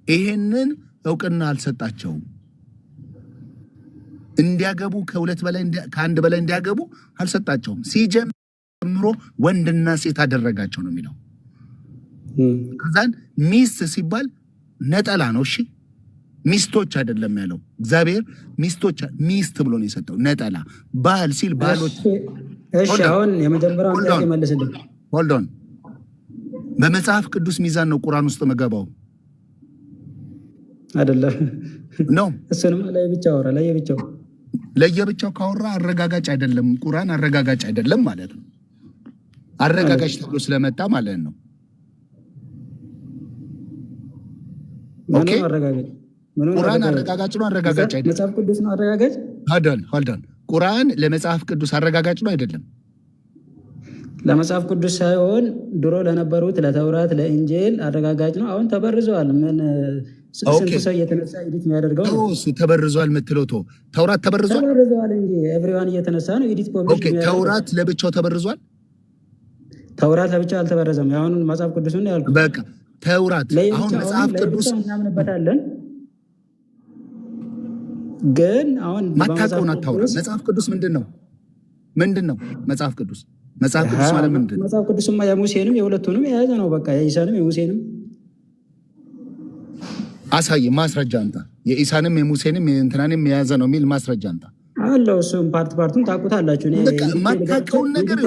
ይሄንን እውቅና አልሰጣቸውም። እንዲያገቡ ከአንድ በላይ እንዲያገቡ አልሰጣቸውም። ሲጀምሮ ወንድና ሴት አደረጋቸው ነው የሚለው። ከዛን ሚስት ሲባል ነጠላ ነው። እሺ ሚስቶች አይደለም ያለው እግዚአብሔር። ሚስት ብሎ ነው የሰጠው ነጠላ። ባል ሲል ባሎች። እሺ አሁን የመጀመሪያውን ጥያቄ መልስልኝ። ሆልዶን በመጽሐፍ ቅዱስ ሚዛን ነው ቁርአን ውስጥ መገባው አይደለም ነው። እሱንም ለየብቻው ካወራ አረጋጋጭ አይደለም። ቁርአን አረጋጋጭ አይደለም ማለት ነው። አረጋጋጭ ተብሎ ስለመጣ ማለት ነው። ኦኬ ቁርአን አረጋጋጭ ነው አረጋጋጭ አይደለም። መጽሐፍ ቅዱስ ነው አረጋጋጭ ሆልዶን ቁርአን ለመጽሐፍ ቅዱስ አረጋጋጭ ነው አይደለም። ለመጽሐፍ ቅዱስ ሳይሆን ድሮ ለነበሩት ለተውራት ለኢንጂል አረጋጋጭ ነው። አሁን ተበርዘዋል። ምን ስንት ሰው እየተነሳ ኤዲት የሚያደርገው ነው እሱ ተበርዟል የምትለው ተውራት ተበርዟል እንጂ ኤቭሪዋን እየተነሳ ነው ኤዲት ፖብሊክ የሚያደርገው። ተውራት ለብቻው ተበርዟል። ተውራት ለብቻው አልተበረዘም። አሁን መጽሐፍ ቅዱስ ነው ያልኩት። በቃ ተውራት አሁን መጽሐፍ ቅዱስ እናምንበታለን፣ ግን አሁን ማታውቀውን አታውራ። መጽሐፍ ቅዱስ ምንድን ነው መጽሐፍ ቅዱስ ማለት ምንድን ነው? መጽሐፍ ቅዱስማ የሙሴንም የሁለቱንም የያዘ ነው። በቃ የኢሳንም የሙሴንም አሳይ፣ ማስረጃ አንተ። የኢሳንም የሙሴንም የእንትናንም የያዘ ነው የሚል ማስረጃ አንተ አለው። እሱም ፓርቱን ታውቁታላችሁ። ማታውቀውን ነገር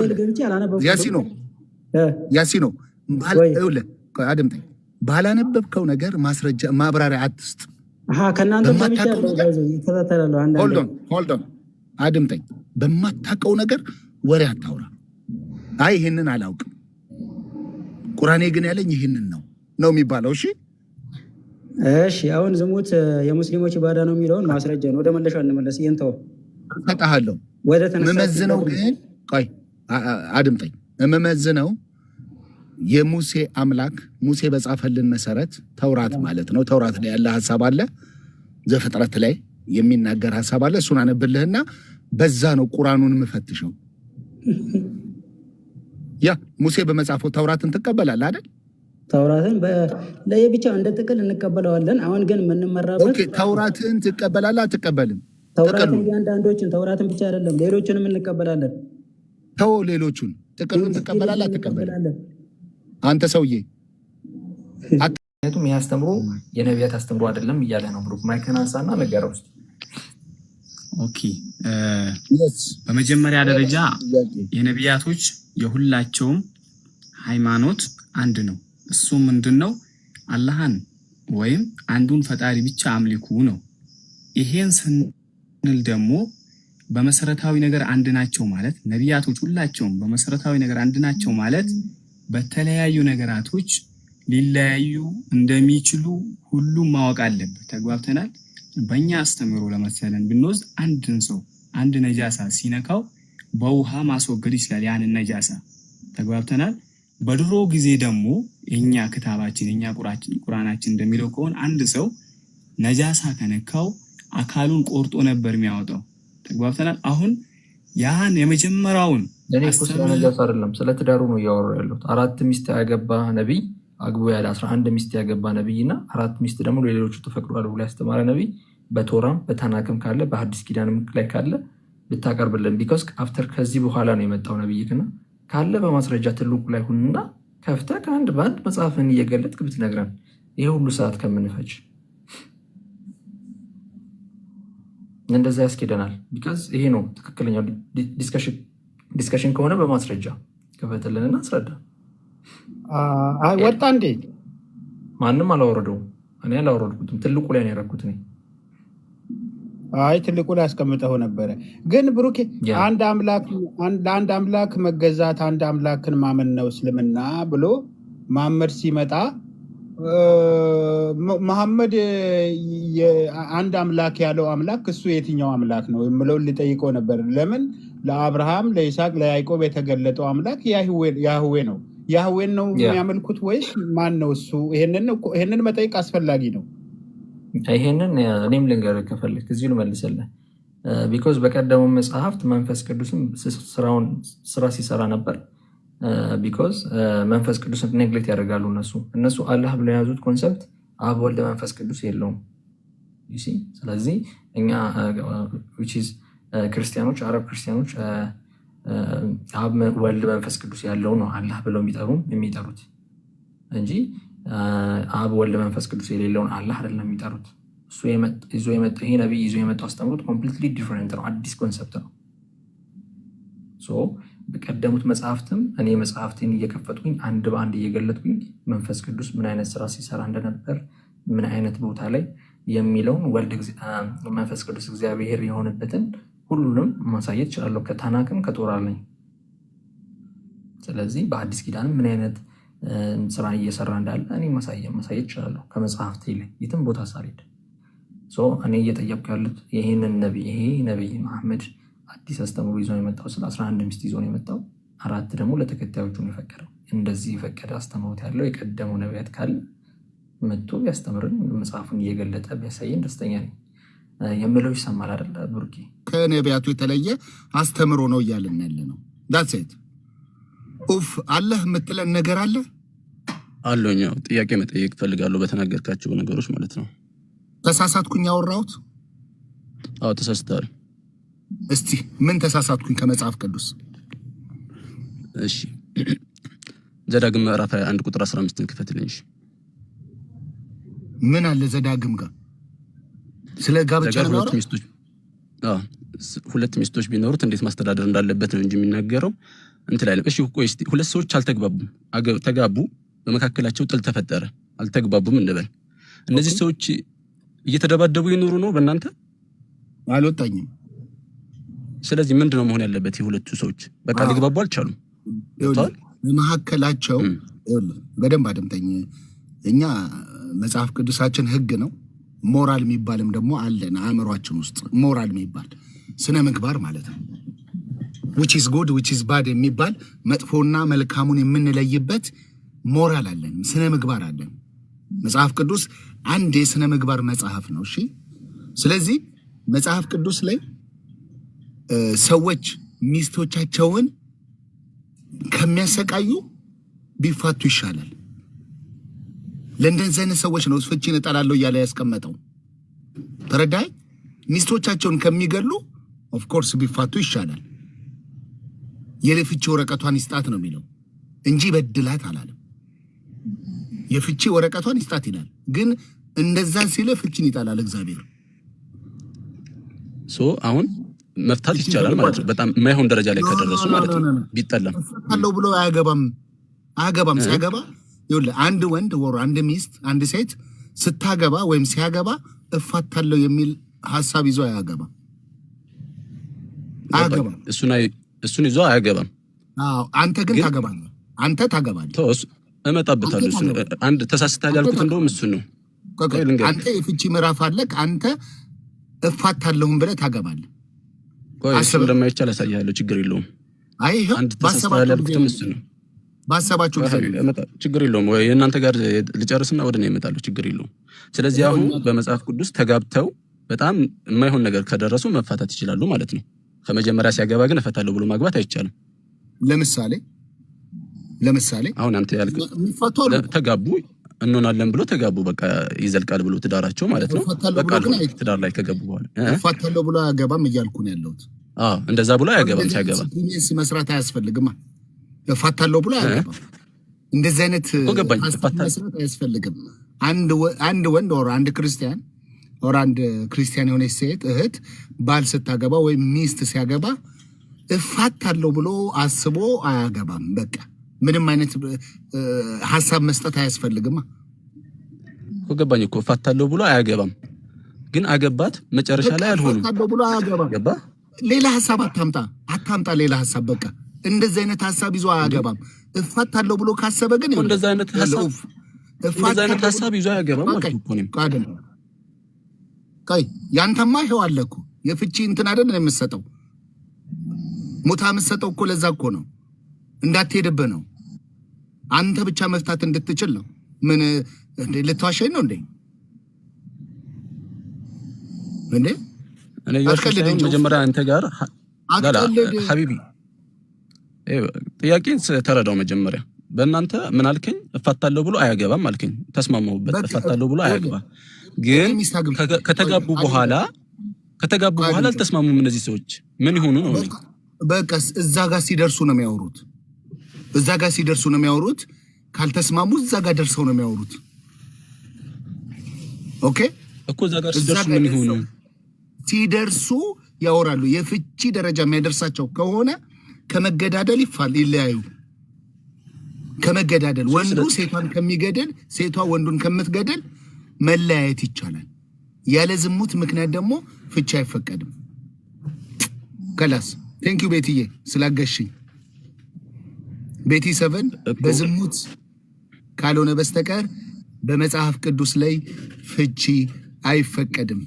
ያሲኖ አድምጠኝ። ባላነበብከው ነገር ማስረጃ ማብራሪያ አትስጥ። ከእናንተ ሆልዶን አድምጠኝ። በማታውቀው ነገር ወሬ አታውራ። አይ ይህንን አላውቅም ቁርአኔ ግን ያለኝ ይህንን ነው የሚባለው። እሺ አሁን ዝሙት የሙስሊሞች ኢባዳ ነው የሚለውን ማስረጃ ነው። ወደ መለሻው እንመለስ። ይንተው ተጣሃለው ወደ ተነሳው መመዝነው ግን ቆይ አድምጠኝ። መመዝነው የሙሴ አምላክ ሙሴ በጻፈልን መሰረት ተውራት ማለት ነው። ተውራት ላይ ያለ ሐሳብ አለ፣ ዘፍጥረት ላይ የሚናገር ሐሳብ አለ። እሱን አነብልህና በዛ ነው ቁርአኑን የምፈትሸው። ያ ሙሴ በመጻፈው ተውራትን ትቀበላለህ አይደል? ተውራትን ለየብቻው እንደ ጥቅል እንቀበለዋለን። አሁን ግን የምንመራበት ተውራትን ትቀበላለህ አትቀበልም? ተውራትን እያንዳንዶችን ተውራትን ብቻ አይደለም ሌሎችንም እንቀበላለን። ተው ሌሎቹን ጥቅሉን ትቀበላለህ አትቀበልም? አንተ ሰውዬ ምክንያቱም ይህ አስተምሮ የነቢያት አስተምሮ አይደለም እያለ ነው። ብሩክ ማይክን አንሳና ነገረ ውስጥ ኦኬ። በመጀመሪያ ደረጃ የነቢያቶች የሁላቸውም ሃይማኖት አንድ ነው። እሱ ምንድነው? አላህን ወይም አንዱን ፈጣሪ ብቻ አምልኩ ነው። ይሄን ስንል ደግሞ በመሰረታዊ ነገር አንድ ናቸው ማለት ነቢያቶች ሁላቸውም በመሰረታዊ ነገር አንድ ናቸው ማለት በተለያዩ ነገራቶች ሊለያዩ እንደሚችሉ ሁሉም ማወቅ አለበት። ተግባብተናል? በእኛ አስተምሮ ለመሰለን ብንወስድ አንድን ሰው አንድ ነጃሳ ሲነካው በውሃ ማስወገድ ይችላል ያንን ነጃሳ። ተግባብተናል? በድሮ ጊዜ ደግሞ የኛ ክታባችን የኛ ቁርአናችን እንደሚለው ከሆነ አንድ ሰው ነጃሳ ከነካው አካሉን ቆርጦ ነበር የሚያወጣው። ተግባብተናል? አሁን ያን የመጀመሪያውን ስለ ነጃሳ አይደለም ስለ ትዳሩ ነው እያወሩ ያሉት። 4 ሚስት ያገባ ነብይ አግቦ ያለ 11 ሚስት ያገባ ነብይና 4 ሚስት ደግሞ ለሌሎቹ ተፈቅዷል ብሎ ያስተማረ ነብይ በቶራም በታናክም ካለ በሐዲስ ኪዳንም ላይ ካለ ልታቀርብልን። ቢኮዝ አፍተር ከዚህ በኋላ ነው የመጣው ነብይክና ካለ በማስረጃ ትልቁ ላይ ሁንና ከፍተህ ከአንድ በአንድ መጽሐፍን እየገለጥክ ብትነግረን ይሄ ሁሉ ሰዓት ከምንፈጅ እንደዛ ያስኬደናል። ቢኮዝ ይሄ ነው ትክክለኛው ዲስከሽን ከሆነ በማስረጃ ከፈተልንና አስረዳ። ወጣ እንዴ? ማንም አላወረደውም። እኔ አላወረድኩትም። ትልቁ ላይ ነው ያደረኩት እኔ። አይ ትልቁ ላይ አስቀምጠው ነበረ። ግን ብሩኬ አንድ አምላክ መገዛት አንድ አምላክን ማመን ነው እስልምና ብሎ መሐመድ ሲመጣ መሐመድ አንድ አምላክ ያለው አምላክ እሱ የትኛው አምላክ ነው የምለውን ሊጠይቀው ነበር። ለምን ለአብርሃም ለይስሐቅ ለያዕቆብ የተገለጠው አምላክ ያህዌ ነው። ያህዌን ነው የሚያመልኩት ወይስ ማን ነው እሱ? ይሄንን መጠየቅ አስፈላጊ ነው። ይሄንን እኔም ልንገርህ ከፈለክ እዚሁ ልመልስልህ። ቢኮዝ በቀደሙ መጽሐፍት መንፈስ ቅዱስም ስራ ሲሰራ ነበር። ቢኮዝ መንፈስ ቅዱስን ኔግሌክት ያደርጋሉ እነሱ አላህ ብለው የያዙት ኮንሰፕት አብ ወልድ መንፈስ ቅዱስ የለውም። ስለዚህ እኛ ክርስቲያኖች አረብ ክርስቲያኖች አብ ወልድ መንፈስ ቅዱስ ያለው ነው አላህ ብለው የሚጠሩት እንጂ አብ ወልድ መንፈስ ቅዱስ የሌለውን አላህ አይደለም የሚጠሩት። እሱ ይሄ ነቢይ ይዞ የመጣው አስተምሮት ኮምፕሊትሊ ዲፍረንት ነው፣ አዲስ ኮንሰፕት ነው። በቀደሙት መጽሐፍትም እኔ መጽሐፍትን እየከፈትኩኝ አንድ በአንድ እየገለጥኩኝ መንፈስ ቅዱስ ምን አይነት ስራ ሲሰራ እንደነበር ምን አይነት ቦታ ላይ የሚለውን መንፈስ ቅዱስ እግዚአብሔር የሆነበትን ሁሉንም ማሳየት እችላለሁ፣ ከታናክም ከቶራ ላይ። ስለዚህ በአዲስ ኪዳንም ምን አይነት ስራ እየሰራ እንዳለ እኔ ማሳየት እችላለሁ ከመጽሐፍት ላይ የትም ቦታ ሳልሄድ። እኔ እየጠየቅኩ ያሉት ይሄንን ነቢይ መሐመድ አዲስ አስተምሮ ይዞ የመጣው ስለ 11 ሚስት ይዞ ነው የመጣው። 4 ደግሞ ለተከታዮቹ ነው የፈቀደው። እንደዚህ የፈቀደ አስተምሮት ያለው የቀደሙ ነቢያት ካለ መጥቶ ቢያስተምርን መጽሐፉን እየገለጠ ቢያሳየን ደስተኛ ነኝ። የምለው ይሰማል አይደል ብሩኬ? ከነቢያቱ የተለየ አስተምሮ ነው እያልን ያለ ነው። ዳትሴት አለህ የምትለን ነገር አለ አለኝ። ጥያቄ መጠየቅ ፈልጋለሁ በተናገርካቸው ነገሮች ማለት ነው። ተሳሳትኩኝ ያወራሁት? አዎ ተሳስተሃል። እስቲ ምን ተሳሳትኩኝ ከመጽሐፍ ቅዱስ? እሺ ዘዳግም ምዕራፍ 21 ቁጥር 15 ክፈትልኝ። ምን አለ ዘዳግም ጋር ስለ ጋብቻ ነው? ሁለት ሚስቶች ቢኖሩት እንዴት ማስተዳደር እንዳለበት ነው እንጂ የሚናገረው እንት ላይ። እሺ ቆይ እስቲ ሁለት ሰዎች አልተግባቡም፣ ተጋቡ፣ በመካከላቸው ጥል ተፈጠረ፣ አልተግባቡም እንበል። እነዚህ ሰዎች እየተደባደቡ ይኖሩ ነው በእናንተ? አልወጣኝም። ስለዚህ ምንድነው መሆን ያለበት? የሁለቱ ሰዎች በቃ ሊግባቡ አልቻሉም። በመካከላቸው በደንብ አድምጠኝ። እኛ መጽሐፍ ቅዱሳችን ህግ ነው። ሞራል የሚባልም ደግሞ አለን አእምሯችን ውስጥ። ሞራል የሚባል ስነ ምግባር ማለት ነው። which is good which is bad የሚባል መጥፎና መልካሙን የምንለይበት ሞራል አለን፣ ስነ ምግባር አለን። መጽሐፍ ቅዱስ አንድ የስነ ምግባር መጽሐፍ ነው። እሺ፣ ስለዚህ መጽሐፍ ቅዱስ ላይ ሰዎች ሚስቶቻቸውን ከሚያሰቃዩ ቢፋቱ ይሻላል። ለእንደዚህ አይነት ሰዎች ነው ፍቺን እጠላለሁ እያለ ያስቀመጠው። ተረዳይ? ሚስቶቻቸውን ከሚገሉ ኦፍ ኮርስ ቢፋቱ ይሻላል። የፍቺ ወረቀቷን ይስጣት ነው የሚለው እንጂ በድላት አላለም። የፍቺ ወረቀቷን ይስጣት ይላል፣ ግን እንደዛ ሲለ ፍቺን ይጣላል እግዚአብሔር። አሁን መፍታት ይቻላል ማለት ነው። በጣም የማይሆን ደረጃ ላይ ከደረሱ ማለት ነው። ቢጠላም አለው ብሎ አያገባም። ሲያገባ ይኸውልህ አንድ ወንድ ወር አንድ ሚስት አንድ ሴት ስታገባ ወይም ሲያገባ እፋታለሁ የሚል ሐሳብ ይዞ አያገባም። እሱን ይዞ አያገባም። አዎ አንተ ግን ታገባለህ። ተወስ እመጣበታለሁ። እሱ አንድ ተሳስታል ያልኩት እንደውም እሱ ነው። አንተ የፍቺ ምዕራፍ አለክ። አንተ እፋታለሁም ብለህ ታገባለህ። እሱ እንደማይቻል አሳያለሁ። ችግር የለውም። አይ አንድ ተሳስታል ያልኩትም እሱ ነው። ባሰባችሁ ችግር የለውም። ወይ እናንተ ጋር ልጨርስና ወደ እኔ እመጣለሁ። ችግር የለውም። ስለዚህ አሁን በመጽሐፍ ቅዱስ ተጋብተው በጣም የማይሆን ነገር ከደረሱ መፋታት ይችላሉ ማለት ነው። ከመጀመሪያ ሲያገባ ግን እፈታለሁ ብሎ ማግባት አይቻልም። ለምሳሌ አሁን አንተ ያልከው ተጋቡ እንሆናለን ብሎ ተጋቡ፣ በቃ ይዘልቃል ብሎ ትዳራቸው ማለት ነው። በቃ ትዳር ላይ ከገቡ በኋላ እፈታለሁ ብሎ አያገባም እያልኩ ነው ያለሁት። እንደዛ ብሎ አያገባም። ሲያገባ መስራት አያስፈልግም። እፈታለሁ ብሎ አያገባም። እንደዚህ አይነት መስራት አያስፈልግም። አንድ ወንድ ወር አንድ ክርስቲያን የሆነች ሴት እህት ባል ስታገባ ወይም ሚስት ሲያገባ እፋታለሁ ብሎ አስቦ አያገባም። በቃ ምንም አይነት ሐሳብ መስጠት አያስፈልግም። ገባኝ እኮ እፋታለሁ ብሎ አያገባም፣ ግን አገባት መጨረሻ ላይ አልሆነም። እፋታለሁ ብሎ አያገባም። ገባ? ሌላ ሐሳብ አታምጣ ሌላ ሐሳብ። በቃ እንደዚህ አይነት ሐሳብ ይዞ አያገባም። እፋታለሁ ብሎ ካሰበ ግን እንደዚህ አይነት ሐሳብ ይዞ አያገባም ማለት እኮ ነው። ያንተማ ይሄው አለ እኮ የፍቺ እንትን አይደል የምትሰጠው፣ ሙታ የምትሰጠው እኮ ለዛ እኮ ነው፣ እንዳትሄድብህ ነው። አንተ ብቻ መፍታት እንድትችል ነው። ምን ልትዋሸኝ ነው እንዴ? እኔ መጀመሪያ አንተ ጋር ሀቢቢ ጥያቄን ተረዳው። መጀመሪያ በእናንተ ምን አልከኝ? እፋታለሁ ብሎ አያገባም አልከኝ። ተስማማሁበት። እፋታለሁ ብሎ አያገባ። ግን ከተጋቡ በኋላ አልተስማሙም። እነዚህ ሰዎች ምን ይሆኑ ነው? በቃ እዛ ጋር ሲደርሱ ነው የሚያወሩት። ካልተስማሙ እዛ ጋር ደርሰው ነው የሚያወሩት። ኦኬ እኮ እዛ ጋር ሲደርሱ ምን ይሆኑ? ሲደርሱ ያወራሉ። የፍቺ ደረጃ የሚያደርሳቸው ከሆነ ከመገዳደል ይለያዩ። ከመገዳደል ወንዱ ሴቷን ከሚገድል፣ ሴቷ ወንዱን ከምትገድል መለያየት ይቻላል። ያለ ዝሙት ምክንያት ደግሞ ፍቺ አይፈቀድም። ከላስ ቴንክ ዩ ቤትዬ ስላገሽኝ። ቤቲ 7 በዝሙት ካልሆነ በስተቀር በመጽሐፍ ቅዱስ ላይ ፍቺ አይፈቀድም።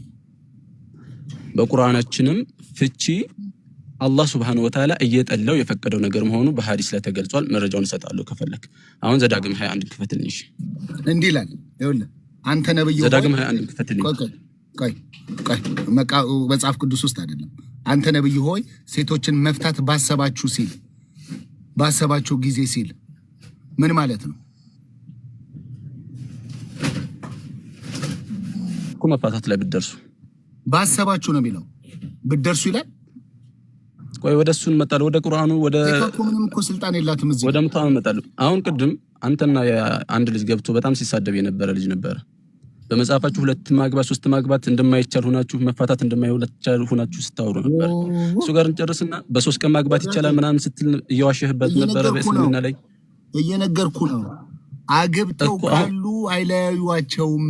በቁርአናችንም ፍቺ አላህ Subhanahu Wa Ta'ala እየጠላው የፈቀደው ነገር መሆኑ በሐዲስ ላይ ተገልጿል። መረጃውን እሰጣለሁ ከፈለክ። አሁን ዘዳግም 21 ክፈትልኝ። እሺ እንዲህ ይላል። ይኸውልህ አንተ ነብዩ ዘዳግም 21 ክፈትልኝ። ቆይ መጽሐፍ ቅዱስ ውስጥ አይደለም። አንተ ነብዩ ሆይ ሴቶችን መፍታት ባሰባችሁ ጊዜ ሲል ምን ማለት ነው? እኮ መፋታት ላይ ብትደርሱ ባሰባችሁ ነው የሚለው። ብትደርሱ ይላል። ቆይ ወደ እሱ እንመጣለን። ወደ ቁርአኑ ወደ ምንም እኮ ስልጣን የላትም እዚህ ወደ ምታን እንመጣለን። አሁን ቅድም አንተና አንድ ልጅ ገብቶ በጣም ሲሳደብ የነበረ ልጅ ነበር። በመጽሐፋችሁ 2 ማግባት 3 ማግባት እንደማይቻል ሆናችሁ መፋታት እንደማይቻል ሆናችሁ ስታወሩ ነበር። እሱ ጋር እንጨርስና በ3 ቀን ማግባት ይቻላል ምናምን ስትል እየዋሸህበት ነበር። በእስልምና ላይ እየነገርኩ ነው። አግብተው ካሉ አይለያዩዋቸውም።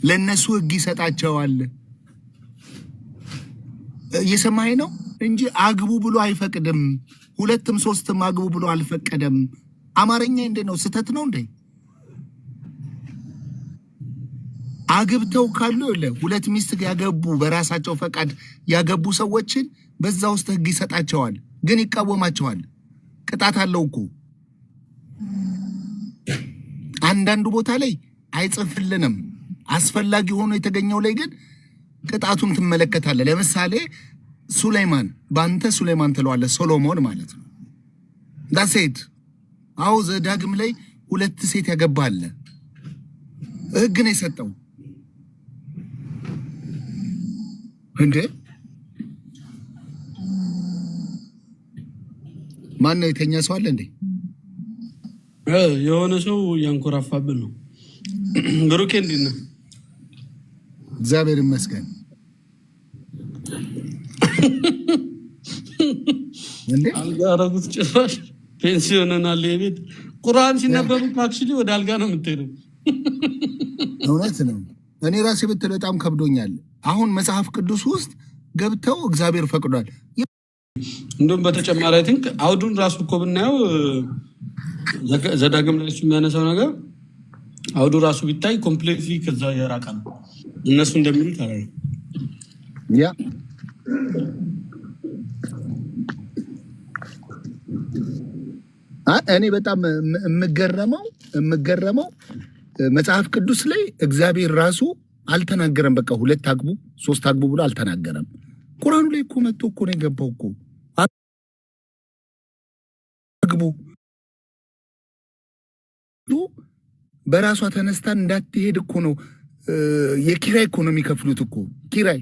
ለነሱ ህግ ይሰጣቸዋል። እየሰማኸኝ ነው እንጂ አግቡ ብሎ አይፈቅድም። 2ም 3ም አግቡ ብሎ አልፈቀደም። አማርኛ እንዴት ነው? ስተት ነው እንዴ? አግብተው ካሉ 2 ሚስት ያገቡ በራሳቸው ፈቃድ ያገቡ ሰዎችን በዛ ውስጥ ህግ ይሰጣቸዋል። ግን ይቃወማቸዋል። ቅጣት አለው እኮ። አንዳንዱ ቦታ ላይ አይጽፍልንም። አስፈላጊ ሆኖ የተገኘው ላይ ግን ቅጣቱን ትመለከታለህ። ለምሳሌ ሱሌማን፣ ባንተ ሱሌማን ትለዋለህ፣ ሶሎሞን ማለት ነው። ዳሴት አው ዘዳግም ላይ 2 ሴት ያገባል። ህግ ነው የሰጠው እንዴ? ማን ነው የተኛ ሰው አለ እንዴ? የሆነ ሰው ያንኮራፋብን ነው። ብሩኬ እንዴት ነህ? እግዚአብሔር ይመስገን። እንዴ አልጋራጉት ጭራሽ ፔንሲዮንናል። የቤት ቁርአን ሲነበብ አክቹሊ ወደ አልጋ ነው የምትሄደው። እውነት ነው። እኔ ራሴ ብትል በጣም ከብዶኛል። አሁን መጽሐፍ ቅዱስ ውስጥ ገብተው እግዚአብሔር ፈቅዷል። እንደውም በተጨማሪ አይ ቲንክ አውዱን ራሱ እኮ ብናየው ዘዳግም ላይ የሚያነሳው ነገር አውዱ ራሱ ቢታይ ኮምፕሊትሊ ከዛ የራቀ ነው። እነሱ እንደሚሉት አላለ። ያ እኔ በጣም የምገረመው መጽሐፍ ቅዱስ ላይ እግዚአብሔር ራሱ አልተናገረም። በቃ 2 አግቡ 3 አግቡ ብሎ አልተናገረም። ቁርአኑ ላይ እኮ መጥቶ እኮ ነው የገባው እኮ አግቡ በራሷ ተነስታ እንዳትሄድ እኮ ነው። የኪራይ እኮ ነው የሚከፍሉት እኮ ኪራይ፣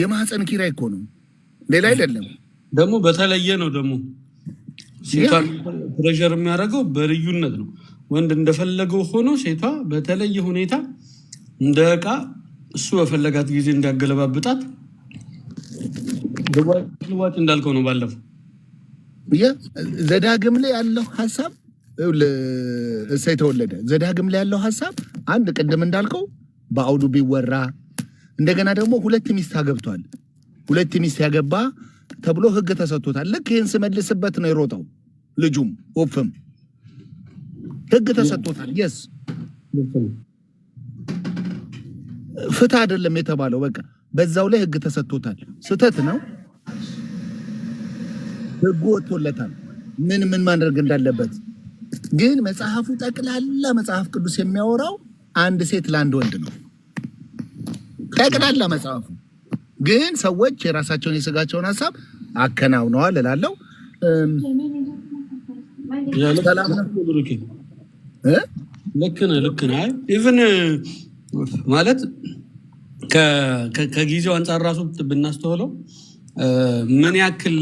የማህፀን ኪራይ እኮ ነው፣ ሌላ አይደለም። ደግሞ በተለየ ነው ደግሞ ሴቷን ፕሬሸር የሚያደርገው በልዩነት ነው። ወንድ እንደፈለገው ሆኖ ሴቷ በተለየ ሁኔታ እንደ ዕቃ እሱ በፈለጋት ጊዜ እንዲያገለባብጣት ልዋጭ እንዳልከው ነው። ባለፈው ዘዳግም ላይ ያለው ሐሳብ እሰይ ተወለደ። ዘዳግም ላይ ያለው ሐሳብ አንድ ቅድም እንዳልከው በአውዱ ቢወራ እንደገና ደግሞ 2 ሚስት አገብቷል። 2 ሚስት ያገባ ተብሎ ህግ ተሰጥቶታል። ልክ ይህን ስመልስበት ነው የሮጠው ልጁም ወፍም ህግ ተሰጥቶታል። የስ ፍትህ አይደለም የተባለው። በቃ በዛው ላይ ህግ ተሰጥቶታል። ስተት ነው። ህጉ ወጥቶለታል ምን ማድረግ እንዳለበት። ግን መጽሐፉ ጠቅላላ መጽሐፍ ቅዱስ የሚያወራው 1 ሴት ለ1 ወንድ ነው ጠቅላላ መጽሐፉ። ግን ሰዎች የራሳቸውን የስጋቸውን ሐሳብ አከናውነዋል እላለሁ። ልክ ነህ። ኢቭን ማለት ከጊዜው አንጻር ራሱ ብናስተውለው ምን ያክል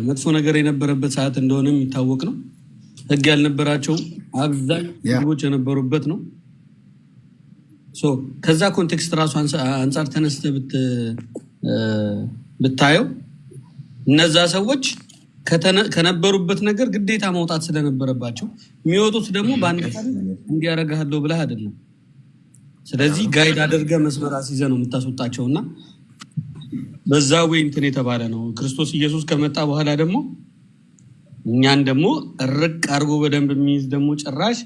መጥፎ ነገር የነበረበት ሰዓት እንደሆነ የሚታወቅ ነው። ህግ ያልነበራቸው አብዛኛው ህዝቦች የነበሩበት ነው። ከዛ ኮንቴክስት ራሱ አንጻር ተነስተ ብታየው እነዛ ሰዎች ከነበሩበት ነገር ግዴታ መውጣት ስለነበረባቸው የሚወጡት ደግሞ በአንድ ቀን እንዲያረጋለው ብለህ አይደለም። ስለዚህ ጋይድ አድርገህ መስመር አስይዘህ ነው የምታስወጣቸው እና በዛ ወይ እንትን የተባለ ነው። ክርስቶስ ኢየሱስ ከመጣ በኋላ ደግሞ እኛን ደግሞ ርቅ አድርጎ በደንብ የሚይዝ ደግሞ ጭራሽ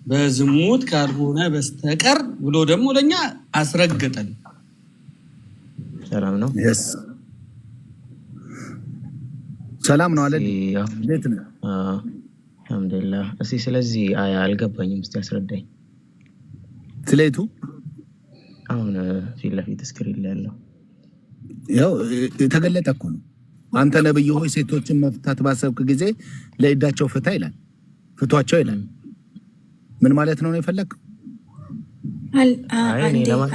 በዝሙት ካልሆነ በስተቀር ብሎ ደግሞ ለኛ አስረገጠን። ሰላም ነው። ሰላም ነው አለ። እንዴት ነው? አልሐምዱሊላህ። እስኪ ስለዚህ አልገባኝም፣ እስኪ አስረዳኝ። ስለይቱ አሁን ፊት ለፊት ስክሪን ላይ ያለው ያው የተገለጠ እኮ ነው። አንተ ነብይ ሆይ ሴቶችን መፍታት ባሰብክ ጊዜ ለይዳቸው ፍታ ይላል፣ ፍቷቸው ይላል። ምን ማለት ነው የፈለግከው?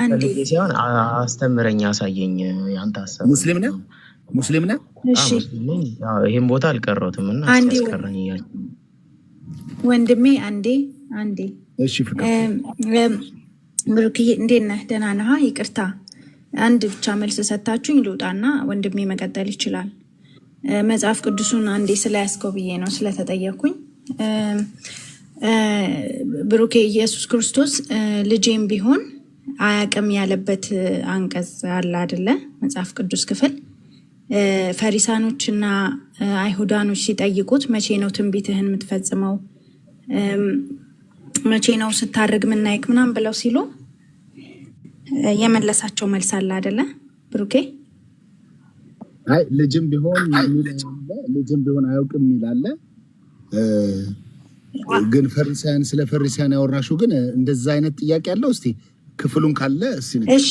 አንዴ ሲሆን አስተምረኝ፣ አሳየኝ። ያንተ ሐሳብ ሙስሊም ነህ? ሙስሊም ነህ? እሺ፣ ይሄን ቦታ አልቀረውትም እና አስከረኝ ወንድሜ። አንዴ እሺ። ፍቅር ብሩክዬ እንዴት ነህ? ደህና ነህ? ይቅርታ አንድ ብቻ መልስ ሰጣችሁኝ ልውጣና ወንድሜ መቀጠል ይችላል። መጽሐፍ ቅዱሱን አንዴ ስለያዝከው ብዬ ነው ስለተጠየኩኝ። ብሩኬ ኢየሱስ ክርስቶስ ልጄም ቢሆን አያቅም ያለበት አንቀጽ አለ አይደለ? መጽሐፍ ቅዱስ ክፍል ፈሪሳኖችና አይሁዳኖች ሲጠይቁት መቼ ነው ትንቢትህን የምትፈጽመው? መቼ ነው ስታርግ ምናይክ ምናምን ብለው ሲሉ የመለሳቸው መልስ አለ አይደለ ብሩኬ? አይ ልጅም ቢሆን አያውቅም ይላል። ግን ፈሪሳውያን ስለ ፈሪሳውያን ያወራሹ ግን እንደዛ አይነት ጥያቄ አለው። እስቲ ክፍሉን ካለ እሺ።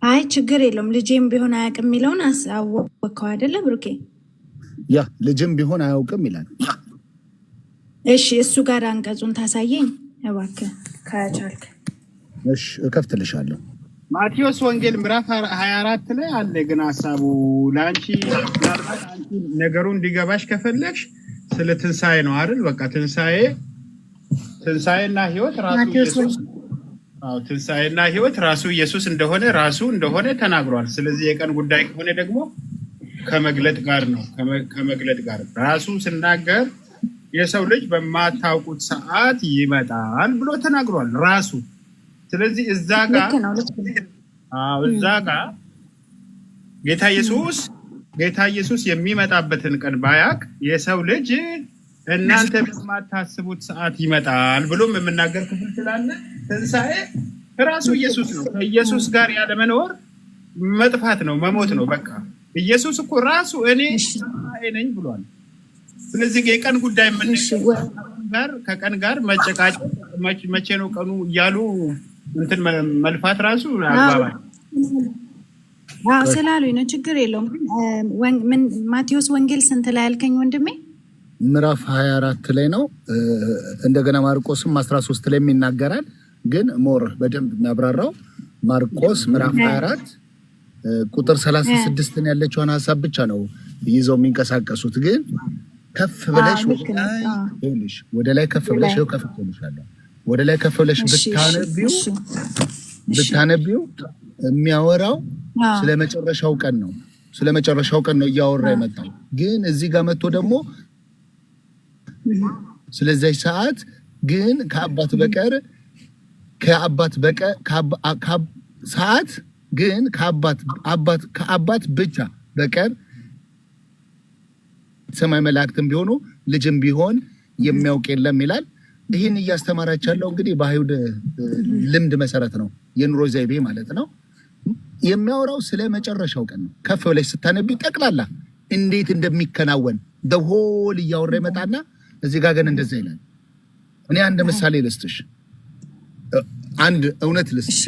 አይ ችግር የለውም። ልጅም ቢሆን አያውቅም የሚለውን አወቅከው አይደለ ብሩኬ? ያ ልጅም ቢሆን አያውቅም ይላል። እሺ እሱ ጋር አንቀጹን ታሳየኝ እባክህ ከቻልክ። እሺ እከፍትልሻለሁ። ማቴዎስ ወንጌል ምዕራፍ 24 ላይ አለ። ግን ሐሳቡ ለአንቺ ነገሩ እንዲገባሽ ከፈለግሽ ስለ ትንሣኤ ነው አይደል? በቃ ትንሣኤና ህይወት ራሱ ኢየሱስ ትንሣኤና ህይወት ራሱ ኢየሱስ እንደሆነ ተናግሯል። ስለዚህ የቀን ጉዳይ ከሆነ ደግሞ ከመግለጥ ጋር ራሱ ሲናገር የሰው ልጅ በማታውቁት ሰዓት ይመጣል ብሎ ተናግሯል ራሱ። ስለዚህ እዛ ጋር ጌታ ኢየሱስ የሚመጣበትን ቀን ባያቅ የሰው ልጅ እናንተ በማታስቡት ሰዓት ይመጣል ብሎም የምናገር ክፍል ስላለ ትንሣኤ ራሱ ኢየሱስ ነው። ከኢየሱስ ጋር ያለ መኖር መጥፋት ነው፣ መሞት ነው። በቃ ኢየሱስ እኮ ራሱ እኔ ትንሣኤ ነኝ ብሏል። ስለዚህ የቀን ጉዳይ ከቀን ጋር መጨቃጨቅ መቼ ነው ቀኑ እያሉ እንትን መልፋት ራሱ አግባባል ስላሉኝ ነው። ችግር የለውም። ማቴዎስ ወንጌል ስንት ላይ ያልከኝ ወንድሜ? ምዕራፍ 24 ላይ ነው። እንደገና ማርቆስም 13 ላይ ይናገራል። ግን ሞር በደንብ የሚያብራራው ማርቆስ ምዕራፍ 24 ቁጥር 36 ያለችውን ሀሳብ ብቻ ነው ይዘው የሚንቀሳቀሱት። ግን ከፍ ብለሽ ወደ ላይ ከፍ ብለሽ ወደ ላይ ከፍ ብለሽ ብታነቢው የሚያወራው ስለመጨረሻው ቀን ነው እያወራ የመጣው። ግን እዚህ ጋር መጥቶ ደግሞ ስለዚህ ሰዓት ግን ከአባት ብቻ በቀር ሰማይ መላእክትም ቢሆኑ ልጅም ቢሆን የሚያውቅ የለም ይላል። ይህን እያስተማራች ያለው እንግዲህ በአይሁድ ልምድ መሰረት ነው፣ የኑሮ ዘይቤ ማለት ነው። የሚያወራው ስለ መጨረሻው ቀን ነው። ከፍ ብለሽ ስታነቢ ጠቅላላ እንዴት እንደሚከናወን ደሆል እያወራ ይመጣና እዚህ ጋር ግን እንደዛ ይላል። እኔ አንድ ምሳሌ ልስጥሽ፣ አንድ እውነት ልስጥሽ።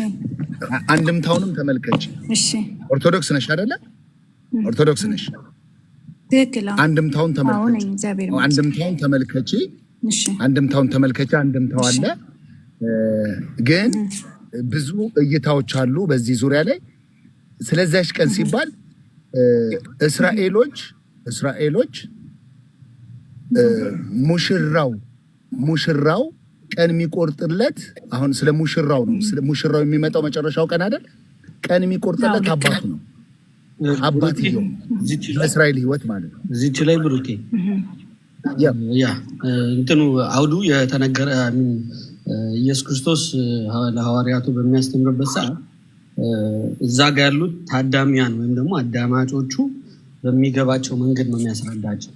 አንድምታውንም ተመልከች። ኦርቶዶክስ ነሽ አይደለ? ኦርቶዶክስ ነሽ። ትክክል። አንድምታውን ተመልከች። አንድምታውን ተመልከች። አንድምታው አለ ግን ብዙ እይታዎች አሉ በዚህ ዙሪያ ላይ። ስለዛች ቀን ሲባል እስራኤሎች ሙሽራው ቀን የሚቆርጥለት አሁን ስለ ሙሽራው ነው። ስለ ሙሽራው የሚመጣው መጨረሻው ቀን አይደል? ቀን የሚቆርጥለት አባቱ ነው። አባትየው በእስራኤል ህይወት ማለት ነው። እዚች ላይ ብሩኬ ያ እንትኑ አውዱ የተነገረ ኢየሱስ ክርስቶስ ለሐዋርያቱ በሚያስተምርበት ሰዓት እዛ ጋር ያሉት ታዳሚያን ወይም ደግሞ አዳማጮቹ በሚገባቸው መንገድ ነው የሚያስረዳቸው።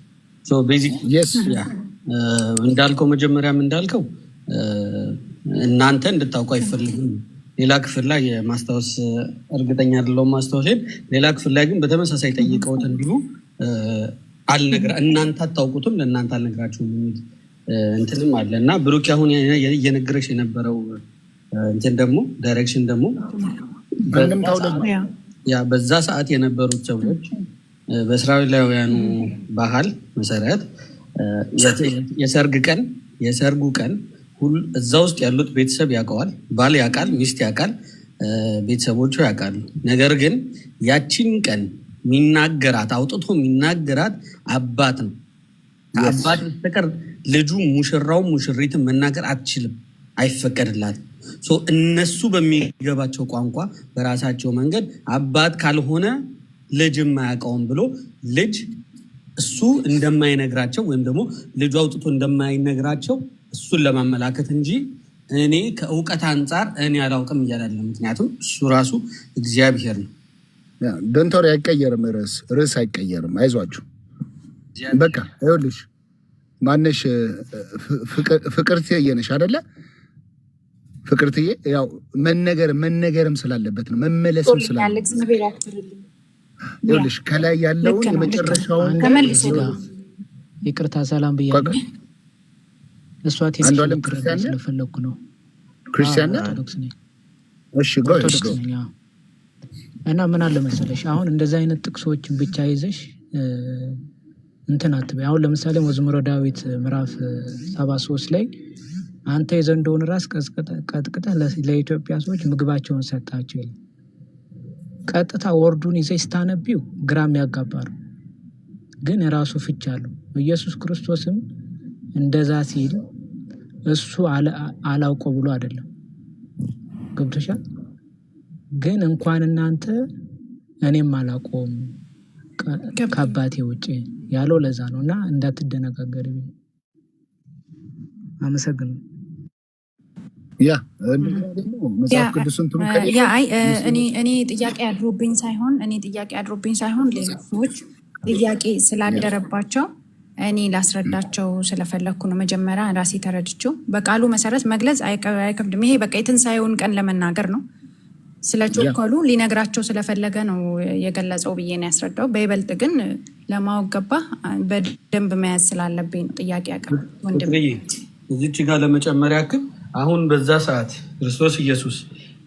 እንዳልከው መጀመሪያም እንዳልከው እናንተ እንድታውቁ አይፈልግም። ሌላ ክፍል ላይ የማስታወስ እርግጠኛ አይደለሁም ማስታወሴን። ሌላ ክፍል ላይ ግን በተመሳሳይ ጠይቀውት እንዲሁ እናንተ አታውቁትም ለእናንተ አልነግራችሁም የሚል እንትንም አለ እና ብሩክ አሁን እየነገረሽ የነበረው እንትን ደግሞ ዳይሬክሽን ደግሞ በዛ ሰዓት የነበሩት ሰዎች በእስራኤላውያኑ ባህል መሰረት የሰርጉ ቀን እዛ ውስጥ ያሉት ቤተሰብ ያውቀዋል። ባል ያውቃል፣ ሚስት ያውቃል፣ ቤተሰቦቹ ያውቃሉ። ነገር ግን ያቺን ቀን የሚናገራት አውጥቶ የሚናገራት አባት ነው። ከአባት በስተቀር ልጁ ሙሽራው ሙሽሪትን መናገር አትችልም፣ አይፈቀድላትም። እነሱ በሚገባቸው ቋንቋ በራሳቸው መንገድ አባት ካልሆነ ልጅም አያውቀውም ብሎ ልጅ እሱ እንደማይነግራቸው ወይም ደግሞ ልጁ አውጥቶ እንደማይነግራቸው እሱን ለማመላከት እንጂ እኔ ከእውቀት አንጻር እኔ አላውቅም እያላለ። ምክንያቱም እሱ ራሱ እግዚአብሔር ነው። ደንቶር አይቀየርም፣ ርዕስ አይቀየርም። አይዟችሁ በቃ ይኸውልሽ፣ ማነሽ ፍቅርትዬ ነሽ አይደለ? ፍቅርትዬ ያው መነገርም ስላለበት ነው፣ መመለስም ስላለበት ይኸውልሽ፣ ከላይ ያለውን የመጨረሻውን ይቅርታ ሰላም ብያለሁ። እሷ አንዷለም ክርስቲያን ስለፈለኩ ነው። ክርስቲያን ነህ? እሺ ጎይ እና ምን አለ መሰለሽ አሁን እንደዚህ አይነት ጥቅሶችን ብቻ ይዘሽ እንትን አትበይ። አሁን ለምሳሌ መዝሙረ ዳዊት ምዕራፍ 73 ላይ አንተ የዘንዶውን ራስ ቀጥቅጠህ ለኢትዮጵያ ሰዎች ምግባቸውን ሰጣቸው ይላል። ቀጥታ ወርዱን ይዘሽ ስታነቢው ግራም ያጋባሩ ግን የራሱ ፍቻ አለው። ኢየሱስ ክርስቶስም እንደዛ ሲል እሱ አላውቀው ብሎ አይደለም። ገብቶሻል? ግን እንኳን እናንተ እኔም አላውቀውም ከአባቴ ውጭ ያለው ለዛ ነው። እና እንዳትደነጋገሪ አመሰግናለሁ። መጽሐፍ ቅዱስን እኔ ጥያቄ አድሮብኝ ሳይሆን ሌሎች ሰዎች ጥያቄ ስላደረባቸው እኔ ላስረዳቸው ስለፈለግኩ ነው። መጀመሪያ ራሴ ተረድቼው በቃሉ መሰረት መግለጽ አይከብድም። ይሄ በቃ የትንሣኤውን ቀን ለመናገር ነው። ስለ ቾኮሉ ሊነግራቸው ስለፈለገ ነው የገለጸው ብዬ ነው ያስረዳው። በይበልጥ ግን ለማወቅ ገባ በደንብ መያዝ ስላለብኝ ነው ጥያቄ ያቀርብ ወንድም። እዚች ጋር ለመጨመር ያክል አሁን በዛ ሰዓት ክርስቶስ ኢየሱስ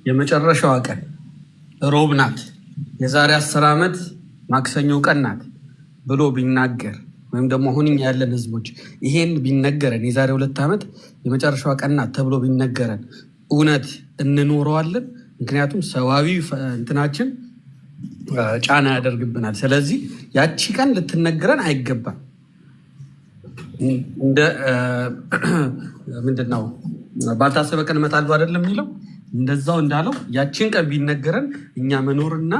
የመጨረሻዋ ቀን ሮብ ናት፣ የዛሬ 10 ዓመት ማክሰኞ ቀን ናት ብሎ ቢናገር ወይም ደግሞ አሁን ያለን ህዝቦች ይሄን ቢነገረን የዛሬ 2 ዓመት የመጨረሻዋ ቀን ናት ተብሎ ቢነገረን እውነት እንኖረዋለን? ምክንያቱም ሰዋዊ እንትናችን ጫና ያደርግብናል። ስለዚህ ያቺ ቀን ልትነገረን አይገባም። እንደ ምንድነው ባልታሰበ ቀን እመጣለሁ አይደለም የሚለው፣ እንደዛው እንዳለው ያቺን ቀን ቢነገረን እኛ መኖርና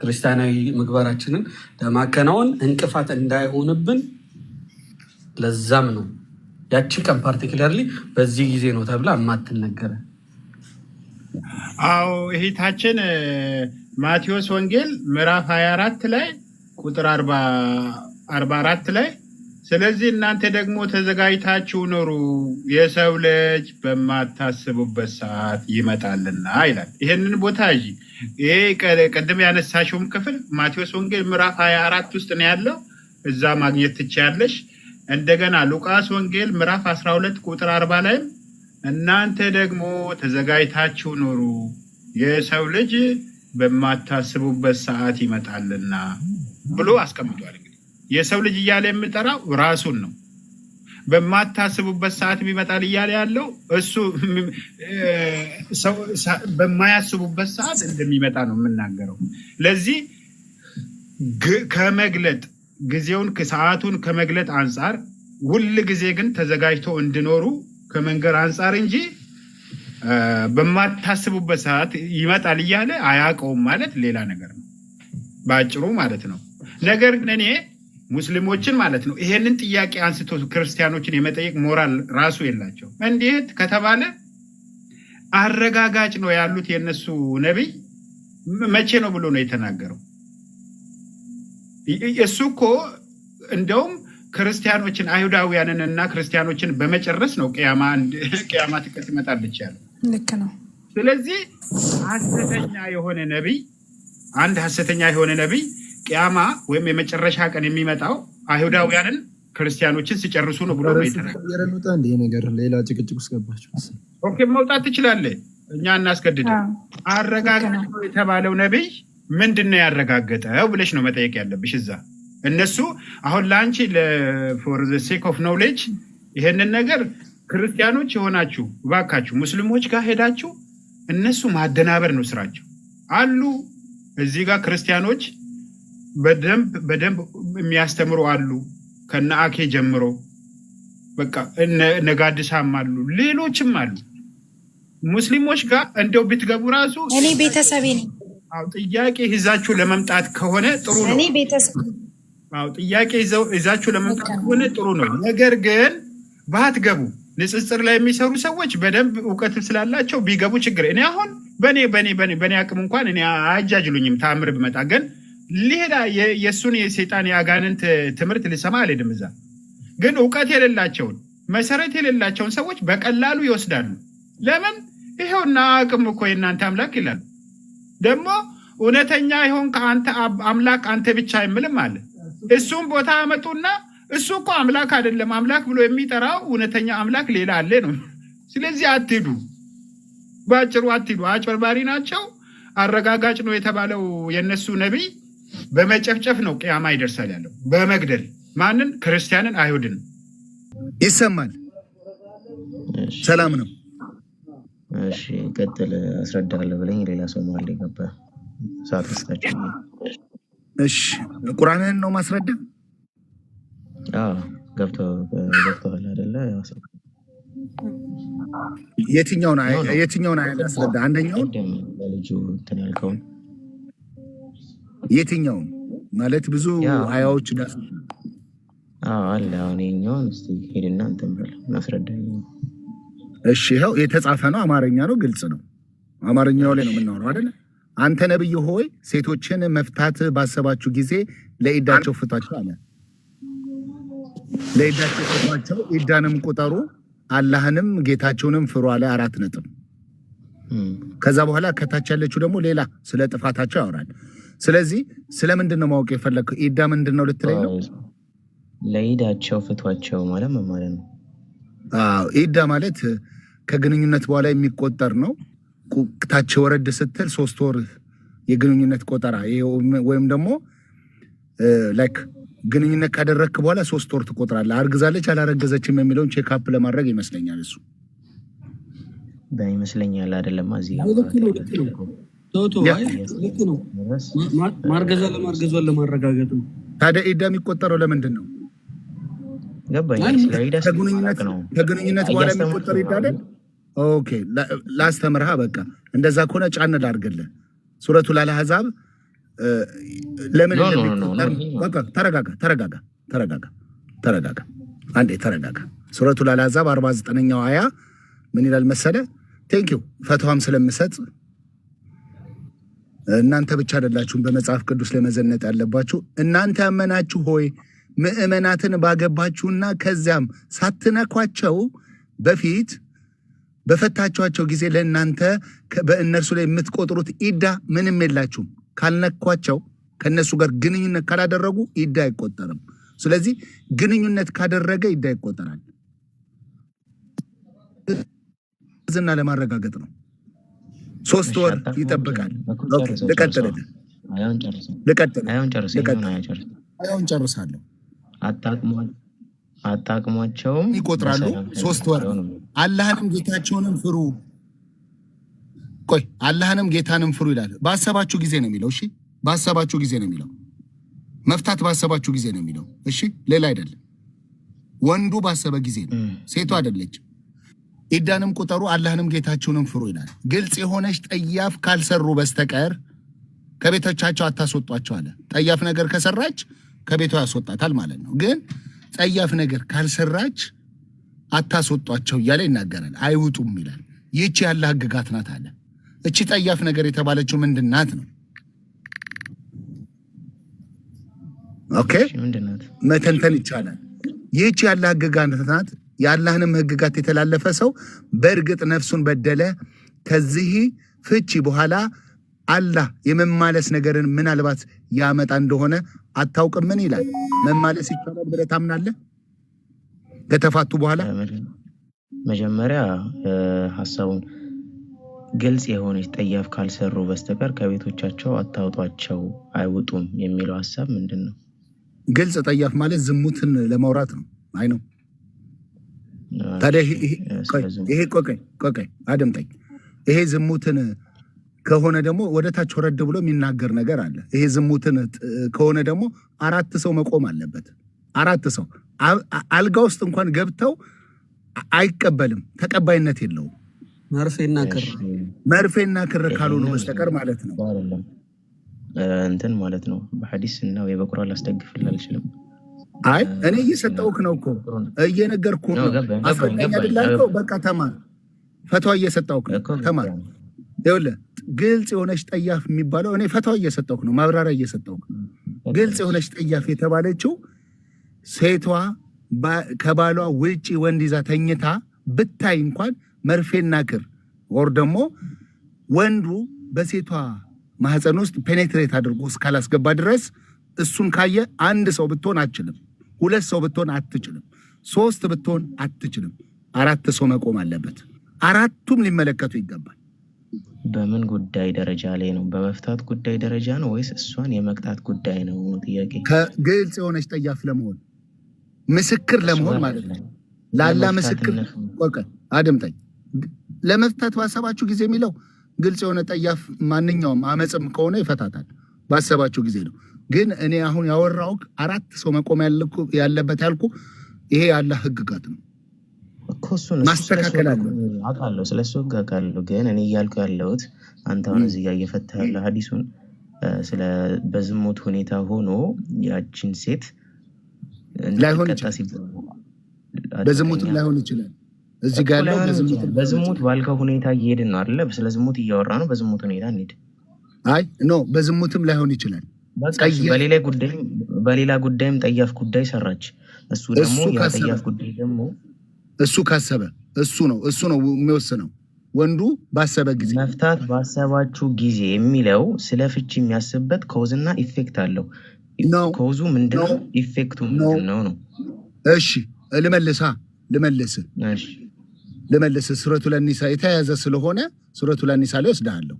ክርስቲያናዊ ምግባራችንን ለማከናወን እንቅፋት እንዳይሆንብን፣ ለዛም ነው ያቺ ቀን ፓርቲኩላርሊ በዚህ ጊዜ ነው ተብላ የማትነገረ። አዎ እህታችን ማቴዎስ ወንጌል ምዕራፍ 24 ላይ ቁጥር 44 ላይ ስለዚህ እናንተ ደግሞ ተዘጋጅታችሁ ኑሩ፣ የሰው ልጅ በማታስቡበት ሰዓት ይመጣልና ይላል። ይሄንን ቦታ ይሄ ቀደም ያነሳሽውም ክፍል ማቴዎስ ወንጌል ምዕራፍ 24 ውስጥ ነው ያለው፣ እዛ ማግኘት ትችያለሽ። እንደገና ሉቃስ ወንጌል ምዕራፍ 12 ቁጥር 40 ላይም እናንተ ደግሞ ተዘጋጅታችሁ ኑሩ፣ የሰው ልጅ በማታስቡበት ሰዓት ይመጣልና ብሎ አስቀምጧል። እንግዲህ የሰው ልጅ እያለ የሚጠራው ራሱን ነው። በማታስቡበት ሰዓት ይመጣል እያለ ያለው እሱ በማያስቡበት ሰዓት እንደሚመጣ ነው የምናገረው። ለዚህ ከመግለጥ ጊዜውን ሰዓቱን ከመግለጥ አንጻር ሁል ጊዜ ግን ተዘጋጅቶ እንዲኖሩ ከመንገር አንጻር እንጂ በማታስቡበት ሰዓት ይመጣል እያለ አያውቀውም ማለት ሌላ ነገር ነው ባጭሩ ማለት ነው። ነገር ግን እኔ ሙስሊሞችን ማለት ነው ይሄንን ጥያቄ አንስቶ ክርስቲያኖችን የመጠየቅ ሞራል ራሱ የላቸው። እንዴት ከተባለ አረጋጋጭ ነው ያሉት የነሱ ነብይ መቼ ነው ብሎ ነው የተናገረው? እሱ እኮ እንደውም ክርስቲያኖችን አይሁዳውያንን እና ክርስቲያኖችን በመጨረስ ነው ቅያማ ትቀት ይመጣልች ያለው። ልክ ነው። ስለዚህ ሐሰተኛ የሆነ ነብይ አንድ ሐሰተኛ የሆነ ነብይ ቅያማ ወይም የመጨረሻ ቀን የሚመጣው አይሁዳውያንን ክርስቲያኖችን ሲጨርሱ ነው ብሎ ነው የተናገረው። ሌላ ጭቅጭቅ ውስጥ ገባችሁ። ኦኬ መውጣት ትችላለህ፣ እኛ እናስገድደው። አረጋጋጭ የተባለው ነብይ ምንድነው ያረጋገጠው ብለሽ ነው መጠየቅ ያለብሽ እዛ። እነሱ አሁን ለአንቺ for the sake of knowledge ይሄንን ነገር ክርስቲያኖች የሆናችሁ እባካችሁ ሙስሊሞች ጋር ሄዳችሁ እነሱ ማደናበር ነው ስራቸው አሉ። እዚህ ጋር ክርስቲያኖች በደንብ የሚያስተምሩ አሉ ከነአኬ ጀምሮ በቃ ነጋድሳም አሉ ሌሎችም አሉ። ሙስሊሞች ጋር እንደው ብትገቡ ራሱ እኔ ቤተሰቤ ነኝ። ጥያቄ ይዛችሁ ለመምጣት ከሆነ ጥሩ ነው። እኔ ቤተሰብ ጥያቄ ይዛችሁ ለመምጣት ከሆነ ጥሩ ነው። ነገር ግን ባትገቡ ንጽጽር ላይ የሚሰሩ ሰዎች በደንብ እውቀት ስላላቸው ቢገቡ ችግር እኔ አሁን በኔ አቅም እንኳን እኔ አያጃጅሉኝም ታምር ብመጣ ግን ሌላ የሱን የሰይጣን ያጋንንት ትምህርት ልሰማ አልሄድም። እዛ ግን እውቀት የሌላቸውን መሰረት የሌላቸውን ሰዎች በቀላሉ ይወስዳሉ። ለምን ይሄውና አቅም እኮ የእናንተ አምላክ ይላሉ። ደግሞ እውነተኛ ይሆን ከአንተ አምላክ አንተ ብቻ አይምልም አለ። እሱም ቦታ አመጡና እሱ እኮ አምላክ አይደለም አምላክ ብሎ የሚጠራው እውነተኛ አምላክ ሌላ አለ ነው። ስለዚህ አትሂዱ፣ ባጭሩ አትሂዱ። አጭበርባሪ ናቸው። አረጋጋጭ ነው የተባለው የነሱ ነቢይ በመጨፍጨፍ ነው ቅያማ ይደርሳል ያለው፣ በመግደል ማንን? ክርስቲያንን፣ አይሁድን። ይሰማል። ሰላም ነው። እሺ ቀጥል። አስረዳለሁ ብለኝ ሌላ ሰው ማለት ገባ ሰዓት ወስዳችሁ። እሺ ቁርአንን ነው ማስረዳ? አዎ ገብተዋል አይደለ? የትኛውን አያት አስረዳ? አንደኛውን ልጁ እንትን ያልከውን የትኛውን ማለት ብዙ አያዎች ዳስ አለ። አሁን የኛውን እስቲ ሄድና እንትን በል እናስረዳኝ። እሺ ይኸው የተጻፈ ነው፣ አማርኛ ነው፣ ግልጽ ነው። አማርኛው ላይ ነው የምናወራው አይደለ? አንተ ነብይ ሆይ ሴቶችን መፍታት ባሰባችሁ ጊዜ ለኢዳቸው ፍቷቸው አለ። ለኢዳቸው ፍቷቸው፣ ኢዳንም ቁጠሩ፣ አላህንም ጌታቸውንም ፍሩ አለ። 4 ነጥብ። ከዛ በኋላ ከታች ያለችው ደግሞ ሌላ ስለ ጥፋታቸው ያወራል። ስለዚህ ስለምንድን ነው ማወቅ የፈለግከው? ኢዳ ምንድን ነው ልትለኝ ነው? ለኢዳቸው ፍቷቸው ማለት ምን ማለት ነው? ኢዳ ማለት ከግንኙነት በኋላ የሚቆጠር ነው። ታች ወረድ ስትል 3 ወር የግንኙነት ቆጠራ ወይም ደግሞ ላይክ ግንኙነት ካደረግክ በኋላ 3 ወር ትቆጥራለህ። አርግዛለች አላረገዘችም የሚለውን ቼክአፕ ለማድረግ ይመስለኛል። እሱ በይመስለኛል አይደለም። እዚህ ልክ ነው። ማርገዛ ለማርገዟን ለማረጋገጥ ነው። ታዲያ ኢዳ የሚቆጠረው ለምንድን ነው? ገባኝ። ከግንኙነት በኋላ የሚቆጠር ኢዳ አይደል? ኦኬ ላስተምርሃ። በቃ እንደዛ ከሆነ ጫን ላድርግልህ። ሱረቱ አልአሕዛብ ለምን ተረጋጋ። አንዴ ተረጋጋ። ሱረቱ አልአሕዛብ 49ኛው አያ ምን ይላል መሰለ? ቴንኪው ፈትዋም ስለምሰጥ እናንተ ብቻ አይደላችሁም በመጽሐፍ ቅዱስ ለመዘነጥ ያለባችሁ። እናንተ ያመናችሁ ሆይ ምእመናትን ባገባችሁና ከዚያም ሳትነኳቸው በፊት በፈታችኋቸው ጊዜ ለእናንተ በእነርሱ ላይ የምትቆጥሩት ኢዳ ምንም የላችሁም። ካልነኳቸው ከእነሱ ጋር ግንኙነት ካላደረጉ ኢዳ አይቆጠርም። ስለዚህ ግንኙነት ካደረገ ኢዳ ይቆጠራል። ዝና ለማረጋገጥ ነው። 3 ወር ይጠብቃል። ልቀጥል። አሁን ጨርሳለሁ። አጣቅሟቸውም ይቆጥራሉ 3 ወር አላህንም ጌታቸውንም ፍሩ ቆይ አላህንም ጌታንም ፍሩ ይላል ባሰባችሁ ጊዜ ነው የሚለው እሺ ባሰባችሁ ጊዜ ነው የሚለው መፍታት ባሰባችሁ ጊዜ ነው የሚለው እሺ ሌላ አይደለም ወንዱ ባሰበ ጊዜ ነው ሴቱ አይደለች ኢዳንም ቁጠሩ አላህንም ጌታቸውንም ፍሩ ይላል ግልጽ የሆነች ጠያፍ ካልሰሩ በስተቀር ከቤቶቻቸው አታስወጧቸው አለ ጠያፍ ነገር ከሰራች ከቤቷ ያስወጣታል ማለት ነው ግን ጠያፍ ነገር ካልሰራች አታስወጧቸው እያለ ይናገራል አይውጡም ይላል ይህች ያለ ህግጋት ናት አለ እቺ ጠያፍ ነገር የተባለችው ምንድናት ነው ኦኬ መተንተን ይቻላል ይህች ያለ ህግጋት ናት የአላህንም ህግጋት የተላለፈ ሰው በእርግጥ ነፍሱን በደለ ከዚህ ፍቺ በኋላ አላህ የመማለስ ነገርን ምናልባት ያመጣ እንደሆነ አታውቅም ምን ይላል መማለስ ይቻላል ብለህ ታምናለህ ከተፋቱ በኋላ መጀመሪያ ሐሳቡን ግልጽ የሆነች ጠያፍ ካልሰሩ በስተቀር ከቤቶቻቸው አታውጧቸው አይውጡም የሚለው ሐሳብ ምንድነው ግልጽ ጠያፍ ማለት ዝሙትን ለማውራት ነው አይ ነው ታዲያ ይሄ ቆቀይ አደምጠኝ ይሄ ዝሙትን ከሆነ ደግሞ ወደታች ወረድ ብሎ የሚናገር ነገር አለ ይሄ ዝሙትን ከሆነ ደግሞ 4 ሰው መቆም አለበት 4 ሰው አልጋ ውስጥ እንኳን ገብተው አይቀበልም ተቀባይነት የለውም መርፌና ክር ካልሆነ በስተቀር ማለት ነው እንትን ማለት ነው በሐዲስ እና በቁርአን ላስደግፍልህ አልችልም አይ እኔ እየሰጠውክ ነው እኮ እየነገርኩ ነው አፍረኛ አይደልከው በቃ ተማር ፈቷ እየሰጠውክ ተማር ይኸውልህ ግልጽ የሆነች ጠያፍ የሚባለው እኔ ፈቷ እየሰጠውክ ነው ማብራሪያ እየሰጠውክ ግልጽ የሆነች ጠያፍ የተባለችው ሴቷ ከባሏ ውጪ ወንድ ይዛ ተኝታ ብታይ እንኳን መርፌና ክር ወር ደግሞ ወንዱ በሴቷ ማህፀን ውስጥ ፔኔትሬት አድርጎ እስካላስገባ ድረስ እሱን ካየ 1 ሰው ብትሆን አትችልም 2 ሰው ብትሆን አትችልም 3 ብትሆን አትችልም 4 ሰው መቆም አለበት 4ቱም ሊመለከቱ ይገባል በምን ጉዳይ ደረጃ ላይ ነው በመፍታት ጉዳይ ደረጃ ነው ወይስ እሷን የመቅጣት ጉዳይ ነው ጥያቄ ከግልጽ የሆነች ጠያፍ ለመሆን ምስክር ለመሆን ማለት ነው ላላ ምስክር ቆቀ አድምጠኝ ለመፍታት ባሰባችሁ ጊዜ የሚለው ግልጽ የሆነ ጠያፍ ማንኛውም አመጽም ከሆነ ይፈታታል ባሰባችሁ ጊዜ ነው ግን እኔ አሁን ያወራው 4 ሰው መቆም ያለበት ያልኩ ይሄ ያለ ህግጋት ነው ኮሱን ማስተካከል አውቃለሁ ስለሱ ጋጋለሁ ግን እኔ ያልኩ ያለሁት አንተ አሁን እዚህ ጋር እየፈታ ያለ ሐዲሱን ስለ በዝሙት ሁኔታ ሆኖ ያቺን ሴት ላይሆን ይችላል በዝሙት ላይሆን ይችላል እዚህ ጋር ያለው በዝሙት ባልከው ሁኔታ እየሄድን ነው አይደለ ስለ ዝሙት እያወራ ነው በዝሙት ሁኔታ እንሂድ አይ ኖ በዝሙትም ላይሆን ይችላል በሌላ ጉዳይም ጠያፍ ጉዳይ ሰራች እሱ ደግሞ ያ ጠያፍ ጉዳይ ደግሞ እሱ ካሰበ እሱ ነው የሚወስነው ወንዱ ባሰበ ጊዜ መፍታት ባሰባችሁ ጊዜ የሚለው ስለ ፍቺ የሚያስብበት ኮዝና ኢፌክት አለው ኮዙ ምንድነው ኢፌክቱ ምንድነው ነው እሺ ልመልስ ሱረቱል ኒሳ የተያዘ ስለሆነ ሱረቱል ኒሳ ላይ ወስደሃለሁ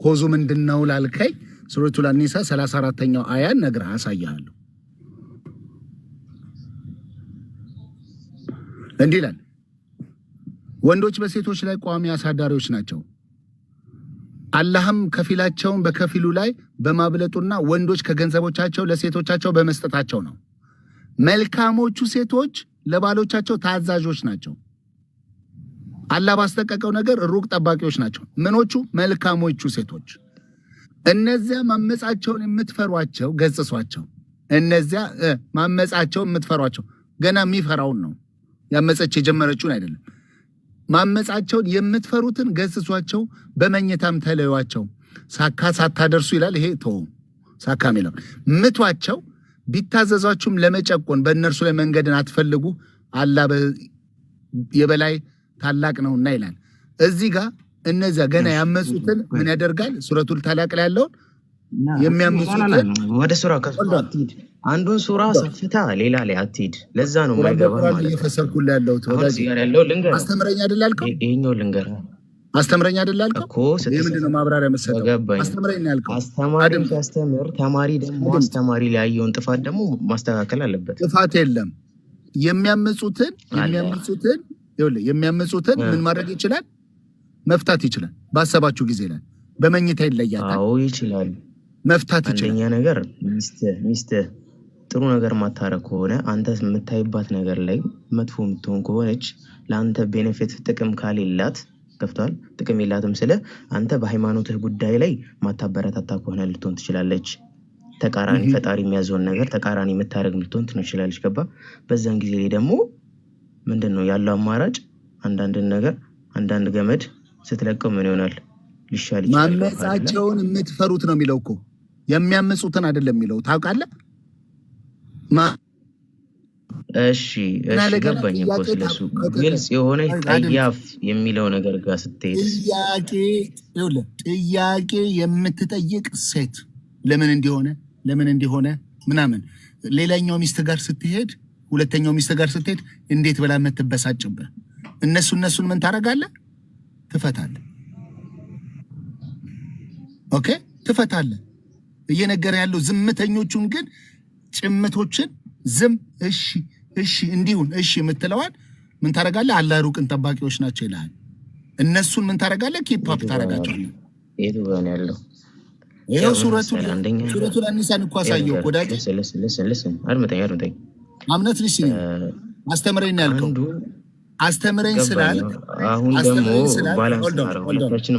ኮዙ ምንድነው ላልከኝ ሱረቱል ኒሳ 34ኛው አያን ነግረህ አሳያለሁ እንዲህ ይላል ወንዶች በሴቶች ላይ ቋሚ አሳዳሪዎች ናቸው አላህም ከፊላቸውን በከፊሉ ላይ በማብለጡና ወንዶች ከገንዘቦቻቸው ለሴቶቻቸው በመስጠታቸው ነው መልካሞቹ ሴቶች ለባሎቻቸው ታዛዦች ናቸው አላህ ባስጠቀቀው ነገር ሩቅ ጠባቂዎች ናቸው ምኖቹ መልካሞቹ ሴቶች እነዚያ ማመጻቸውን የምትፈሯቸው ገጽሷቸው እነዚያ ማመጻቸውን የምትፈሯቸው ገና የሚፈራውን ነው ያመጸች የጀመረችውን አይደለም ማመጻቸውን የምትፈሩትን ገጽሷቸው በመኝታም ተለዩዋቸው ሳካ ሳታደርሱ ይላል ይሄ ተው ሳካ ሚለው ምቷቸው ቢታዘዟችሁም ለመጨቆን በእነርሱ ላይ መንገድን አትፈልጉ አላህ የበላይ ታላቅ ነውና ይላል እዚህ ጋር እነዚያ ገና ያመጹትን ምን ያደርጋል ሱረቱል ተላቅ ላይ ያለው የሚያምጹትን ወደ ሱራ ከአትሂድ አንዱን ሱራ ሰፍታ ሌላ ላይ አትሂድ ለዛ ነው ማይገባ ማለት እየፈሰርኩልህ ያለው ወዳጅ ያለው ልንገር አስተምረኝ አይደል ያልከው ይሄኛው ልንገር አስተምረኝ አይደል ያልከው እኮ ይሄ ምንድነው ማብራሪያ መሰጠው? ገባኝ። አስተምረኝ ነው ያልከው። አስተማሪ ሲያስተምር ተማሪ ደግሞ አስተማሪ ላይ ያየውን ጥፋት ደግሞ ማስተካከል አለበት። ጥፋት የለም። የሚያምጹትን ምን ማድረግ ይችላል? መፍታት ይችላል። ባሰባችሁ ጊዜ ላይ በመኝታ ይለያታል። አዎ ይችላል፣ መፍታት ይችላል። አንደኛ ነገር ሚስት ጥሩ ነገር ማታረግ ከሆነ አንተ የምታይባት ነገር ላይ መጥፎ የምትሆን ከሆነች ለአንተ ቤኔፊት ጥቅም ካሌላት ከፍቷል ጥቅም የላትም ስለ አንተ በሃይማኖትህ ጉዳይ ላይ ማታበረታታ ከሆነ ልትሆን ትችላለች። ተቃራኒ ፈጣሪ የሚያዘውን ነገር ተቃራኒ የምታደርግ ልትሆን ትችላለች። ገባ? በዛን ጊዜ ላይ ደግሞ ምንድነው ያለው አማራጭ? አንዳንድ ገመድ ስትለቀው ምን ይሆናል? ሊሻል ይችላል። ማመጻቸውን የምትፈሩት ነው የሚለው እኮ የሚያመጹትን አይደለም የሚለው ታውቃለህ? እሺ ገባኝ እኮ ስለሱ ግልጽ የሆነ ጠያፍ የሚለው ነገር ጋር ስትሄድ ጥያቄ የምትጠይቅ ሴት ለምን እንዲሆነ ምናምን ሌላኛው ሚስት ጋር ስትሄድ ሁለተኛው ሚስት ጋር ስትሄድ እንዴት ብላ የምትበሳጭብህ እነሱን ምን ታደርጋለህ? ትፈታለህ። ኦኬ ትፈታለህ። እየነገረ ያለው ዝምተኞቹን ግን ጭምቶችን ዝም እሺ እንዲሁን እሺ የምትለዋል ምን ታደርጋለህ? አላህ ሩቅን ጠባቂዎች ናቸው ይላል። እነሱን ምን ታደርጋለህ? ኪፕ አፕ ታደርጋቸዋለህ። የቱ ጋር ነው ያለው? ይሄው ሱረቱን አንሳን እኮ አሳየው ወዳጅ። አድምጠኝ አምነት ልሽ አስተምረኝ ያልከው አስተምረኝ ስላል አሁን ደግሞ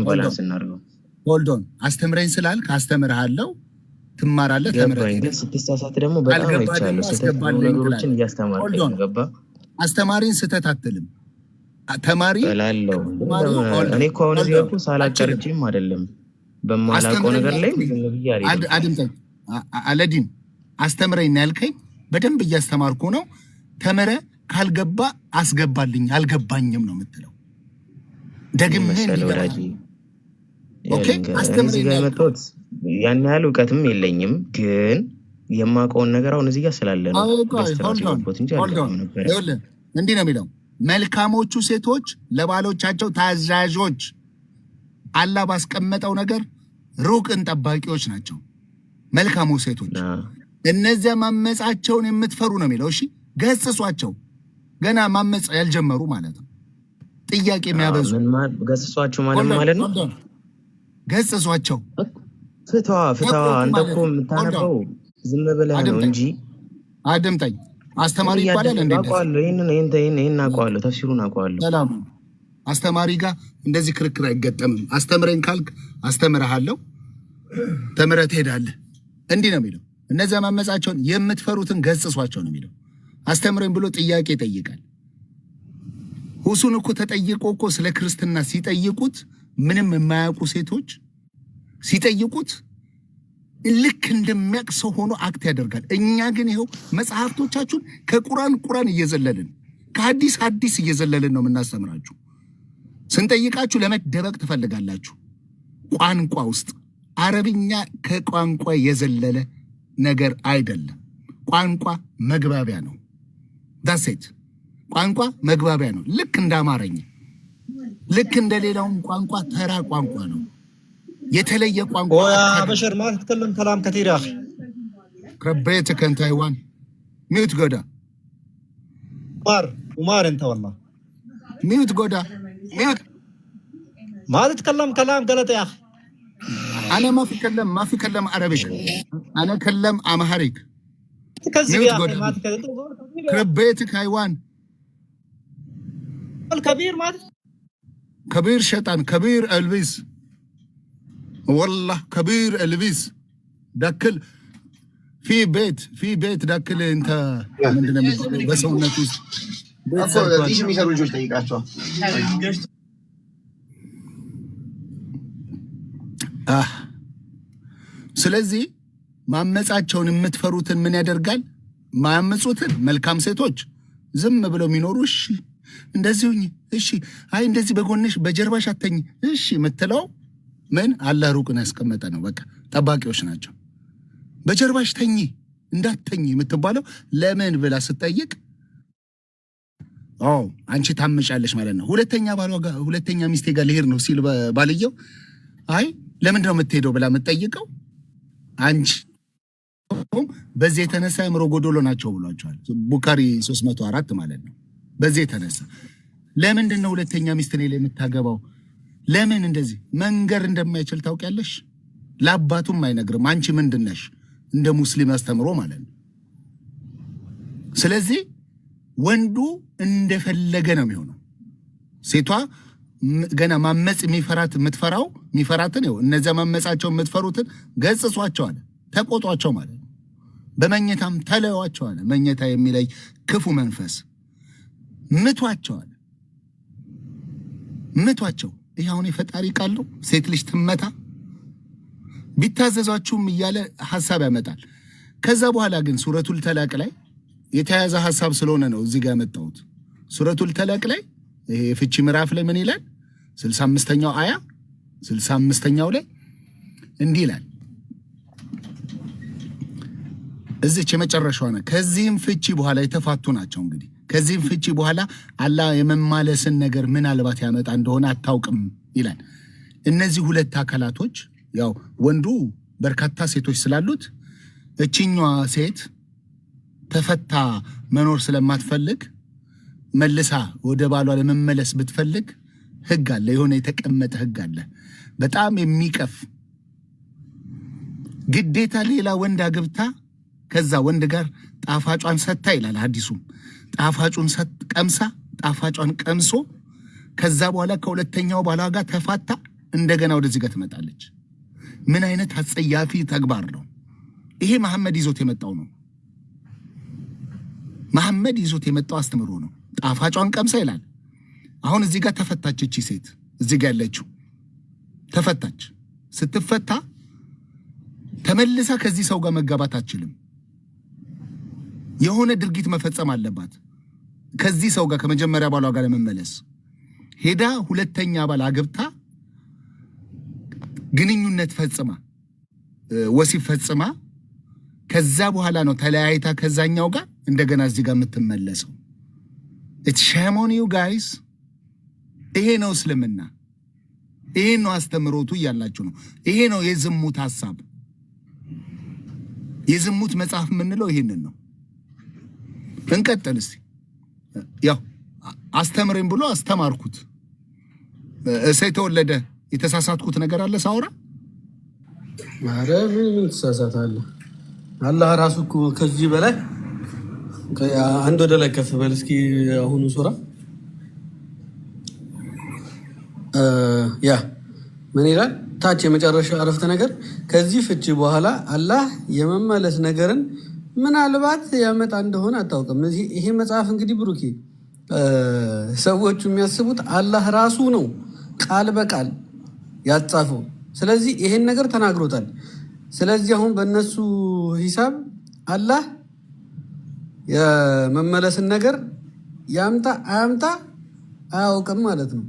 ባላንስ እናድርገው። ሆልዶን አስተምረኝ ስላል ካስተምርሃለሁ ትማራለህ። ተምረኝ ግን ስትሳሳት ደግሞ በጣም አይቻለሁ። ስህተት ነገሮችን እያስተማርከኝ ነው። ገባ? አስተማሪን ስህተት አትልም። ተማሪ እላለሁ። እኔ እኮ አሁን እዚህ ያልኩህ ሳላቀርጅም አይደለም በማላውቀው ነገር ላይ አድምጠኝ። አለዲን አስተምረኝ ያልከኝ በደንብ እያስተማርኩ ነው። ተምረ ካልገባ አስገባልኝ አልገባኝም ነው የምትለው። ደግሜ ኦኬ አስተምረኝ የመጣሁት ያን ያህል እውቀትም የለኝም፣ ግን የማውቀውን ነገር አሁን እዚህ ጋር ስላለ ነው። እንዲህ ነው የሚለው መልካሞቹ ሴቶች ለባሎቻቸው ታዛዦች፣ አላህ ባስቀመጠው ነገር ሩቅን ጠባቂዎች ናቸው መልካሙ ሴቶች። እነዚያ ማመጻቸውን የምትፈሩ ነው የሚለው። እሺ ገስጿቸው፣ ገና ማመጽ ያልጀመሩ ማለት ነው። ጥያቄ የሚያበዙ ገስጿቸው ማለት ነው። ገስጿቸው ፍታ አንተ እኮ የምታነበው ዝም ብለህ ነው እንጂ አድምጠኝ። አስተማሪ ይባላል እንዴ? ይሄን አውቀዋለሁ፣ ተፍሲሩን አውቀዋለሁ። ሰላም አስተማሪ ጋር እንደዚህ ክርክር አይገጠምም። አስተምረኝ ካልክ አስተምርሃለሁ፣ ተምረህ ትሄዳለህ። እንዲህ ነው የሚለው። እነዚያ ማመጻቸውን የምትፈሩትን ገስጿቸው ነው የሚለው። አስተምረኝ ብሎ ጥያቄ ይጠይቃል። ሁሱን እኮ ተጠይቆ እኮ ስለ ክርስትና ሲጠይቁት ምንም የማያውቁ ሴቶች ሲጠይቁት ልክ እንደሚያውቅ ሰው ሆኖ አክት ያደርጋል። እኛ ግን ይኸው መጽሐፍቶቻችሁን ከቁራን እየዘለልን ከሐዲስ እየዘለልን ነው የምናስተምራችሁ። ስንጠይቃችሁ ለመደበቅ ትፈልጋላችሁ። ቋንቋ ውስጥ አረብኛ ከቋንቋ የዘለለ ነገር አይደለም። ቋንቋ መግባቢያ ነው። ዳሴት ቋንቋ መግባቢያ ነው። ልክ እንደ አማርኛ፣ ልክ እንደ ሌላውን ቋንቋ ተራ ቋንቋ ነው። የተለየ ቋንቋ በሸር ما تتكلم كلام كثير يا اخي ربيتك انت حيوان ميوت غدا ومار انت والله ميوت غدا ميوت ما تتكلم كلام غلط يا اخي انا ما في كلام عربي انا اتكلم امهريك تكذب يا اخي ما تكذب ربيتك حيوان الكبير ما كبير شيطان كبير البس والله كبير البس داكل في بيت داكل انت عندنا بس ونتو ايش የሚሰሩ ልጆች ጠይቃቸው። ስለዚህ ማመጻቸውን የምትፈሩትን ምን ያደርጋል? ማመጹትን መልካም ሴቶች ዝም ብለው የሚኖሩ እሺ እንደዚሁኝ እሺ አይ እንደዚህ በጎንሽ በጀርባሽ አተኝ እሺ የምትለው ምን አላህ ሩቅን ያስቀመጠ ነው። በቃ ጠባቂዎች ናቸው። በጀርባሽ ተኝ እንዳትተኝ የምትባለው ለምን ብላ ስትጠይቅ አንቺ ታመጫለሽ ማለት ነው። ሁለተኛ ሚስቴ ጋር ልሄድ ነው ሲል ባልየው አይ ለምንድን ነው የምትሄደው ብላ የምትጠይቀው አንቺ በዚህ የተነሳ አእምሮ ጎዶሎ ናቸው ብሏቸዋል። ቡካሪ 304 ማለት ነው። በዚህ የተነሳ ለምንድን ነው ሁለተኛ ሚስት ላይ የምታገባው? ለምን እንደዚህ መንገር እንደማይችል ታውቂያለሽ? ለአባቱም አይነግርም። አንቺ ምንድን ነሽ? እንደ ሙስሊም አስተምሮ ማለት ነው። ስለዚህ ወንዱ እንደፈለገ ነው የሚሆነው። ሴቷ ገና ማመጽ የሚፈራትን ነው። እነዚያ ማመጻቸው የምትፈሩትን ገጽጿቸው አለ፣ ተቆጧቸው ማለት ነው። በመኝታም ተለዩዋቸው አለ። መኝታ የሚለይ ክፉ መንፈስ ምቷቸው አለ። ምቷቸው። ይህ አሁን የፈጣሪ ቃል ነው። ሴት ልጅ ትመታ ቢታዘዟችሁም እያለ ሐሳብ ያመጣል። ከዛ በኋላ ግን ሱረቱል ተላቅ ላይ የተያዘ ሐሳብ ስለሆነ ነው እዚህ ጋር ያመጣሁት። ሱረቱል ተላቅ ላይ ይሄ ፍቺ ምዕራፍ ላይ ምን ይላል? 65ኛው አያ 65ኛው ላይ እንዲህ ይላል። እዚች የመጨረሻው ነው። ከዚህም ፍቺ በኋላ የተፋቱ ናቸው። እንግዲህ ከዚህም ፍቺ በኋላ አላህ የመማለስን ነገር ምናልባት ያመጣ እንደሆነ አታውቅም ይላል። እነዚህ ሁለት አካላቶች ያው ወንዱ በርካታ ሴቶች ስላሉት እችኛዋ ሴት ተፈታ መኖር ስለማትፈልግ መልሳ ወደ ባሏ ለመመለስ ብትፈልግ ህግ አለ፣ የሆነ የተቀመጠ ህግ አለ። በጣም የሚቀፍ ግዴታ ሌላ ወንድ አግብታ ከዛ ወንድ ጋር ጣፋጯን ሰታ ይላል ሐዲሱም። ጣፋጩን ቀምሳ ጣፋጯን ቀምሶ ከዛ በኋላ ከሁለተኛው ባሏ ጋር ተፋታ እንደገና ወደዚህ ጋር ትመጣለች። ምን አይነት አጸያፊ ተግባር ነው ይሄ? መሐመድ ይዞት የመጣው ነው። መሐመድ ይዞት የመጣው አስተምሮ ነው። ጣፋጯን ቀምሳ ይላል። አሁን እዚህ ጋር ተፈታች። እቺ ሴት እዚህ ጋር ያለችው ተፈታች። ስትፈታ ተመልሳ ከዚህ ሰው ጋር መጋባት አትችልም። የሆነ ድርጊት መፈጸም አለባት። ከዚህ ሰው ጋር ከመጀመሪያ ባሏ ጋር ለመመለስ ሄዳ ሁለተኛ ባል አግብታ ግንኙነት ፈጽማ ወሲብ ፈጽማ ከዛ በኋላ ነው ተለያይታ ከዛኛው ጋር እንደገና እዚህ ጋር የምትመለሰው። ኢትስ ሼም ኦን ዩ ጋይስ። ይሄ ነው እስልምና፣ ይሄ ነው አስተምሮቱ እያላችሁ ነው። ይሄ ነው የዝሙት ሐሳብ። የዝሙት መጽሐፍ የምንለው ይሄንን ነው። እንቀጥል እስቲ። ያው አስተምሬን ብሎ አስተማርኩት። እሰይ ተወለደ። የተሳሳትኩት ነገር አለ ሳውራ? ኧረ ምን ትሳሳታለህ? አላህ ራሱ እኮ ከዚህ በላይ አንድ ወደ ላይ ከፍ በል እስኪ። አሁኑ ሱራ ያ ምን ይላል? ታች የመጨረሻ አረፍተ ነገር ከዚህ ፍቺ በኋላ አላህ የመመለስ ነገርን ምናልባት ያመጣ እንደሆነ አታውቅም። ይሄ መጽሐፍ እንግዲህ ብሩኬ ሰዎቹ የሚያስቡት አላህ ራሱ ነው ቃል በቃል ያጻፈው። ስለዚህ ይሄን ነገር ተናግሮታል። ስለዚህ አሁን በእነሱ ሂሳብ አላህ የመመለስን ነገር ያምጣ አያምጣ አያውቅም ማለት ነው።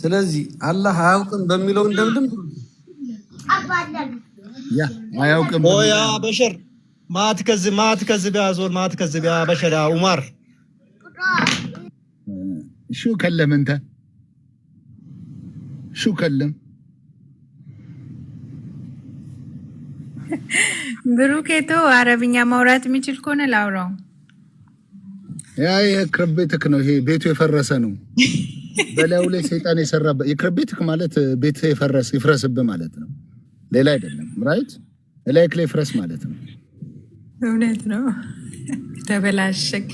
ስለዚህ አላህ አያውቅም በሚለው እንደምድም ያ አያውቅም ያ በሸር ማትከዝብ ያ ዞል ማትከዝብ ያ በሸር ያ ዑመር ሹ ከለም እንተ ሹ ከለም ብሩኬቶ አረብኛ ማውራት የሚችል ከሆነ ላውራው። ያ የክረብ ቤትክ ነው። ይሄ ቤቱ የፈረሰ ነው። በላዩ ላይ ሰይጣን የሰራበት የክረብ ቤትክ ማለት ቤት ይፍረስብህ ማለት ነው። ሌላ አይደለም። ራይት ላይክ ላይ ፍረስ ማለት ነው። እውነት ነው። ተበላሸክ።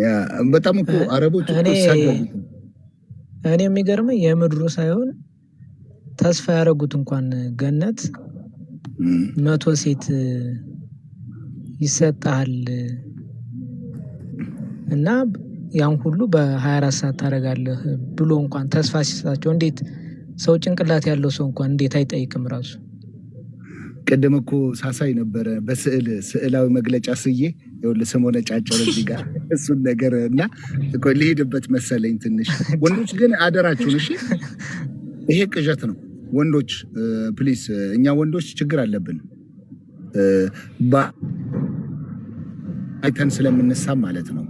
ያ በጣም እኮ አረቦች እኔ የሚገርመኝ የምድሩ ሳይሆን ተስፋ ያደረጉት እንኳን ገነት 100 ሴት ይሰጣል እና ያን ሁሉ በ24 ሰዓት ታደርጋለህ ብሎ እንኳን ተስፋ ሲሰጣቸው እንዴት ሰው ጭንቅላት ያለው ሰው እንኳን እንዴት አይጠይቅም? ራሱ ቅድም እኮ ሳሳይ ነበረ ስዕላዊ መግለጫ ስዬ ይኸውልህ ስሞነ ጫጫው እዚህ ጋር እሱን ነገር እና እኮ ልሄድበት መሰለኝ ትንሽ። ወንዶች ግን አደራችሁን እሺ፣ ይሄ ቅዠት ነው። ወንዶች ፕሊስ፣ እኛ ወንዶች ችግር አለብን አይተን ስለምንሳም ማለት ነው።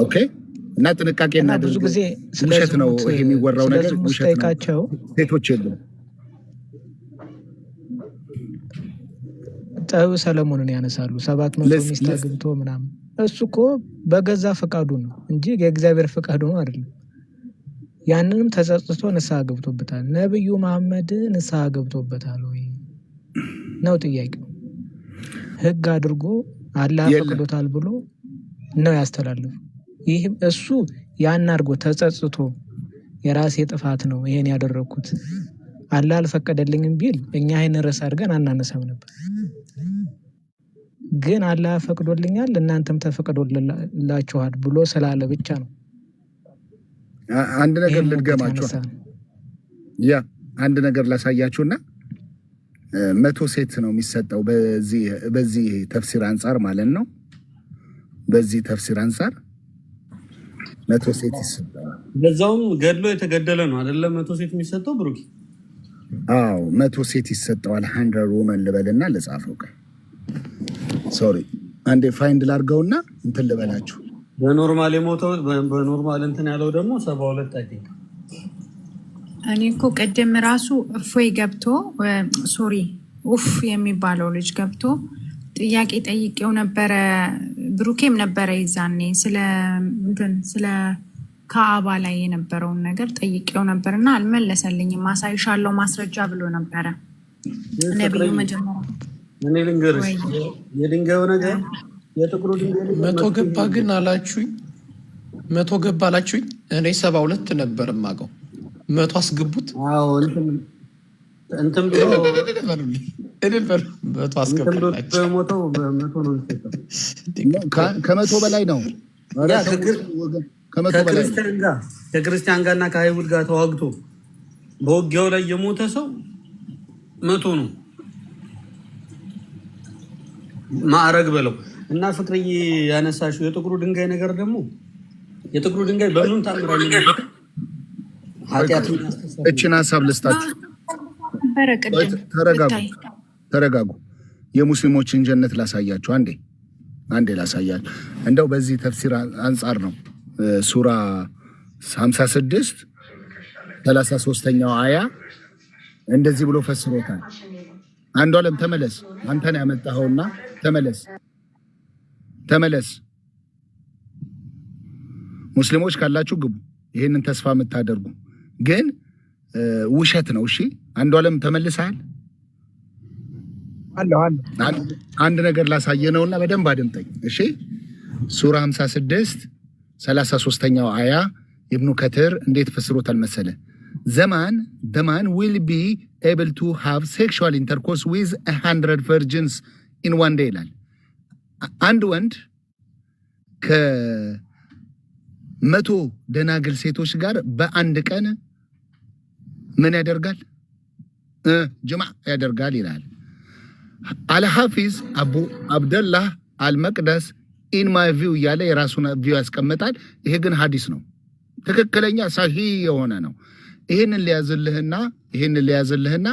ኦኬ። እና ጥንቃቄ እና ብዙ እናድርግ። ጊዜ ውሸት ነው ይሄ የሚወራው ነገር፣ ውሸት ነው። ጠይቃቸው ሴቶች የሉም። ጠብ ሰለሞንን ያነሳሉ 700 ሚስት አግብቶ ምናምን። እሱ እኮ በገዛ ፈቃዱ ነው እንጂ የእግዚአብሔር ፈቃዱ ነው አይደለም። ያንንም ተጸጽቶ ንስሐ ገብቶበታል። ነብዩ መሐመድ ንስሐ ገብቶበታል ወይ ነው ጥያቄው። ህግ አድርጎ አላህ ፈቅዶታል ብሎ ነው ያስተላልፉ። ይህም እሱ ያን አድርጎ ተጸጽቶ የራሴ ጥፋት ነው ይሄን ያደረኩት አላህ አልፈቀደልኝም ቢል እኛ ይሄን ርዕስ አድርገን አናነሳም ነበር። ግን አላህ ፈቅዶልኛል እናንተም ተፈቅዶላችኋል ብሎ ስላለ ብቻ ነው። አንድ ነገር ልድገማችሁ፣ ያ አንድ ነገር ላሳያችሁና 100 ሴት ነው የሚሰጠው በዚህ ተፍሲር አንጻር ማለት ነው። በዚህ ተፍሲር አንጻር 100 ሴት ይሰጣል። በዛውም ገድሎ የተገደለ ነው አይደለ? 100 ሴት የሚሰጠው ብሩክ? አዎ 100 ሴት ይሰጠዋል። 100 women ልበልና ልጻፈው። ሶሪ አንዴ ፋይንድ ላርገውና እንትን ልበላችሁ። በኖርማል የሞተው በኖርማል እንትን ያለው ደግሞ 72 አይ ቲንክ። እኔ እኮ ቅድም ራሱ እፎይ ገብቶ ሶሪ ኡፍ የሚባለው ልጅ ገብቶ ጥያቄ ጠይቄው ነበረ። ብሩኬም ነበረ ይዛኔ ስለ ከአባ ላይ የነበረውን ነገር ጠይቄው ነበርና አልመለሰልኝም። ማሳይሻለው ማስረጃ ብሎ ነበረ ነብዩ መጀመሪያ። እኔ ልንገርሽ የድንጋዩ ነገር የጥቁሩ ድንጋይ 100 ገባ ግን አላችሁኝ። 100 ገባ አላችሁኝ። እኔ 72 ነበር የማውቀው። 100 አስገቡት። አዎ እንትን ብሎ እድል በሉ 100 አስገቡላችሁ። ሞተው በ100 ነው የሚሰጠው። ከ100 በላይ ነው። ከክርስቲያን ጋር እና ከአይሁድ ጋር ተዋግቶ በውጊያው ላይ የሞተ ሰው 100 ነው ማዕረግ በለው። እና ፍቅርዬ ያነሳሽው የጥቁሩ ድንጋይ ነገር ደግሞ የጥቁሩ ድንጋይ በምንም ታምራኝ ኃጢአትን ያስተሰረ እቺን ሐሳብ ልስጣችሁ። ተረጋጉ። የሙስሊሞችን ጀነት ላሳያችሁ። አንዴ ላሳያችሁ። እንደው በዚህ ተፍሲር አንጻር ነው ሱራ 56 33ኛው አያ እንደዚህ ብሎ ፈስሮታል። አንዱ ዓለም ተመለስ፣ አንተን ያመጣኸውና ተመለስ። ሙስሊሞች ካላችሁ ግቡ፣ ይሄንን ተስፋ የምታደርጉ ግን ውሸት ነው። እሺ አንዱ ዓለም ተመልሰሃል። አንድ ነገር ላሳየ ነውና በደንብ አድምጠኝ። እሺ ሱራ 56 33ኛው አያ ኢብኑ ከትር እንዴት ፈስሮታል መሰለ? the man will be able to have sexual intercourse with 100 virgins in one day ይላል። አንድ ወንድ ከ100 ደናግል ሴቶች ጋር በአንድ ቀን ምን ያደርጋል? ጅማዕ ያደርጋል ይላል። አልሐፊዝ አቡ አብደላህ አልመቅደስ ኢን ማይ ቪው እያለ የራሱን ቪው ያስቀምጣል። ይሄ ግን ሀዲስ ነው፣ ትክክለኛ ሳሂ የሆነ ነው። ይሄንን ሊያዝልህና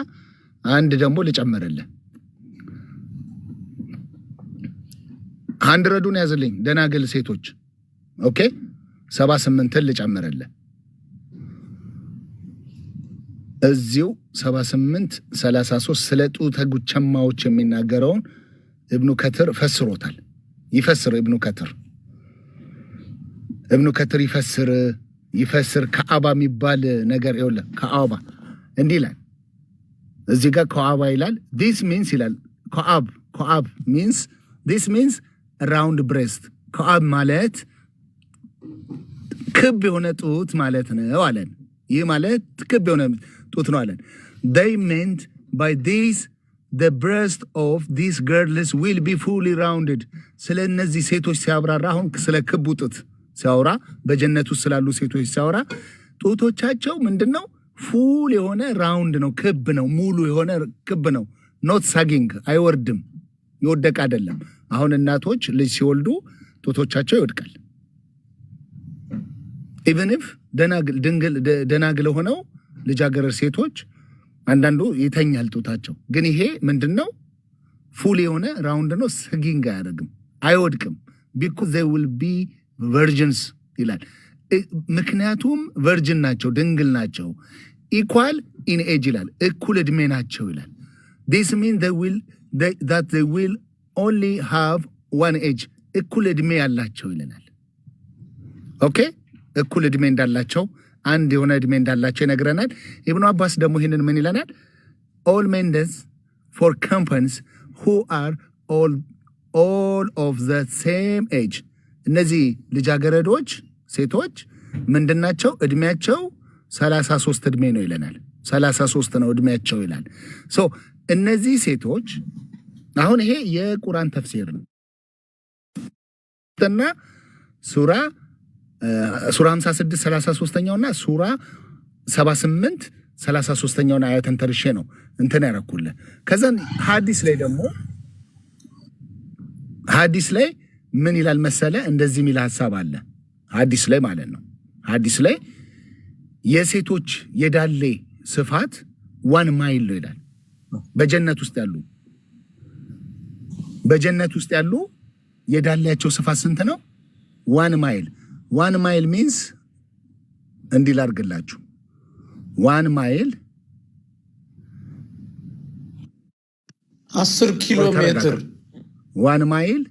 አንድ ደግሞ ልጨምርልህ። 100ዱን ያዝልኝ ደናግል ሴቶች። ኦኬ 78ን ልጨምርልህ እዚሁ 78 33 ስለ ጡተ ጉቸማዎች የሚናገረውን ኢብኑ ከትር ፈስሮታል። ይፈስር ኢብኑ ከትር ይፈስር ከአባ የሚባል ነገር ይኸውልህ። ከአባ እንዲህ ይላል እዚህ ጋር ከአባ ይላል። this means ይላል ከአብ means this means round breast። ከአብ ማለት ክብ የሆነ ጡት ማለት ነው አለን። ይህ ማለት ክብ የሆነ ጡት ነው አለን። they meant by this the breast of these girls will be fully rounded። ስለ እነዚህ ሴቶች ሲያብራራ አሁን ስለ ክቡ ጡት ሲያወራ በጀነቱ ስላሉ ሴቶች ሲያወራ ጡቶቻቸው ምንድነው? ፉል የሆነ ራውንድ ነው፣ ክብ ነው፣ ሙሉ የሆነ ክብ ነው። ኖት ሳጊንግ አይወርድም፣ ይወደቅ አይደለም። አሁን እናቶች ልጅ ሲወልዱ ጡቶቻቸው ይወድቃል። ኢቨን ኢፍ ደናግል ሆነው ልጃገረድ ሴቶች አንዳንዱ ይተኛል ጡታቸው። ግን ይሄ ምንድነው? ፉል የሆነ ራውንድ ነው። ሳጊንግ አያደርግም፣ አይወድቅም። because they will be ቨርጅንስ ይላል። ምክንያቱም ቨርጅን ናቸው፣ ድንግል ናቸው። ኢኳል ኢን ኤጅ ይላል፣ እኩል ዕድሜ ናቸው ይላል። ዲስ ሚን that they will only have one age እኩል ዕድሜ ያላቸው ይለናል። ኦኬ እኩል ዕድሜ እንዳላቸው አንድ የሆነ ዕድሜ እንዳላቸው ይነግረናል። ኢብኑ አባስ ደግሞ ይህንን ምን ይለናል? all menders for companies who are all of the same age እነዚህ ልጃገረዶች ሴቶች ምንድናቸው? ዕድሜያቸው 33 ዕድሜ ነው ይለናል። 33 ነው ዕድሜያቸው ይላል። ሶ እነዚህ ሴቶች አሁን ይሄ የቁርአን ተፍሲር ነው እና ሱራ 56 33ኛውና ሱራ 78 33ኛውን አያተን ተርሼ ነው እንትን ያረኩልህ። ከዛን ሐዲስ ላይ ደግሞ ሐዲስ ላይ ምን ይላል መሰለ? እንደዚህ የሚል ሐሳብ አለ ሐዲስ ላይ ማለት ነው። ሐዲስ ላይ የሴቶች የዳሌ ስፋት 1 ማይል ነው ይላል። በጀነት ውስጥ ያሉ የዳሌያቸው ስፋት ስንት ነው? 1 ማይል። 1 ማይል ሚንስ እንዲህ ላድርግላችሁ 1 ማይል 10 ኪሎ ሜትር 1 ማይል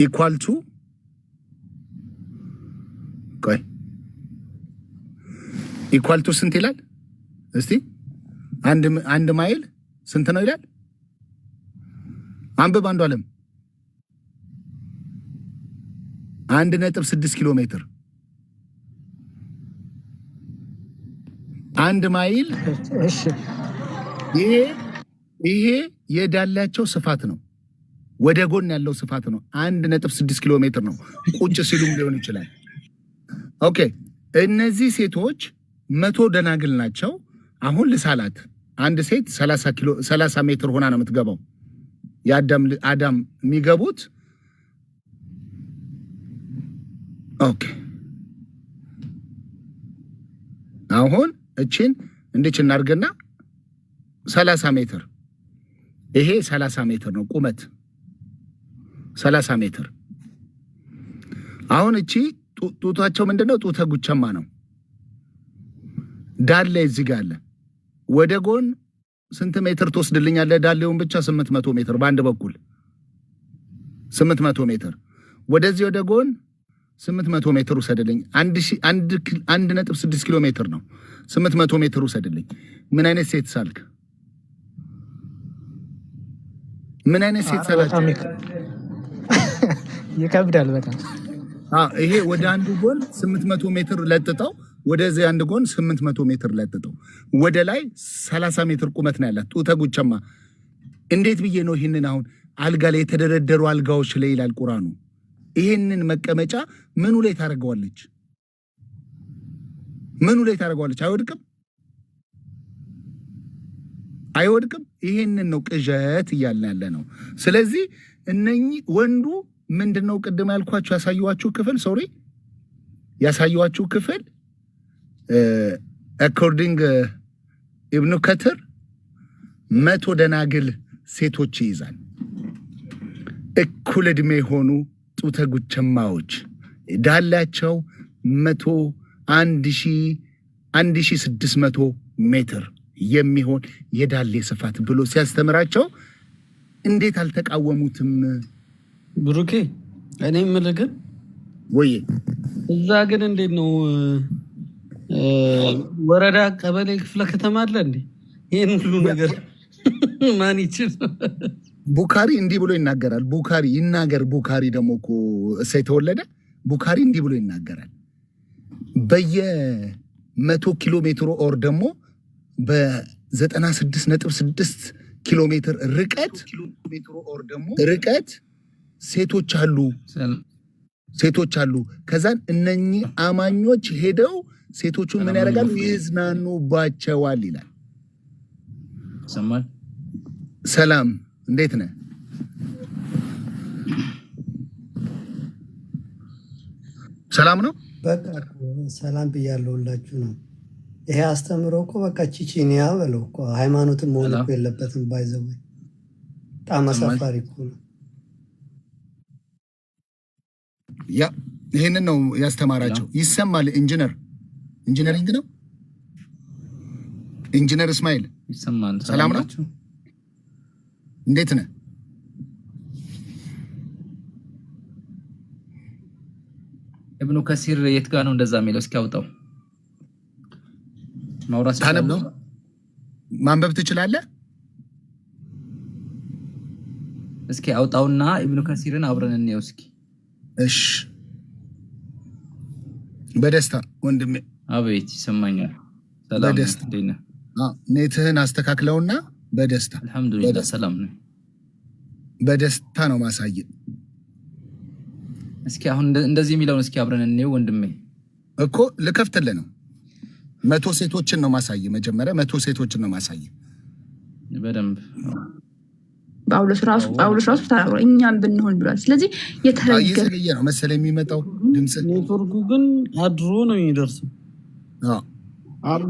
ኢኳል ቱ ኢኳል ቱ ስንት ይላል? እስቲ አንድ ማይል ስንት ነው ይላል? አንብብ አንዱ ዓለም 1.6 ኪሎ ሜትር 1 ማይል። ይሄ የዳላቸው ስፋት ነው። ወደ ጎን ያለው ስፋት ነው። 1.6 ኪሎ ሜትር ነው። ቁጭ ሲሉም ሊሆን ይችላል። ኦኬ እነዚህ ሴቶች 100 ደናግል ናቸው። አሁን ልሳላት አንድ ሴት 30 ሜትር ሆና ነው የምትገባው። አዳም የሚገቡት ኦኬ አሁን እቺን እንዴት እናርገና 30 ሜትር ይሄ 30 ሜትር ነው ቁመት 30 ሜትር። አሁን እቺ ጡታቸው ምንድነው? ጡተ ጉቸማ ነው። ዳሌ እዚህ ጋር አለ። ወደ ጎን ስንት ሜትር ትወስድልኛለህ? ዳሌውን ብቻ 800 ሜትር በአንድ በኩል 800 ሜትር። ወደዚህ ወደ ጎን 800 ሜትር ውሰድልኝ። 1.6 ኪሎ ሜትር ነው። 800 ሜትር ውሰድልኝ። ምን አይነት ሴት ሳልክ? ምን አይነት ሴት ሳላችሁ? ይከብዳል በጣም። ይሄ ወደ አንዱ ጎን 800 ሜትር ለጥጠው፣ ወደዚህ አንድ ጎን 800 ሜትር ለጥጠው፣ ወደ ላይ 30 ሜትር ቁመት ነው ያላት ጡተ ጉቸማ። እንዴት ብዬ ነው ይህንን አሁን አልጋ ላይ የተደረደሩ አልጋዎች ላይ ይላል ቁርአኑ። ይህንን መቀመጫ ምኑ ላይ ታደርገዋለች? ምኑ ላይ ታደርገዋለች? አይወድቅም፣ አይወድቅም። ይሄንን ነው ቅዠት እያልን ያለ ነው። ስለዚህ እነኚህ ወንዱ ምንድነው ቅድም ያልኳችሁ ያሳየኋችሁ ክፍል አኮርዲንግ ኢብኑ ከትር 100 ደናግል ሴቶች ይይዛል። እኩል ዕድሜ የሆኑ ጡተ ጉቸማዎች ዳላቸው 1600 ሜትር የሚሆን የዳሌ ስፋት ብሎ ሲያስተምራቸው እንዴት አልተቃወሙትም? ብሩኬ እኔ የምልህ ግን ወይ እዛ ግን እንዴት ነው ወረዳ፣ ቀበሌ፣ ክፍለ ከተማ አለ እንዴ? ይሄን ሁሉ ነገር ማን ይችል? ቡካሪ እንዲህ ብሎ ይናገራል። ቡካሪ ይናገር። ቡካሪ ደግሞ እኮ እሰይ ተወለደ። ቡካሪ እንዲህ ብሎ ይናገራል። በየ100 ኪሎ ሜትሩ ኦር ደግሞ በ96.6 ኪሎ ሜትር ርቀት ሴቶች አሉ። ከዛን እነኚህ አማኞች ሄደው ሴቶቹን ምን ያደርጋሉ? ይዝናኑባቸዋል ይላል። ሰላም እንዴት ነህ? ሰላም ነው። በቃ ሰላም ብያለሁ ሁላችሁ ነው። ይሄ አስተምሮ እኮ በቃ ቺቺኒያ በለው እኮ ሃይማኖትን መሆን እኮ የለበትም። ባይዘው በጣም አሳፋሪ እኮ ነው። ያ ይሄንን ነው ያስተማራቸው። ይሰማል። ኢንጂነሪንግ ነው። ኢንጂነር እስማኤል ይሰማል። ሰላም ነው? እንዴት ነህ? ኢብኑ ከሲር የት ጋር ነው እንደዛ የሚለው? እስኪ አውጣው። ማውራት ታነበው ማንበብ ትችላለህ? እስኪ አውጣውና ኢብኑ ከሲርን አብረን እንየው እስኪ። እሺ በደስታ ወንድሜ። አቤት ይሰማኛል። ሰላም ነው። ኔትህን አስተካክለውና በደስታ አልহামዱሊላህ ሰላም ነው። በደስታ ነው ማሳየ። እስኪ አሁን እንደዚህ የሚለውን እስኪ አብረን እንየው ወንድሜ። እኮ ልከፍትልህ ነው። 100 ሴቶችን ነው ማሳየ። መጀመሪያ 100 ሴቶችን ነው ማሳየ በደንብ። ጳውሎስ ራሱ ተናግሮ እኛም ብንሆን ብሏል። ስለዚህ የተረገየ ነው መሰለኝ የሚመጣው ድምጽ። ኔትወርኩ ግን አድሮ ነው የሚደርሰው።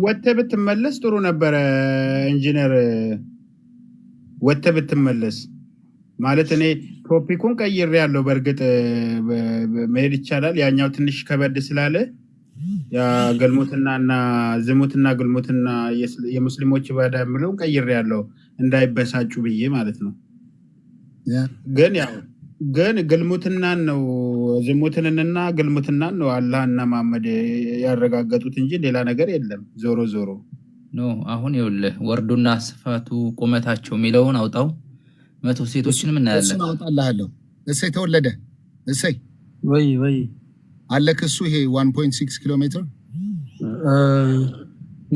ወጥተህ ብትመለስ ጥሩ ነበረ ኢንጂነር። ወጥተህ ብትመለስ ማለት እኔ ቶፒኩን ቀይሬያለሁ። በእርግጥ መሄድ ይቻላል። ያኛው ትንሽ ከበድ ስላለ ያ ገልሞትናና ዝሙትና ግልሞትና የሙስሊሞች ባዳ ምለው ቀይሬያለሁ እንዳይበሳጩ ብዬ ማለት ነው። ግን ግልሙትናን ነው ዝሙትንና ግልሙትናን ነው አላህና መሐመድ ያረጋገጡት እንጂ ሌላ ነገር የለም። ዞሮ ኖ አሁን ይኸውልህ ወርዱና ስፋቱ ቁመታቸው የሚለውን አውጣው። 100 ሴቶችንም እናያለን። እሱን አውጣልሃለሁ። እሰይ ተወለደ እሰይ ወይ አለክ እሱ ይሄ 1.6 ኪሎ ሜትር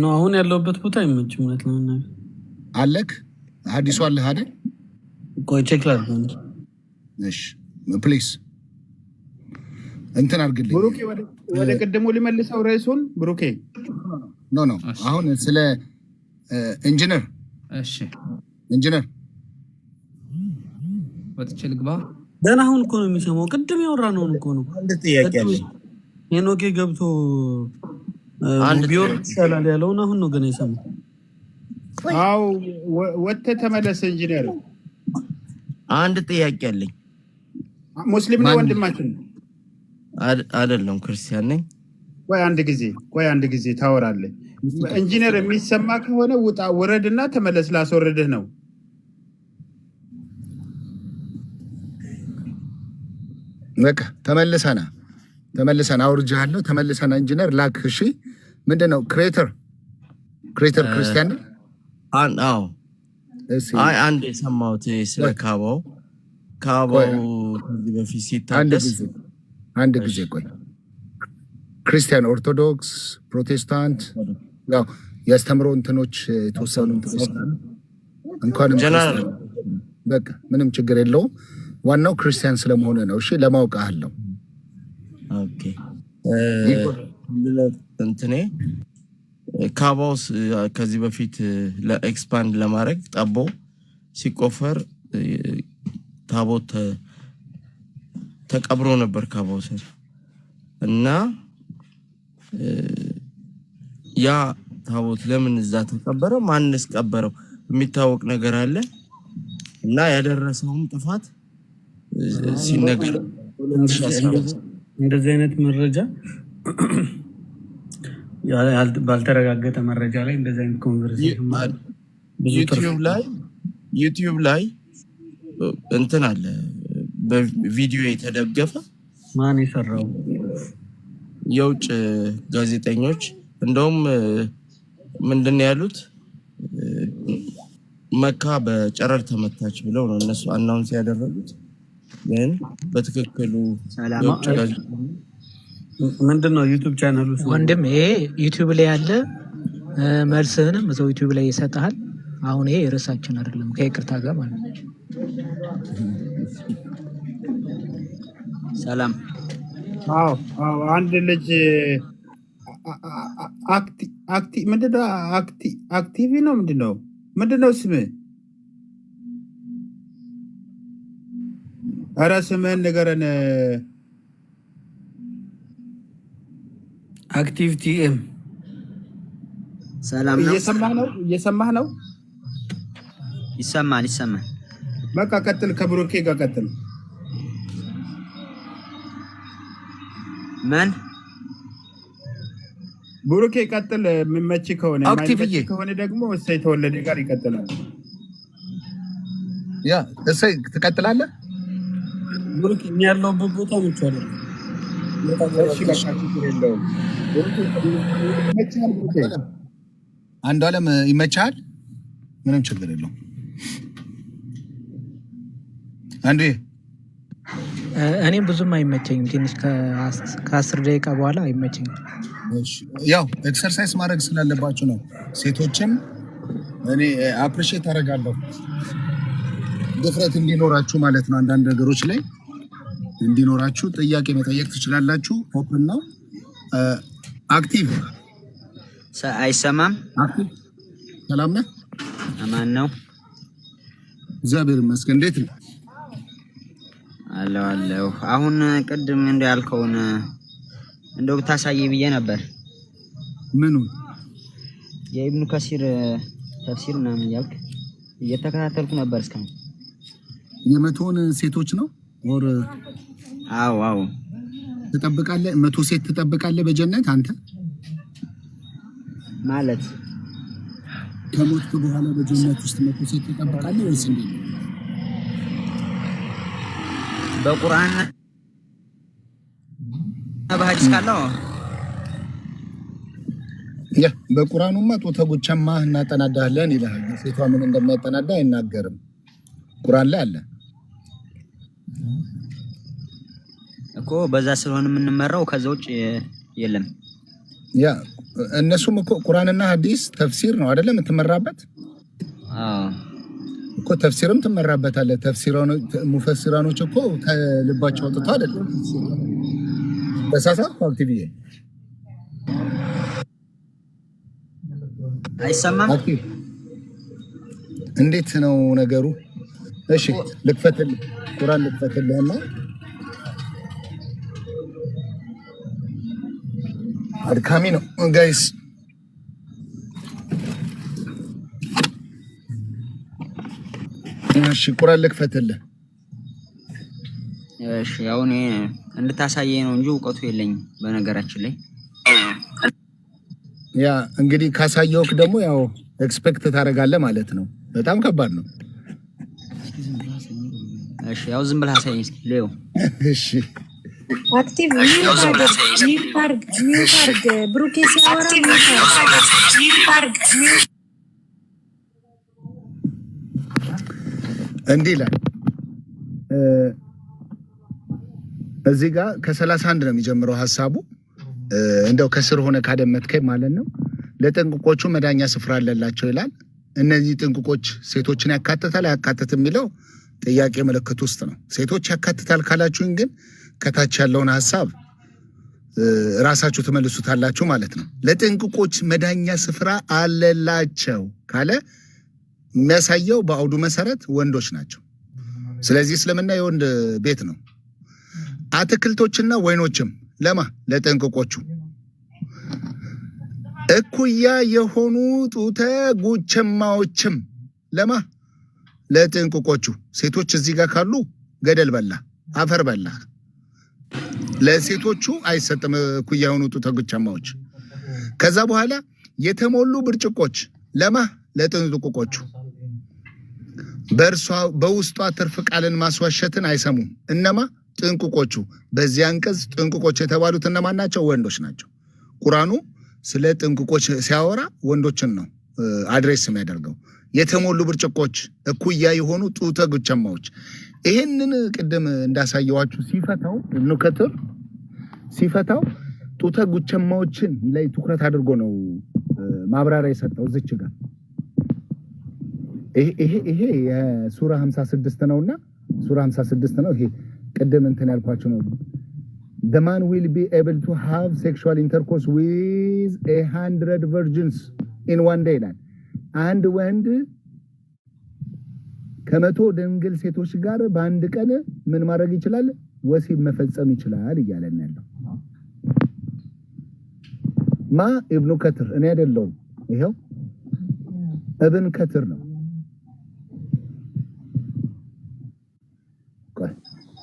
ነው። አሁን ያለውበት ቦታ አይመችም ማለት ነው። አለክ ሐዲሱ አለህ አይደል? ቆይ ቼክ ላድርግ። እሺ ፕሊዝ እንትን አድርግልኝ። ብሩኬ ወደ ቀደሙ ሊመልሰው ርዕሱን ብሩኬ። ኖ አሁን ስለ ኢንጂነር። እሺ ኢንጂነር ወጥቼ ልግባ። ደህና አሁን እኮ ነው የሚሰማው። ቅድም ያወራነው እኮ ነው። አንድ ጥያቄ አለ። ሄኖኬ ገብቶ ቢወርድ ይሻላል ያለውን አሁን ነው ገና የሰማው። አው ወጥተህ ተመለስ ኢንጂነር። አንድ ጥያቄ አለኝ። ሙስሊም ነው ወንድማችን? አይደለም ክርስቲያን ነኝ። ቆይ አንድ ጊዜ ታወራለህ። ኢንጂነር የሚሰማ ከሆነ ውጣ ወረድና ተመለስ። ላስወረድህ ነው። በቃ ተመልሰና አውርጃለሁ። ተመልሰና ኢንጂነር ላክ። እሺ ምንድነው ክሬተር ክርስቲያን ነው? አዎ አይ አንድ የሰማሁት ስለ ካባው ከዚህ በፊት ሲታደስ አንድ ጊዜ ቆይ ክርስቲያን፣ ኦርቶዶክስ፣ ፕሮቴስታንት ያው ያስተምሮ እንትኖች የተወሰኑ እንትኖች እንኳን በቃ ምንም ችግር የለውም። ዋናው ክርስቲያን ስለመሆነ ነው። እሺ ለማወቅ አለው። ኦኬ እንትኔ ካባውስ ከዚህ በፊት ለኤክስፓንድ ለማድረግ ጠቦ ሲቆፈር ታቦት ተቀብሮ ነበር ካባው ስር እና ያ ታቦት ለምን እዛ ተቀበረ? ማንስ ቀበረው? የሚታወቅ ነገር አለ እና ያደረሰውም ጥፋት ሲነገር እንደዚህ አይነት መረጃ ባልተረጋገጠ መረጃ ላይ እንደዚህ አይነት ኮንቨርሴሽን ዩቲዩብ ላይ እንትን አለ በቪዲዮ የተደገፈ ማን የሰራው የውጭ ጋዜጠኞች እንደውም ምንድነው ያሉት መካ በጨረር ተመታች ብለው ነው እነሱ አናውንስ ያደረጉት። ግን በትክክሉ ምንድነው ዩቲዩብ ቻናሉ ወንድም ይሄ ዩቲዩብ ላይ ያለ መልስህንም እዛው ዩቲዩብ ላይ ይሰጣል። አሁን ይሄ ርዕሳችን አይደለም ከይቅርታ ጋር ማለት ነው። ሰላም አንድ ልጅ አክቲቪ ነው ምንድነው ስምህ? ኧረ ስምህን ንገረን። አክቲቭ ቲኤም ሰላም ነው። እየሰማህ ነው? ይሰማል። በቃ ቀጥል። ከብሩኬ ጋር ቀጥል። ምን ብሩክ ይቀጥል። የሚመች ከሆነ የማይመች ከሆነ ደግሞ እሰይ ተወለደ ጋር ይቀጥላል። ያ እሰይ ትቀጥላለህ። ብሩክ እኛ ያለሁበት ቦታ ምቻለ አንዱ ዓለም ይመቻል። ምንም ችግር የለውም። አንዴ እኔም ብዙም አይመቸኝም። ትንሽ ከ10 ደቂቃ በኋላ አይመቸኝም። ያው ኤክሰርሳይዝ ማድረግ ስላለባችሁ ነው። ሴቶችም እኔ አፕሪሼት አደርጋለሁ ድፍረት እንዲኖራችሁ ማለት ነው። አንዳንድ ነገሮች ላይ እንዲኖራችሁ ጥያቄ መጠየቅ ትችላላችሁ። ኦፕን ነው። አክቲቭ አይሰማም። አክቲቭ ሰላም ነህ? አማን ነው። እግዚአብሔር ይመስገን። እንዴት ነው? አለሁ። አሁን ቅድም እንዳልከውን እንደው ብታሳየኝ ብዬ ነበር። ምኑ? የኢብኑ ከሲር ተፍሲር ምናምን እያልክ እየተከታተልኩ ነበር እስካሁን። የመቶውን ሴቶች ነው ወር? አዎ። ትጠብቃለህ? 100 ሴት ትጠብቃለህ በጀነት አንተ ማለት? ከሞትክ በኋላ በጀነት ውስጥ 100 ሴት ትጠብቃለህ ወይስ እንዴት? በቁርአን በሐዲስ ካለው ያ በቁርአኑማ ጦተ ጉቸማ እናጠናዳለን ይላል። ሴቷ ምን እንደሚያጠናዳ አይናገርም። ቁርአን ላይ አለ እኮ። በዛ ስለሆነ የምንመራው ከዛ ውጭ የለም። ያ እነሱም እኮ ቁርአንና ሐዲስ ተፍሲር ነው አይደለም የምትመራበት? አዎ እኮ ተፍሲርም ትመራበታለህ። ሙፈሲራኖች እኮ ከልባቸው አውጥተው አይደለም በሳሳት ፋክቲቪ አይሰማም። እንዴት ነው ነገሩ? እሺ ልክፈትልህ፣ ቁርአን ልክፈትልህና አድካሚ ነው ጋይስ። እሺ ቁርአን ልክፈትልህ። እሺ አሁን እንድታሳየኝ ነው እንጂ እውቀቱ የለኝም በነገራችን ላይ። ያ እንግዲህ ካሳየውክ ደግሞ ያው ኤክስፔክት ታደርጋለህ ማለት ነው። በጣም ከባድ ነው። እሺ ያው ዝም ብለህ አሳየኝ እስኪ ሌው። እሺ አክቲቭ ሚውት አድርግ ብሩኬ ሲያወራ እንዲህ ይላል እዚህ ጋር ከ31 ነው የሚጀምረው ሐሳቡ። እንደው ከስር ሆነ ካደመጥከኝ ማለት ነው። ለጥንቁቆቹ መዳኛ ስፍራ አለላቸው ይላል። እነዚህ ጥንቁቆች ሴቶችን ያካትታል አያካትትም የሚለው ጥያቄ ምልክት ውስጥ ነው። ሴቶች ያካትታል ካላችሁኝ ግን ከታች ያለውን ሐሳብ ራሳችሁ ትመልሱታላችሁ ማለት ነው። ለጥንቁቆች መዳኛ ስፍራ አለላቸው ካለ የሚያሳየው በአውዱ መሰረት ወንዶች ናቸው። ስለዚህ እስልምና የወንድ ቤት ነው። አትክልቶችና ወይኖችም ለማ ለጥንቁቆቹ እኩያ የሆኑ ጡተ ጉቸማዎችም ለማ ለጥንቁቆቹ። ሴቶች እዚህ ጋር ካሉ ገደል በላ አፈር በላ። ለሴቶቹ አይሰጥም እኩያ የሆኑ ጡተ ጉቸማዎች። ከዛ በኋላ የተሞሉ ብርጭቆች ለማ ለጥንቁቆቹ። በውስጧ ትርፍ ቃልን ማስዋሸትን አይሰሙም። እነማ ጥንቁቆቹ። በዚህ አንቀጽ ጥንቁቆች የተባሉት እነማን ናቸው? ወንዶች ናቸው። ቁርአኑ ስለ ጥንቁቆች ሲያወራ ወንዶችን ነው አድሬስ የሚያደርገው። የተሞሉ ብርጭቆች፣ እኩያ የሆኑ ጡተ ጉቸማዎች። ይህንን ቅድም እንዳሳየዋችሁ ሲፈታው ኢብኑ ከትር ሲፈታው ጡተ ጉቸማዎችን ላይ ትኩረት አድርጎ ነው ማብራሪያ የሰጠው እዚች ጋር። ይሄ የሱራ 56 ነውና ሱራ 56 ነው። ይሄ ቅድም እንትን ያልኳችሁ ነው። The man will be able to have sexual intercourse with 100 virgins in one day ይላል። አንድ ወንድ ከ100 ድንግል ሴቶች ጋር በአንድ ቀን ምን ማድረግ ይችላል? ወሲብ መፈጸም ይችላል እያለን ያለው ማ ኢብኑ ከትር፣ እኔ አይደለሁም። ይሄው ኢብን ከትር ነው።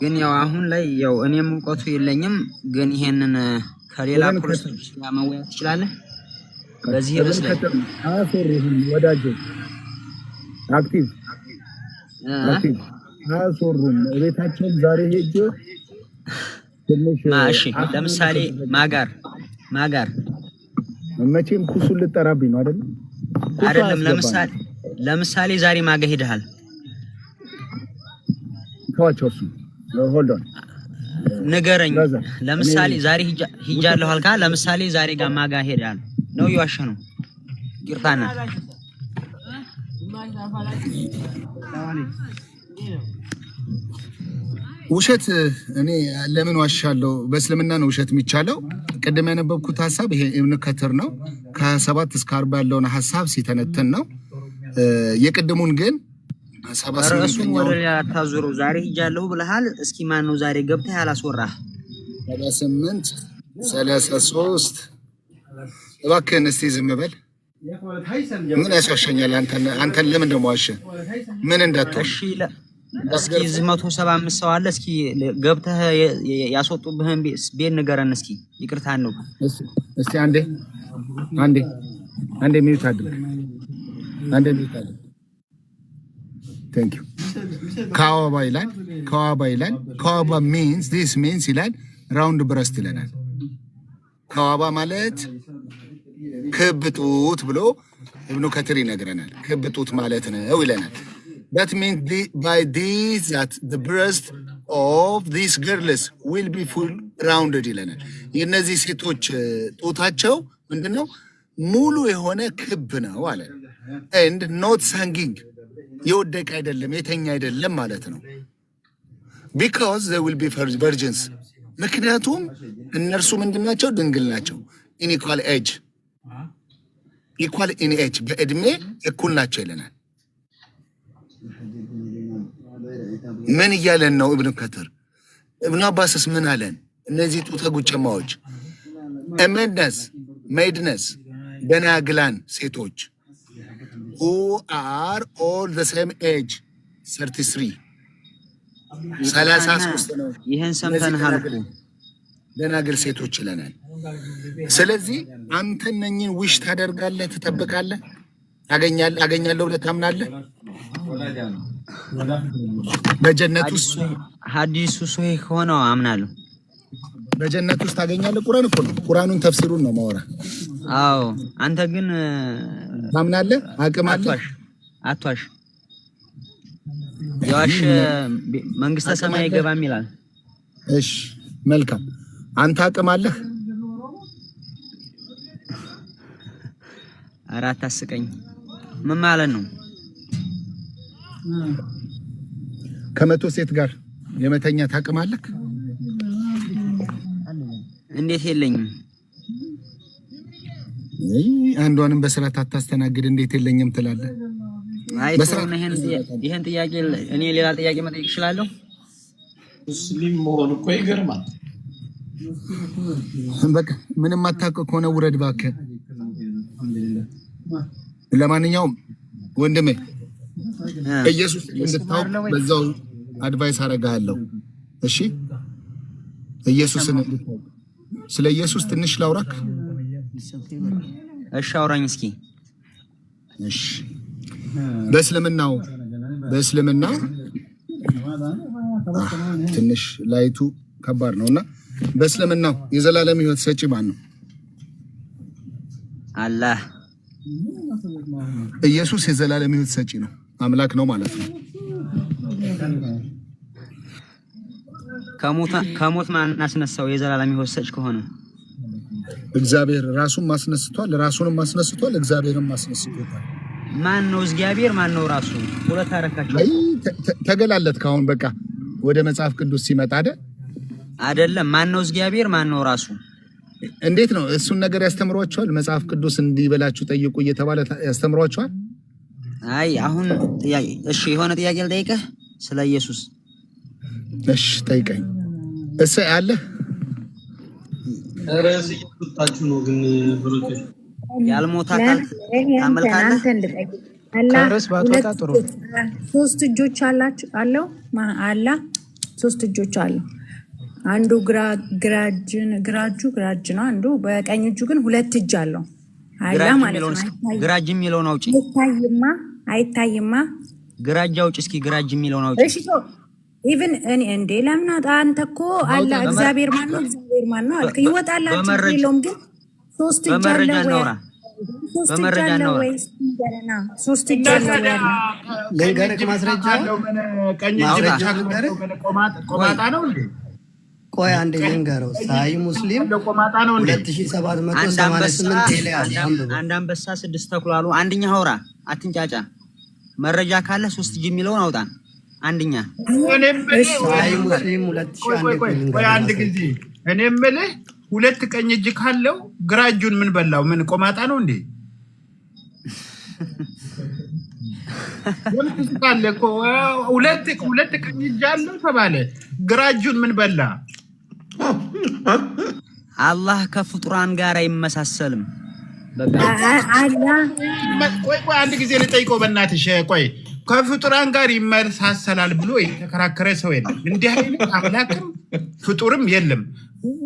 ግን ያው አሁን ላይ ያው እኔም እውቀቱ የለኝም። ግን ይሄንን ከሌላ ክርስቶስ ጋር መወያየት ትችላለህ? በዚህ ርዕስ ላይ አያስወሩህም ወዳጄ። አክቲቭ አያስወሩም። ቤታቸውም ዛሬ ሄጄ ትንሽ እሺ፣ ለምሳሌ ማጋር መቼም ኩሱን ልጠራብኝ ነው አይደል? አይደለም። ለምሳሌ ዛሬ ማጋ ሄደሃል? ተዋቸው። እሱ ሆልድ ኦን ንገረኝ። ለምሳሌ ዛሬ ሂጃለሁ አልካ። ለምሳሌ ዛሬ ጋር ማጋ ሄደሃል ነው? ይዋሸ ነው ይርታና ውሸት እኔ ለምን ዋሻለሁ? በእስልምና ነው ውሸት የሚቻለው። ቅድም ያነበብኩት ሐሳብ ይሄ ኢብኑ ከትር ነው። ከ7 እስከ 40 ያለውን ሐሳብ ሲተነተን ነው። የቅድሙን ግን ርዕሱን ወደ ሌላ አታዙሩ። ዛሬ ሂጃለሁ ብለሃል። እስኪ ማን ነው ዛሬ ገብተህ ያላስወራህ? 78 33 እባክህን እስቲ ዝም በል። ምን ያሻሸኛል? አንተን ለምን ደሞ ዋሸ? ምን እንዳትዋሽ? እስኪ 175 ሰው አለ። እስኪ ገብተህ ያስወጡብህን ቤት ንገረን እስኪ። ይቅርታ ነው። እስቲ አንዴ ሚዩት አድርግ። Thank you. ከዋባ ይላል። ከዋባ this means ይላል ራውንድ ብረስት ይለናል። ከዋባ ማለት ክብ ጡት ብሎ ኢብኑ ከትር ይነግረናል። ክብ ጡት ማለት ነው ይለናል። That means by this that the breast of these girls will be full rounded ይለናል። የነዚህ ሴቶች ጡታቸው ምንድነው? ሙሉ የሆነ ክብ ነው አለ። and not hanging የወደቀ አይደለም፣ የተኛ አይደለም ማለት ነው። because they will be virgins ምክንያቱም እነርሱ ምንድናቸው? ድንግል ናቸው። in equal age በእድሜ እኩል ናቸው ይለናል። ምን እያለን ነው ኢብኑ ከትር? ኢብኑ አባስስ ምን አለን? እነዚህ ጡተ ጉጨማዎች ሜድነስ ደናግላን ሴቶች who are all the same age 33 ነው። ይሄን ሰምተናል። ደናግል ሴቶች ይለናል። ስለዚህ አንተ እነኝን ዊሽ ታደርጋለህ፣ ትጠብቃለህ፣ አገኛለሁ ብለህ ታምናለህ? በጀነት ውስጥ ሐዲሱ ሶሂህ ሆኖ አምናለሁ። በጀነት ውስጥ ታገኛለህ። ቁርአን እኮ ነው። ቁርአኑን ተፍሲሩን ነው ማወራ። አዎ አንተ ግን ታምናለህ? አቅም አለህ? አትዋሽ። ያሽ መንግስተ ሰማይ አይገባም ይላል። እሺ መልካም። አንተ አቅም አለህ? አራት አስቀኝ ምን ማለት ነው? ከመቶ ሴት ጋር የመተኛት አቅም አለህ? እንዴት የለኝም? አንዷንም በስርዓት አታስተናግድ። እንዴት የለኝም ትላለህ? አይ ይሄን ጥያቄ እኔ ሌላ ጥያቄ መጠየቅ እችላለሁ? ሙስሊም መሆን እኮ ይገርማል። በቃ ምንም አታውቅ ከሆነ ውረድ እባክህ። ለማንኛውም ወንድሜ ኢየሱስ እንድታውቅ በዛው አድቫይስ አደርግሃለሁ። እሺ ኢየሱስን እንድታውቅ ስለ ኢየሱስ ትንሽ ላውራክ። እሺ አውራኝ እስኪ። እሺ በእስልምናው ትንሽ ላይቱ ከባድ ነውና በእስልምናው የዘላለም ሕይወት ሰጪ ማን ነው? አላህ። ኢየሱስ የዘላለም ሕይወት ሰጪ ነው፣ አምላክ ነው ማለት ነው። ከሞት ማን አስነሳው? የዘላለም ሕይወት ሰጪ ከሆነ እግዚአብሔር ራሱን ማስነስቷል፣ ራሱንም ማስነስቷል፣ እግዚአብሔርም ማስነስቷል። ማን ነው እግዚአብሔር? ማን ነው ራሱ? ሁለት አረካቸው። ተገላለት ካሁን በቃ ወደ መጽሐፍ ቅዱስ ሲመጣ አይደለም። ማን ነው እግዚአብሔር? ማን ነው ራሱ? እንዴት ነው እሱን ነገር ያስተምሯቸዋል? መጽሐፍ ቅዱስ እንዲበላችሁ ጠይቁ እየተባለ ያስተምሯቸዋል። አይ አሁን ጥያቄ እሺ፣ የሆነ ጥያቄ ልጠይቅህ ስለ ኢየሱስ። እሺ ጠይቀኝ። እሰይ አለ ራስ እየወጣችሁ ነው ግን ብሩክ ያልሞታ አካል ታመልካለህ። ከርስ ባትወጣ ጥሩ። 3 እጆች አለው አላ ሶስት እጆች አሉ። አንዱ ግራጅ ነው። አንዱ በቀኝ እጁ ግን ሁለት እጅ አለው አላ ማለት ነው። ግራጅ የሚለውን አውጪ። አይታይማ። ግራጅ አውጪ እስኪ። ግራጅ የሚለውን አውጪ። እሺ ኢቭን እኔ እንዴ ለምን አንተ እኮ አላ እግዚአብሔር ማን ነው? እግዚአብሔር ማን ነው አልክ። ይወጣላችሁ የለውም ግን ሶስት እጅ አለው ወይ? በመረጃ ነው ወይ? ሶስት እጅ አለው ወይ? ልንገርህ ማስረጃ ቀኝ እጅ ብቻ ቆማጣ ነው እንዴ? ቆይ አንዴ ልንገረው። ሳይ ሙስሊም 2788 ላይ አንድ አንበሳ 6 ተኩል አሉ። አንደኛ አውራ አትንጫጫ። መረጃ ካለ 3 እጅ የሚለውን አውጣ። አንደኛ ሳይ ሙስሊም 2001 ቆይ አንድ ጊዜ እኔ የምልህ ሁለት ቀኝ እጅ ካለው ግራ እጁን ምን በላው? ምን ቆማጣ ነው እንዴ? ሁለት ቀኝ እጅ አለው ተባለ። ግራ እጁን ምን በላ? አላህ ከፍጡራን ጋር አይመሳሰልም። ቆይ አንድ ጊዜ ልጠይቀው በእናትሽ። ቆይ ከፍጡራን ጋር ይመሳሰላል ብሎ የተከራከረ ሰው የለም። እንዲህ አይነት አምላክም ፍጡርም የለም።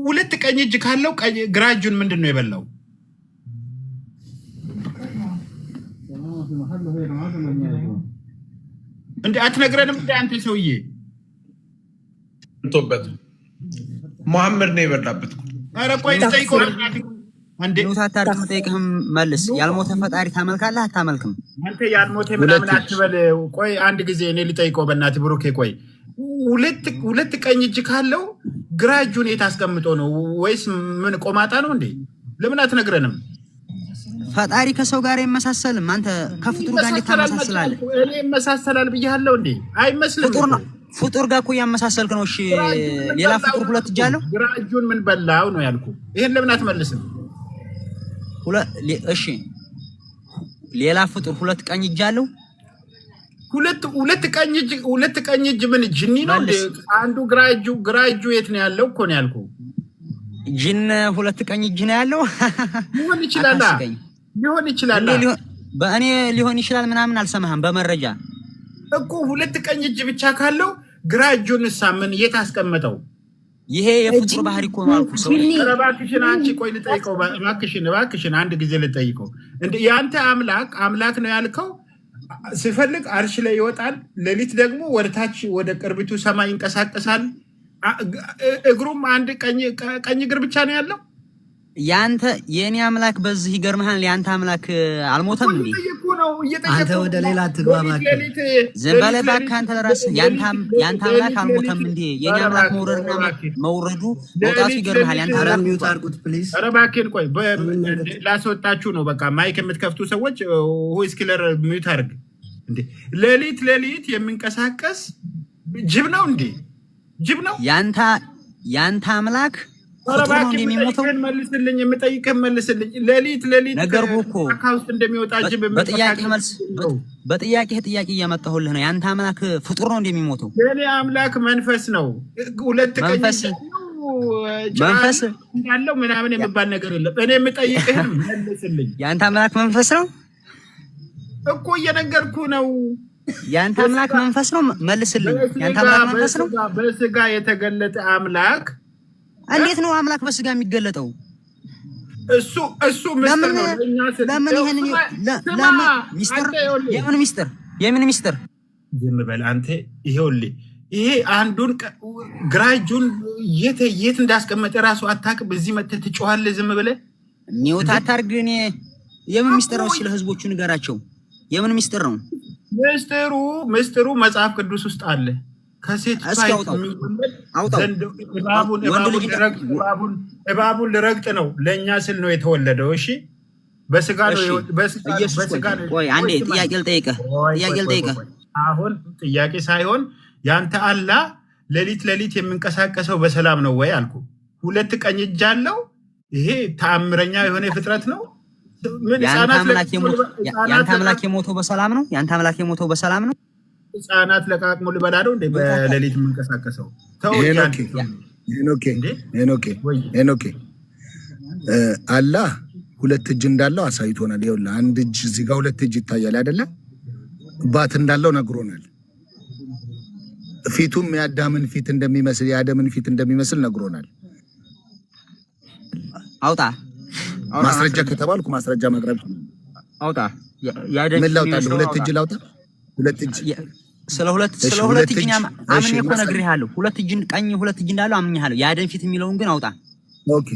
ሁለት ቀኝ እጅ ካለው ግራ እጁን ምንድን ነው የበላው? እንዴ አትነግረንም እንዴ አንተ ሰውዬ? እንቶበት መሐመድ ነው የበላበት። ኧረ ቆይ ልጠይቀው አንዴ። ታታርም ጠይቅህም መልስ። ያልሞተ ፈጣሪ ታመልካለህ አታመልክም? አንተ ያልሞተ ምናምን አትበል። ቆይ አንድ ጊዜ እኔ ልጠይቀው በእናትህ ብሩኬ። ቆይ ሁለት ቀኝ እጅ ካለው ግራ እጁን የት አስቀምጦ ነው? ወይስ ምን ቆማጣ ነው እንዴ? ለምን አትነግረንም? ፈጣሪ ከሰው ጋር አይመሳሰልም። አንተ ከፍጡር ጋር እንዴት ታመሳስላለህ? እኔ ይመሳሰላል ብያለሁ እንዴ? አይመስልም። ፍጡር ጋር እኮ ያመሳሰልክ ነው። እሺ ሌላ ፍጡር ሁለት እጅ አለው። ግራ እጁን ምን በላው ነው ያልኩ። ይሄን ለምን አትመልስም? እሺ ሌላ ፍጡር ሁለት ቀኝ እጅ አለው። ሁለት ቀኝ እጅ ምን ጅኒ ነው እንዴ? አንዱ ግራ እጁ የት ነው ያለው እኮ ነው ያልኩ። ጅን ሁለት ቀኝ እጅ ነው ያለው። ሊሆን ይችላል። በእኔ ሊሆን ይችላል ምናምን አልሰማህም። በመረጃ እኮ ሁለት ቀኝ እጅ ብቻ ካለው ግራ እጁን ምን የት አስቀመጠው? ይሄ የፍጡር ባህሪ እኮ ነው አልኩ። ሰው እባክሽን አንቺ ቆይ ልጠይቀው። እባክሽን አንድ ጊዜ ልጠይቀው። እንደ ያንተ አምላክ ነው ያልከው ሲፈልግ አርሽ ላይ ይወጣል፣ ሌሊት ደግሞ ወደታች ወደ ቅርቢቱ ሰማይ ይንቀሳቀሳል። እግሩም አንድ ቀኝ እግር ብቻ ነው ያለው። ያንተ የኔ አምላክ በዚህ ይገርምሃል። ያንተ አምላክ አልሞተም እንዴ? አንተ ወደ ሌላ አትግባባክ። ዝም በል እባክህ አንተ ለራስህ። ያንተ አምላክ አልሞተም እንዴ? የኔ አምላክ መውረዱ መውጣቱ ይገርምሃል። ያንተ አምላክ ሚውት አድርጉት ፕሊዝ። ኧረ እባክህን ቆይ ላስወጣችሁ ነው። በቃ ማይክ የምትከፍቱ ሰዎች ሆይስ ኪለር ሚውት አድርግ እንዴ። ሌሊት የሚንቀሳቀስ ጅብ ነው እንዴ? ጅብ ነው ያንተ አምላክ ፍጡር ነው እንደሚሞተው? መልስልኝ፣ የምጠይቅህ መልስልኝ። ሌሊት ነገርኩህ እኮ ውስጥ እንደሚወጣ ጅብ በጥያቄ እያመጣሁልህ ነው። ያንተ አምላክ ፍጡር ነው እንደሚሞተው? የኔ አምላክ መንፈስ ነው። ሁለት ቀኝ መንፈስ እንዳለው ምናምን የሚባል ነገር የለም። እኔ የምጠይቅህን መልስልኝ። ያንተ አምላክ መንፈስ ነው እኮ እየነገርኩህ ነው። ያንተ አምላክ መንፈስ ነው። መልስልኝ። ያንተ አምላክ መንፈስ ነው። በስጋ የተገለጠ አምላክ እንዴት ነው አምላክ በስጋ የሚገለጠው? እሱ ምስጢር ነው። ለምን የምን ምስጢር? ዝም በል አንተ። ይሄውልህ ይሄ አንዱን ግራ እጁን የት እንዳስቀመጠ ራሱ አታውቅም። በዚህ መተህ ትጮኻለህ ዝም ብለህ። ሚውት አታርግ። እኔ የምን ምስጢር ነው? ሲለ ህዝቦቹ ንገራቸው። የምን ምስጢር ነው? ምስጢሩ መጽሐፍ ቅዱስ ውስጥ አለ። ከሴት እባቡን ልረግጥ ነው። ለእኛ ስል ነው የተወለደው። እሺ በስጋ ነው። አንዴ ጥያቄ ልጠይቅህ። አሁን ጥያቄ ሳይሆን ያንተ አላህ ሌሊት የሚንቀሳቀሰው በሰላም ነው ወይ አልኩ። ሁለት ቀኝ እጅ አለው። ይሄ ተአምረኛ የሆነ ፍጥረት ነው። ያንተ አምላክ የሞተው በሰላም ነው? ያንተ አምላክ የሞተው በሰላም ነው? ህፃናት ለቃቅሞ ልበላ ነው እንዴ በሌሊት የምንቀሳቀሰው? ሄኖኬ አላህ ሁለት እጅ እንዳለው አሳይቶናል። ይኸውልህ አንድ እጅ እዚህ ጋር ሁለት እጅ ይታያል አይደለ? ባት እንዳለው ነግሮናል። ፊቱም የአዳምን ፊት እንደሚመስል የአደምን ፊት እንደሚመስል ነግሮናል። አውጣ ማስረጃ ከተባልኩ ማስረጃ ማቅረብ አውጣ። ምን ላውጣ? ሁለት እጅ ላውጣ? ሁለት እጅ ስለ ሁለት እጅ አምኜ እኮ ነግሬሃለሁ። ሁለት እጅ ቀኝ ሁለት እጅ እንዳለው አምኜሃለሁ። የአደም ፊት የሚለውን ግን አውጣ። ኦኬ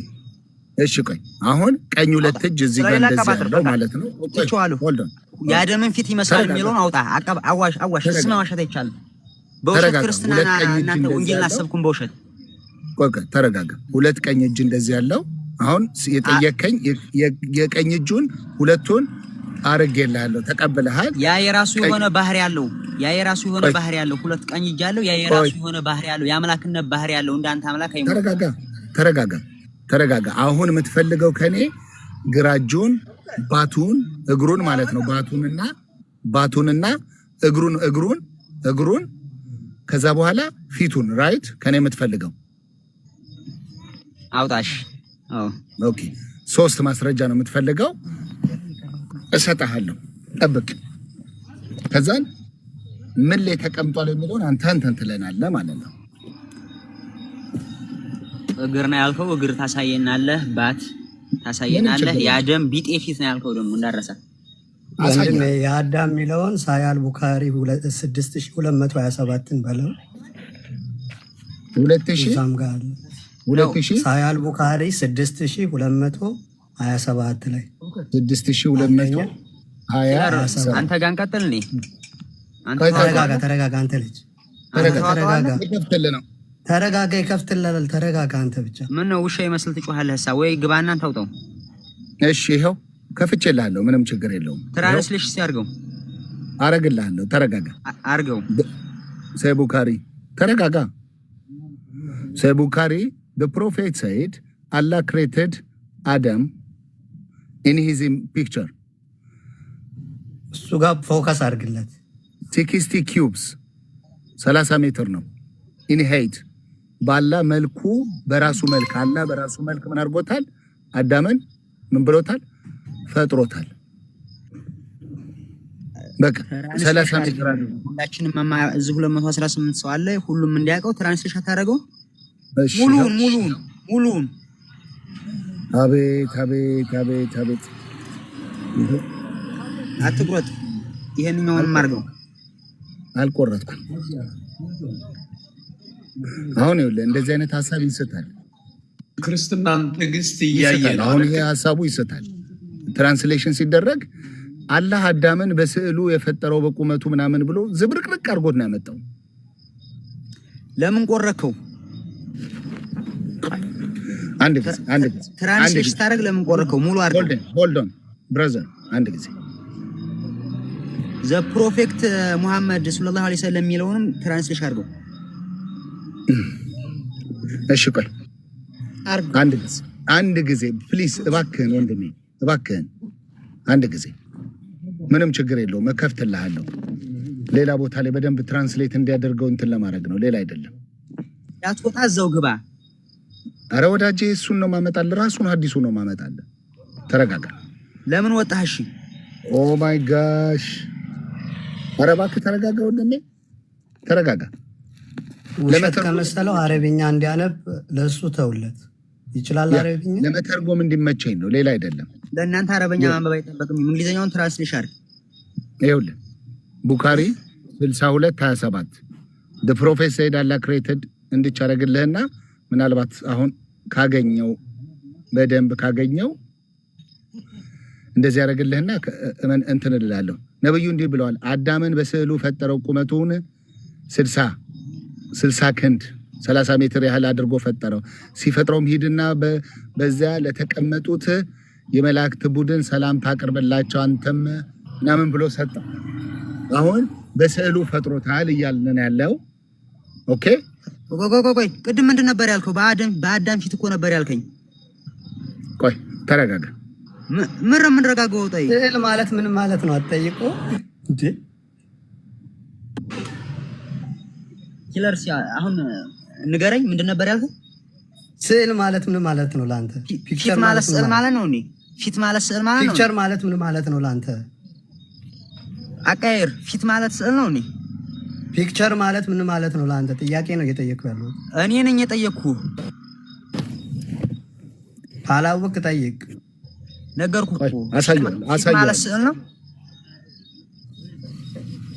እሺ ቆይ አሁን ቀኝ ሁለት እጅ እዚህ ጋር እንደዚህ ያለው ማለት ነው። ሆልድ ኦን የአደምን ፊት ይመስላል የሚለውን አውጣ። አዋሽ ስም ማዋሸት አይቻልም። በውሸት ክርስትናና እናንተ ወንጌልን አሰብኩም በውሸት። ቆይ ተረጋጋ። ሁለት ቀኝ እጅ እንደዚህ ያለው አሁን የጠየቀኝ የቀኝ እጁን ሁለቱን አርጌልሃለሁ ተቀብለሃል። ያ የራሱ የሆነ ባህሪ ያለው ሁለት ቀኝ እጅ አለው። ያ የራሱ የሆነ ባህሪ ያለው የአምላክነት ባህሪ ያለው እንዳንተ አምላክ አይሞት። ተረጋጋ። አሁን የምትፈልገው ከኔ ግራ እጁን ባቱን እግሩን ማለት ነው። ባቱንና እግሩን ከዛ በኋላ ፊቱን ራይት ከኔ የምትፈልገው አውጣሽ። ኦኬ 3 ማስረጃ ነው የምትፈልገው። እሰጥሃለሁ፣ ጠብቅ። ከዛን ምን ላይ ተቀምጧል የሚለውን አንተ ትለናለህ ማለት ነው። እግር ነው ያልከው፣ እግር ታሳየናለህ። ባት ታሳየናለህ። የአደም ቢጤ ፊት ነው ያልከው ደግሞ እንዳረሰ ወንድሜ። የአዳም የሚለውን ሳያል ቡካሪ 6227ን በለው 2000 ሳያል ቡካሪ 6227 ላይ 6227 አንተ ጋር እንቀጥል። እኔ ተረጋጋ። አንተ ልጅ ተረጋጋ። ይከፍትልሃል። ተረጋጋ አንተ ብቻ። ምን ነው ውሻ ይመስል ትጮሃለህ? ወይ ግባና ታውጣው። እሺ ይሄው ከፍቼልሃለሁ። ምንም ችግር የለውም። ትራንስሌሽን ሲያርገው አረግልሃለሁ። ተረጋጋ። አርገው ሰቡካሪ ተረጋጋ። ሰቡካሪ the prophet said Allah created Adam in his picture. እሱ ጋር ፎከስ አድርግለት። 60 cubes 30 ሜትር ነው። in height ባላ መልኩ በራሱ መልክ አላ በራሱ መልክ ምን አድርጎታል? አዳምን ምን ብሎታል? ፈጥሮታል። በቃ 30 ሜትር አለ። ሁላችንም እዚህ 218 ሰው አለ። ሁሉም እንዲያውቀው ትራንስሌሽን ታደርገው። ሙሉውን አቤት አትቁረጥ። ይሄንኛውን ማርገው አልቆረጥኩም። አሁን ይኸውልህ እንደዚህ አይነት ሐሳብ ይሰጣል። ክርስትናን ትዕግስት እያየን አሁን ይሄ ሐሳቡ ይሰጣል። ትራንስሌሽን ሲደረግ አላህ አዳምን በስዕሉ የፈጠረው በቁመቱ ምናምን ብሎ ዝብርቅርቅ አድርጎት ነው ያመጣው። ለምን ቆረከው? አንድ ጊዜ ትራንስሌሽን ታደርግ ለምን ቆረከው? ሙሉ አድርገው። ሆልድ ኦን ብራዘር፣ አንድ ጊዜ ዘ ፕሮፌት ሙሐመድ ሰለላሁ ዐለይሂ ወሰለም የሚለውንም ትራንስሌሽን አድርገው። እሺ ቆይ አንድ ጊዜ ፕሊዝ፣ እባክህን ወንድሜ፣ እባክህን አንድ ጊዜ። ምንም ችግር የለውም፣ እከፍትልሃለሁ። ሌላ ቦታ ላይ በደንብ ትራንስሌት እንዲያደርገው እንትን ለማድረግ ነው፣ ሌላ አይደለም። ያትወጣ እዛው ግባ። አረ ወዳጄ እሱን ነው ማመጣል፣ ራሱን ሐዲሱ ነው ማመጣል። ተረጋጋ። ለምን ወጣህ? እሺ ኦ ማይ ጋሽ፣ አረ እባክህ ተረጋጋ ወንድሜ፣ ተረጋጋ። ውሸት ከመሰለው አረብኛ እንዲያነብ ለሱ ተውለት። ይችላል አረብኛ ለመተርጎም እንዲመቸኝ ነው፣ ሌላ አይደለም። ለእናንተ አረበኛ ማንበብ አይጠበቅም። እንግሊዘኛውን ትራንስሌሽን አድርግ። ይኸውልህ ቡካሪ 6227 the prophet said Allah created እንድቻረግልህና ምናልባት አሁን ካገኘው በደንብ ካገኘው እንደዚህ ያረግልህና እንትን እላለሁ። ነብዩ እንዲህ ብለዋል፣ አዳምን በስዕሉ ፈጠረው፣ ቁመቱን 60 ክንድ 30 ሜትር ያህል አድርጎ ፈጠረው። ሲፈጥረውም ሂድና በዚያ ለተቀመጡት የመላእክት ቡድን ሰላም ታቀርብላቸው አንተም ምናምን ብሎ ሰጠው። አሁን በስዕሉ ፈጥሮታል እያልን ያለው። ኦኬ ቆይ ቅድም ምንድን ነበር ያልከው? በአዳም ፊት እኮ ነበር ያልከኝ። ቆይ ተረጋጋ። ምን ረጋጋው? ጠይ ስዕል ማለት ምን ማለት ነው? አትጠይቁ እንዴ ኪለርስ። አሁን ንገረኝ፣ ምንድን ነበር ያልከው? ስዕል ማለት ምን ማለት ነው ላንተ? ፒክቸር ማለት ስዕል ማለት ነው። እኔ ፊት ማለት ስዕል ማለት ነው። ፒክቸር ማለት ምን ማለት ነው ላንተ? አቃየር ፊት ማለት ስዕል ነው። እኔ ፒክቸር ማለት ምን ማለት ነው? ለአንተ ጥያቄ ነው እየጠየኩ ያለው። እኔ ነኝ የጠየቅኩ። ካላወቅ ጠይቅ። ነገርኩ እኮ ማለት ስዕል ነው።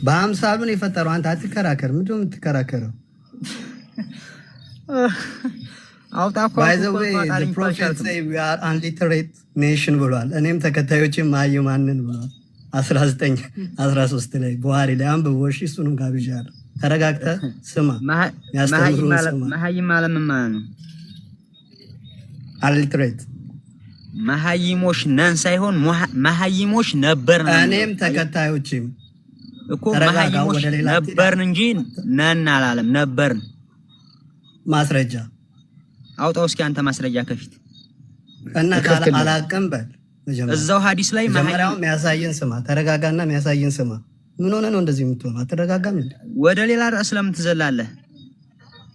በአምሳሉ ነው የፈጠረው። አንተ አትከራከር። ምንድን ነው የምትከራከረው? By the way, the prophet say we are unliterate nation ብሏል። እኔም ተከታዮችም ማይማንን ብሏል። 19:13 ላይ ቡሃሪ ላይ አንብቦ እሺ፣ እሱንም ጋብዣለሁ። ተረጋግተህ ስማ። መሀይም ማለት ምን ማለት ነው? unliterate መሀይሞች ነን ሳይሆን መሀይሞች ነበር ነው። እኔም ተከታዮችም እኮ መሀይሞች ነበርን እንጂ ነን አላለም። ነበርን። ማስረጃ አውጣው እስኪ አንተ ማስረጃ ከፊት እና አላቀም በል። እዛው ሐዲስ ላይ መጀመሪያው የሚያሳየን ስማ። ተረጋጋና የሚያሳየን ስማ። ምን ሆነ ነው እንደዚህ የምትሆነው? አትረጋጋም እንዴ? ወደ ሌላ ርዕስ ለምን ትዘላለህ?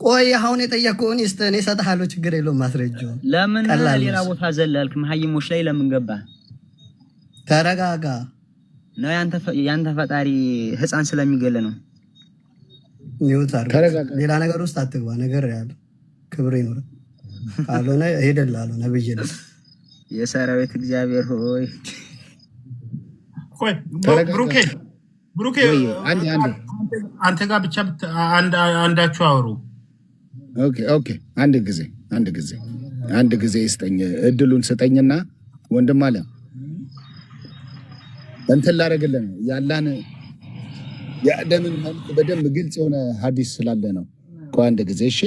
ቆይ አሁን የጠየቀውን እኔ እሰጥሃለሁ። ችግር የለውም። ማስረጃው ለምን ሌላ ቦታ ዘለልክ? መሀይሞች ላይ ለምን ገባ? ተረጋጋ ነው። ያንተ ፈጣሪ ህፃን ስለሚገል ነው። ኒውት አድርግ። ሌላ ነገር ውስጥ አትግባ። ነገር ያለ ክብር ይኖር ካልሆነ ሄደላለሁ። ነብይ ነው። የሰራዊት እግዚአብሔር ሆይ ቆይ ብሩኬ አንተ ጋር ብቻ አንዳችሁ አውሩ። ኦኬ አንድ ጊዜ ይስጠኝ፣ እድሉን ስጠኝና ወንድም አለ እንትን ላደርግልህ ነው። ያላን የአደምን መልክ በደንብ ግልጽ የሆነ ሐዲስ ስላለ ነው። ቆይ አንድ ጊዜ እሺ።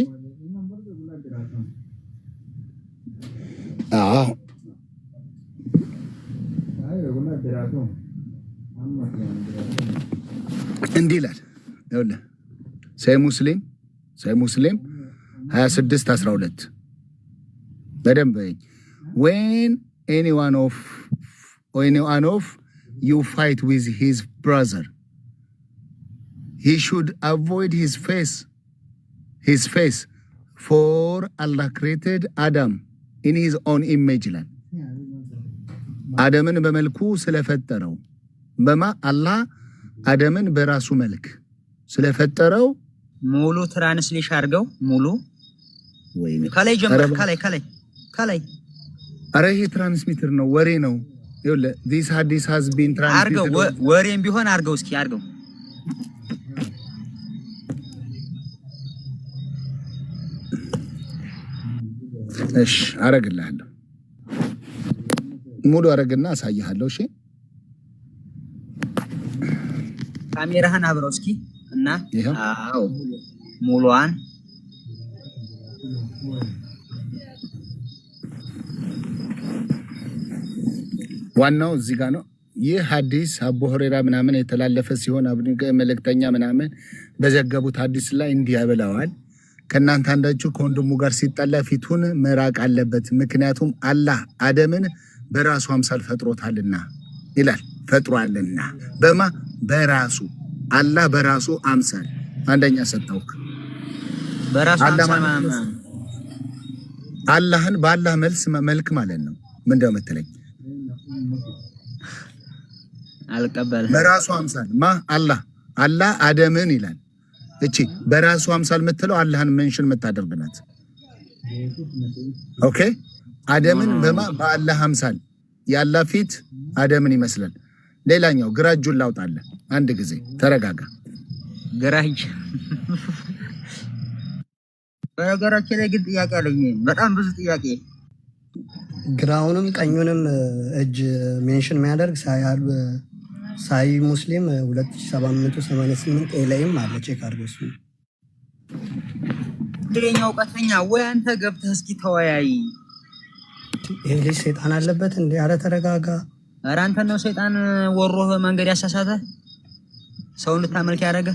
እንዲህ ይላል ይኸውልህ፣ ሰሂህ ሙስሊም 26:12 በደንብ when anyone of you fight with his brother he should avoid his face for Allah created Adam in his own image ይላል። አደምን በመልኩ ስለፈጠረው በማ አላህ አደምን በራሱ መልክ ስለፈጠረው ሙሉ ትራንስሌሽን አድርገው ሙሉ ከላይ ጀምሮ ከላይ አረ ይሄ ትራንስሚተር ነው፣ ወሬ ነው። ይኸውልህ this hadith has been አድርገው ወሬም ቢሆን አድርገው እስኪ አድርገው። እሺ አረግልሃለሁ፣ ሙሉ አረግና አሳይሃለሁ። እሺ ካሜራህን አብረው እስኪ እና አዎ ሙሉዋን ዋናው እዚህ ጋር ነው። ይህ ሐዲስ አቡ ሁረይራ ምናምን የተላለፈ ሲሆን አብዱጋ መልእክተኛ ምናምን በዘገቡት ሐዲስ ላይ እንዲህ ያብለዋል። ከእናንተ አንዳችሁ ከወንድሙ ጋር ሲጣላ ፊቱን መራቅ አለበት፣ ምክንያቱም አላህ አደምን በራሱ አምሳል ፈጥሮታልና ይላል። ፈጥሯልና በማ በራሱ አላህ በራሱ አምሳል አንደኛ ሰጣውክ በራሱ አምሳል አላህን በአላህ መልክ ማለት ነው። ምን እንደምትለኝ አልቀበልም። በራሱ አምሳል አላህ አደምን ይላል። እቺ በራሱ አምሳል የምትለው አላህን መንሽን የምታደርግናት። ኦኬ አደምን በአላህ አምሳል የአላህ ፊት አደምን ይመስላል። ሌላኛው ግራ እጁን ላውጣለህ። አንድ ጊዜ ተረጋጋ። ግራ እጅ በነገራችን ላይ ግን ጥያቄ አለኝ፣ በጣም ብዙ ጥያቄ። ግራውንም ቀኙንም እጅ ሜንሽን የሚያደርግ ሰሂህ ሙስሊም 2788 ላይም አለ። ቼክ አድርገው። እሱ ድሬኛው ቀተኛ ወይ አንተ ገብተህ እስኪ ተወያይ። ይሄ ልጅ ሰይጣን አለበት እንዴ? አረ ተረጋጋ። አረ አንተ ነው ሰይጣን ወሮህ መንገድ ያሳሳተ ሰው እንድታመልክ ያደረገ።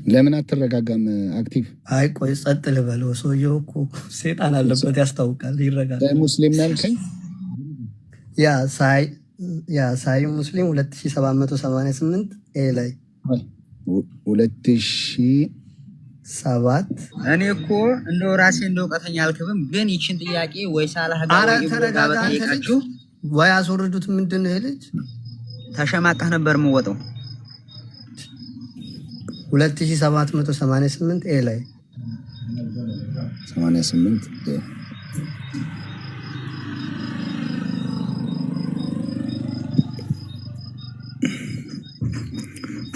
ለምን አትረጋጋም? አክቲቭ አይ ቆይ ጸጥ ልበለው። ሰውየው እኮ ሰይጣን አለበት ያስታውቃል። ይረጋጋ። ሙስሊም ያልከኝ ሰሂህ ሙስሊም 2788 ላይ 2007 እኔ እኮ እንደው ራሴ እንደው ቀተኛ አልክብም፣ ግን ይችን ጥያቄ ወይ ሳላህ ጋር ተረጋጋችሁ ወይ አስወርዱት። ምንድነው ይሄ ልጅ ተሸማቀህ ነበር የምወጣው። 2788 ኤ ላይ 88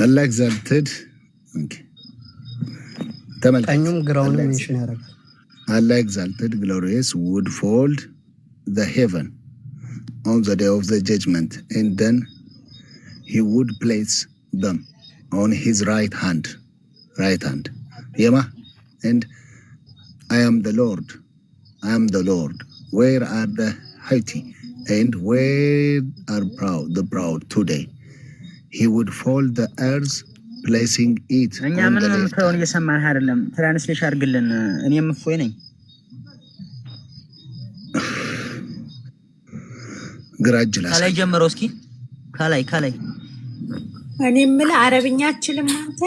Allah exalted. Okay. ቀኙም ግራውንም ሜንሽን ያደርጋል። Allah exalted, glorious, would fold the heaven on the day of the judgment, and then he would place them on his right hand. Yema, and I am the Lord. Where are the haughty, and where are the proud today? He would fold the earth, placing it on the left. እየሰማህ አይደለም? ትራንስሌሽን አድርግልን። እኔም እፎይ ነኝ። ግራጅላስ ከላይ ጀምሮ እስኪ ከላይ እኔ የምልህ አረብኛ አትችልም አንተ?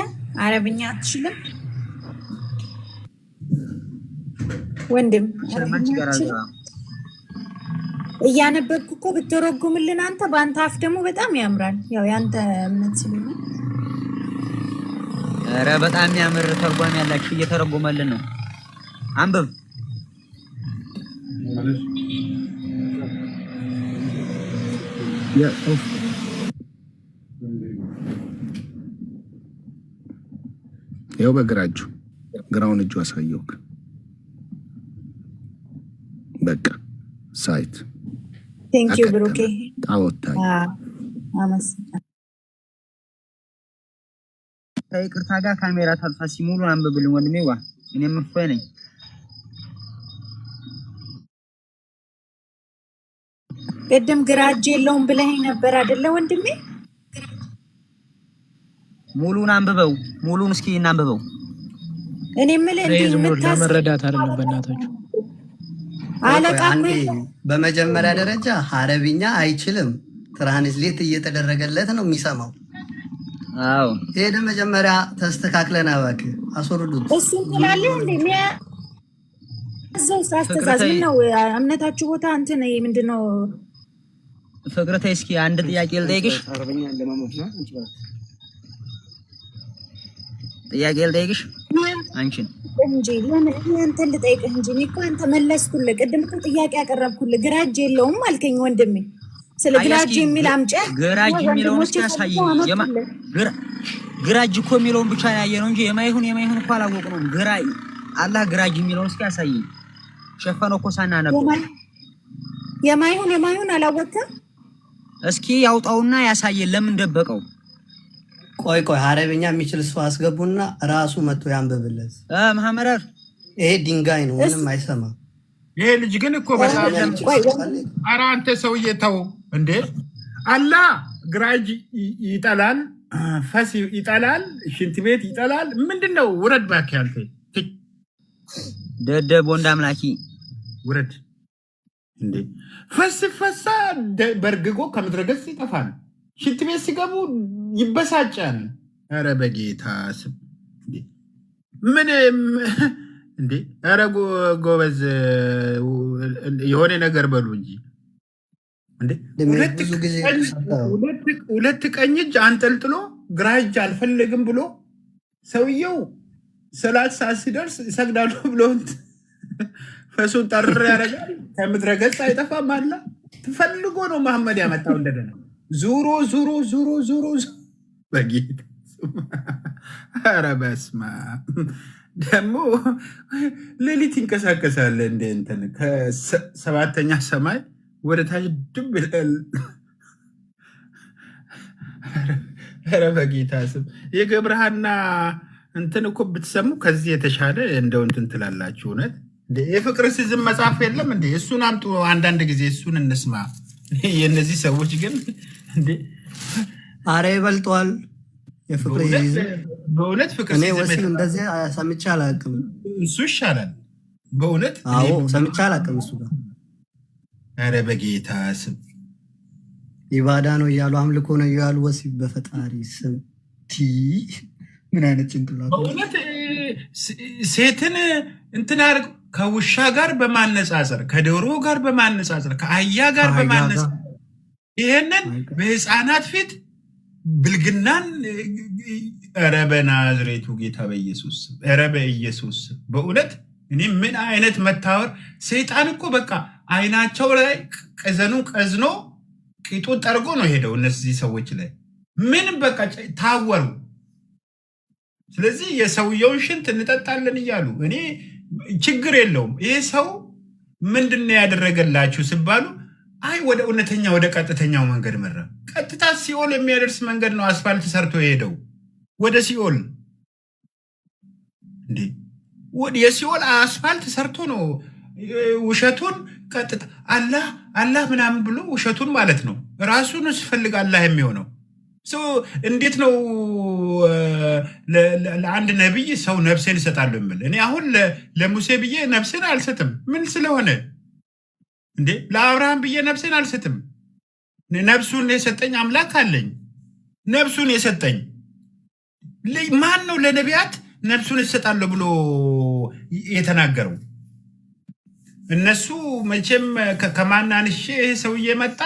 አረብኛ አትችልም ወንድም? እያነበብኩ እኮ ብትረጉምልን አንተ በአንተ አፍ ደግሞ በጣም ያምራል። ያው ያንተ እምነት ስለሆነ ኧረ በጣም ያምር ተርጓሚ ያላችሁ እየተረጎመልን ነው። አንብብ። ያው ግራውን እጁ አሳየው። በቃ ሳይት ቴንክ ዩ ብሩኬ። ታውታይ ይቅርታ ጋር ካሜራ ታልፋ ሲሙሉ አንብብልኝ ወንድሜ። ዋ እኔም እፎይ ነኝ። ቅድም ግራ እጅ የለውም ብለኸኝ ነበር አይደለ ወንድሜ? ሙሉን አንብበው። ሙሉን እስኪ እናንብበው። እኔ የምልህ እንዴ ለመረዳት አይደለም በእናታችሁ። አለቃ በመጀመሪያ ደረጃ አረብኛ አይችልም። ትራንስሌት እየተደረገለት ነው የሚሰማው። አዎ ሄደ መጀመሪያ ተስተካክለን አባክ አስወርዱት። እሱ ትላለህ እንዴ እዛው አስተዛዝ ነው እምነታችሁ ቦታ እንትን ምንድነው? ፍቅረቴ እስኪ አንድ ጥያቄ ልጠይቅሽ። አረብኛ ለማመት ነው አንቺን እንጂ ለምን አንተ ልጠይቅህ እንጂ እኔ እኮ አንተ መለስኩልህ። ቅድም እኮ ጥያቄ ያቀረብኩልህ ግራ እጅ የለውም አልከኝ ወንድሜ። ስለ ግራ እጅ የሚል አምጪ። ግራ እጅ የሚለውን እስኪ ያሳይ። ግራ እጅ እኮ የሚለውን ብቻ ያየ ነው እንጂ የማይሁን እኮ አላወቅነውም። አላህ ግራ እጅ የሚለውን እስኪ ያሳይ። ሸፈነው እኮ ሳናነበው የማይሁን አላወቅም። እስኪ ያውጣውና ያሳየን። ለምን ደበቀው? ቆይ አረብኛ የሚችል ሰው አስገቡና ራሱ መጥቶ ያንብብለት። መሐመድ ይሄ ድንጋይ ነው፣ ምንም አይሰማም። ይሄ ልጅ ግን እኮ በጣም ኧረ አንተ ሰውዬ ተው እንዴ! አላህ ግራ እጅ ይጠላል፣ ፈስ ይጠላል፣ ሽንት ቤት ይጠላል። ምንድነው? ውረድ እባክህ አንተ ደደብ ወንድ አምላኪ ውረድ እንዴ! ፈሳ በርግጎ ከምድረ ገጽ ይጠፋል። ሽንት ቤት ሲገቡ ይበሳጫል። ኧረ በጌታ ስም ምን እንዴ! ኧረ ጎበዝ የሆነ ነገር በሉ እንጂ እንዴ! ሁለት ቀኝ እጅ አንጠልጥሎ ግራ እጅ አልፈለግም ብሎ ሰውየው 30 ሰዓት ሲደርስ ይሰግዳሉ ብሎ ፈሱን ጠርር ያደርጋል። ከምድረ ገጽ አይጠፋም። አላ ትፈልጎ ነው መሐመድ ያመጣው እንደገና ዙሮ በጌታ ኧረ በስመ አብ ደግሞ ሌሊት ይንቀሳቀሳል እንደ እንትን ከሰባተኛ ሰማይ ወደ ታች ድብ ይላል። ኧረ በጌታ ስም የገብረሃና እንትን እኮ ብትሰሙ ከዚህ የተሻለ እንደው እንትን ትላላችሁ። እውነት የፍቅር ሲዝም መጽሐፍ የለም እንዴ? እሱን አምጡ አንዳንድ ጊዜ እሱን እንስማ። የእነዚህ ሰዎች ግን እንዴ አረ ይበልጧል። የፍቅር በእውነት ፍቅር እኔ ወሲብ እንደዚህ ሰምቼ አላውቅም። እሱ ይሻላል በእውነት። አዎ ሰምቼ አላውቅም እሱ ጋር። ኧረ በጌታ ስም ኢባዳ ነው እያሉ አምልኮ ነው እያሉ ወሲብ በፈጣሪ ስም ምን አይነት ጭንቅላት በእውነት። ሴትን እንትን አድርግ ከውሻ ጋር በማነጻጸር ከዶሮ ጋር በማነጻጸር ከአህያ ጋር በማነጻጸር ይሄንን በህፃናት ፊት ብልግናን ኧረ በናዝሬቱ ጌታ በኢየሱስ ኧረ በኢየሱስ በእውነት እኔ ምን አይነት መታወር ሰይጣን እኮ በቃ አይናቸው ላይ ቀዘኑን ቀዝኖ ቂጡን ጠርጎ ነው ሄደው እነዚህ ሰዎች ላይ ምንም በቃ ታወሩ። ስለዚህ የሰውየውን ሽንት እንጠጣለን እያሉ እኔ ችግር የለውም ይሄ ሰው ምንድነው ያደረገላችሁ ሲባሉ አይ ወደ እውነተኛ ወደ ቀጥተኛው መንገድ መራ። ቀጥታ ሲኦል የሚያደርስ መንገድ ነው አስፋልት ሰርቶ ሄደው ወደ ሲኦል እንዴ ወደ የሲኦል አስፋልት ሰርቶ ነው ውሸቱን ቀጥታ አላህ ምናምን ብሎ ውሸቱን ማለት ነው ራሱን ሲፈልግ አላህ የሚሆነው እንዴት ነው ለአንድ ነብይ ሰው ነፍሴን ይሰጣል የሚል? እኔ አሁን ለሙሴ ብዬ ነፍሴን አልሰጥም። ምን ስለሆነ እንዴ ለአብርሃም ብዬ ነፍሴን አልሰጥም። ነፍሱን የሰጠኝ አምላክ አለኝ። ነፍሱን የሰጠኝ ማን ነው? ለነቢያት ነፍሱን ይሰጣል ብሎ የተናገረው እነሱ መቼም ከማናንሼ ሰውዬ መጣ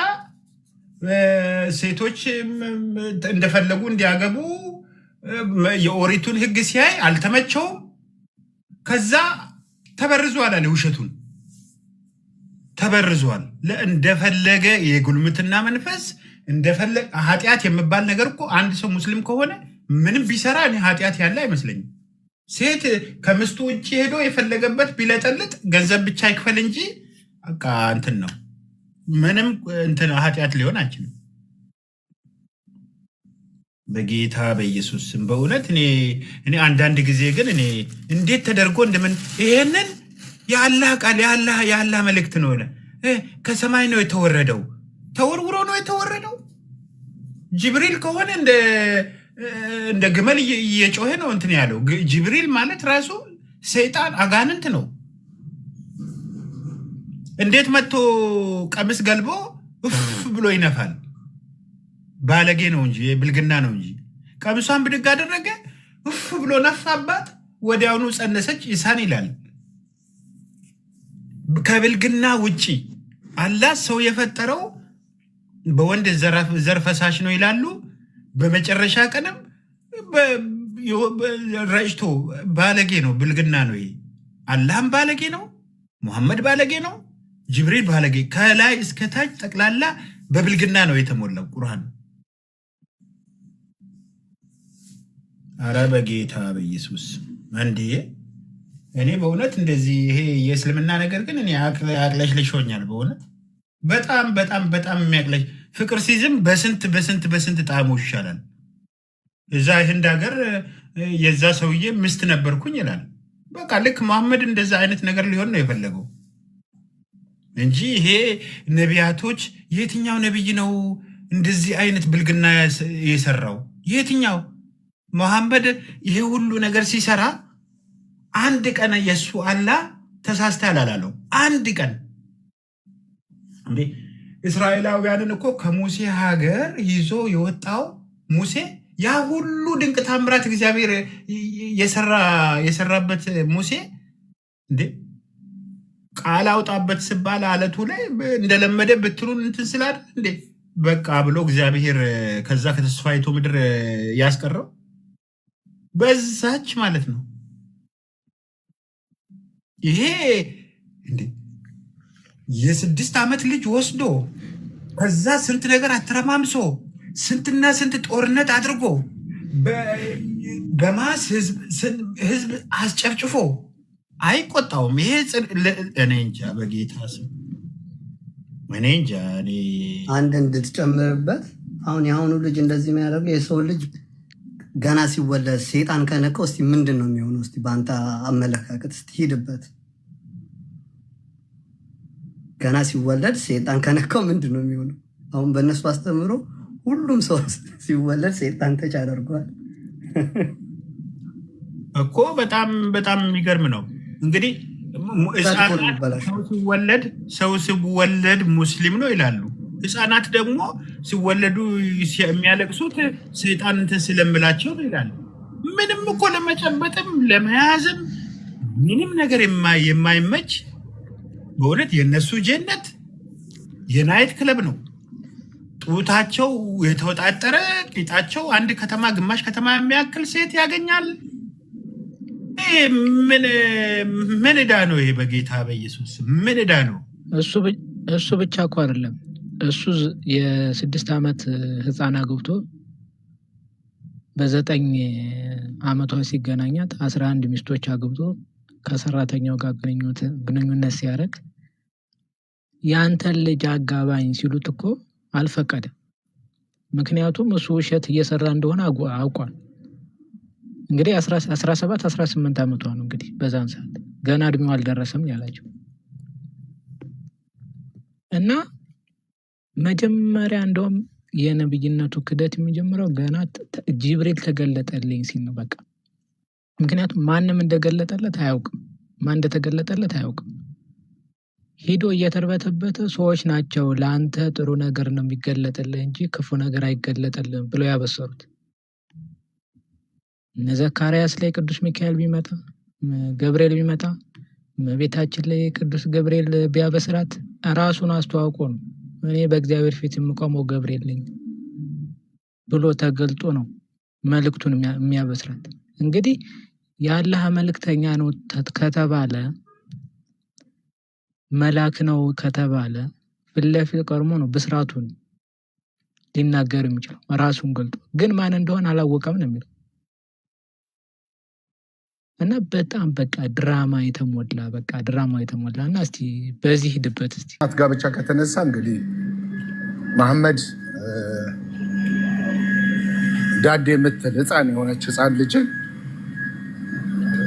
ሴቶች እንደፈለጉ እንዲያገቡ የኦሪቱን ሕግ ሲያይ አልተመቸውም። ከዛ ተበርዟል አለ ውሸቱን ተበርዟል። እንደፈለገ የጉልምትና መንፈስ እንደፈለገ ኃጢአት የሚባል ነገር እኮ አንድ ሰው ሙስሊም ከሆነ ምንም ቢሰራ እኔ ኃጢአት ያለ አይመስለኝም። ሴት ከምስቱ ውጭ ሄዶ የፈለገበት ቢለጠልጥ ገንዘብ ብቻ ይክፈል እንጂ በቃ እንትን ነው ምንም እንትን ኃጢአት ሊሆን አይችልም። በጌታ በኢየሱስ ስም በእውነት እኔ አንዳንድ ጊዜ ግን እኔ እንዴት ተደርጎ እንደምን ይሄንን የአላህ ቃል የአላህ መልእክት ነው ከሰማይ ነው የተወረደው ተወርውሮ ነው የተወረደው። ጅብሪል ከሆነ እንደ ግመል እየጮኸ ነው እንትን ያለው። ጅብሪል ማለት ራሱ ሰይጣን አጋንንት ነው። እንዴት መጥቶ ቀሚስ ገልቦ ብሎ ይነፋል? ባለጌ ነው እንጂ ብልግና ነው እንጂ። ቀሚሷን ብድግ አደረገ ብሎ ነፋባት፣ ወዲያውኑ ጸነሰች ኢሳን ይላል። ከብልግና ውጪ አላህ ሰው የፈጠረው በወንድ ዘር ፈሳሽ ነው ይላሉ። በመጨረሻ ቀንም ረጭቶ ባለጌ ነው፣ ብልግና ነው። ይሄ አላህም ባለጌ ነው፣ ሙሐመድ ባለጌ ነው፣ ጅብሪል ባለጌ፣ ከላይ እስከ ታች ጠቅላላ በብልግና ነው የተሞላው ቁርአን። አረ በጌታ በኢየሱስ እንዴ! እኔ በእውነት እንደዚህ ይሄ የእስልምና ነገር ግን እኔ አቅለሽልሾኛል በእውነት በጣም በጣም በጣም የሚያቅለሽ ፍቅር ሲዝም በስንት ጣዕሙ ይሻላል። እዛ ህንድ ሀገር የዛ ሰውዬ ምስት ነበርኩኝ ይላል። በቃ ልክ መሐመድ እንደዛ አይነት ነገር ሊሆን ነው የፈለገው እንጂ ይሄ ነቢያቶች የትኛው ነቢይ ነው እንደዚህ አይነት ብልግና የሰራው? የትኛው መሐመድ ይሄ ሁሉ ነገር ሲሰራ አንድ ቀን የሱ አላህ ተሳስተሃል አላለው። አንድ ቀን እንዴ እስራኤላውያንን እኮ ከሙሴ ሀገር ይዞ የወጣው ሙሴ ያ ሁሉ ድንቅ ታምራት እግዚአብሔር የሰራበት ሙሴ እንዴ ቃል አውጣበት ስባል አለቱ ላይ እንደለመደ ብትሩን እንትን ስላለ እንዴ በቃ ብሎ እግዚአብሔር ከዛ ከተስፋይቱ ምድር ያስቀረው በዛች ማለት ነው። ይሄ እንዴ የ6 ዓመት ልጅ ወስዶ ከዛ ስንት ነገር አተረማምሶ ስንትና ስንት ጦርነት አድርጎ በማስ ህዝብ አስጨፍጭፎ አይቆጣውም። ይሄ እኔ እንጃ በጌታ ስም እኔ እንጃ። አንድ እንድትጨምርበት አሁን የአሁኑ ልጅ እንደዚህ የሚያደርገው የሰው ልጅ ገና ሲወለድ ሴጣን ከነካው እስቲ ምንድን ነው የሚሆነው? እስቲ በአንተ አመለካከት እስቲ ሂድበት። ገና ሲወለድ ሴጣን ከነካው ምንድን ነው የሚሆነው? አሁን በእነሱ አስተምሮ ሁሉም ሰው ሲወለድ ሴጣን ተች አደርገዋል እኮ። በጣም በጣም የሚገርም ነው። እንግዲህ ሰው ሲወለድ ሙስሊም ነው ይላሉ። ህፃናት ደግሞ ሲወለዱ የሚያለቅሱት ሰይጣን እንትን ስለምላቸው ነው ይላሉ። ምንም እኮ ለመጨበጥም ለመያዝም ምንም ነገር የማይመች በእውነት የነሱ ጀነት የናይት ክለብ ነው። ጡታቸው የተወጣጠረ ቂጣቸው አንድ ከተማ ግማሽ ከተማ የሚያክል ሴት ያገኛል። ምን ዕዳ ነው ይሄ? በጌታ በኢየሱስ ምን ዕዳ ነው? እሱ ብቻ እኮ አይደለም። እሱ የ6 ዓመት ህፃን አግብቶ በ9 ዓመቷ ሲገናኛት 11 ሚስቶች አግብቶ ከሰራተኛው ጋር ግንኙነት ሲያደርግ ያንተን ልጅ አጋባኝ ሲሉት እኮ አልፈቀደም። ምክንያቱም እሱ ውሸት እየሰራ እንደሆነ አውቋል። እንግዲህ 17 18 ዓመቷ ነው እንግዲህ በዛን ሰዓት ገና እድሜው አልደረሰም ያላቸው እና መጀመሪያ እንደውም የነብይነቱ ክደት የሚጀምረው ገና ጅብሪል ተገለጠልኝ ሲል ነው። በቃ ምክንያቱም ማንም እንደገለጠለት አያውቅም፣ ማን እንደተገለጠለት አያውቅም። ሄዶ እየተርበተበተ ሰዎች ናቸው ለአንተ ጥሩ ነገር ነው የሚገለጥልህ እንጂ ክፉ ነገር አይገለጥልህም ብለው ያበሰሩት። እነ ዘካርያስ ላይ ቅዱስ ሚካኤል ቢመጣ ገብርኤል ቢመጣ ቤታችን ላይ ቅዱስ ገብርኤል ቢያበስራት ራሱን አስተዋውቆ ነው እኔ በእግዚአብሔር ፊት የምቆመው ገብርኤል ነኝ ብሎ ተገልጦ ነው መልእክቱን የሚያበስራት። እንግዲህ የአላህ መልእክተኛ ነው ከተባለ መልአክ ነው ከተባለ ፊት ለፊት ቀርሞ ነው ብስራቱን ሊናገር የሚችለው ራሱን ገልጦ፣ ግን ማን እንደሆነ አላወቀም ነው የሚለው እና በጣም በቃ ድራማ የተሞላ እና እስቲ በዚህ ሂድበት እስቲ ጋብቻ ከተነሳ እንግዲህ መሐመድ ዳዴ የምትል ህፃን የሆነች ህፃን ልጅን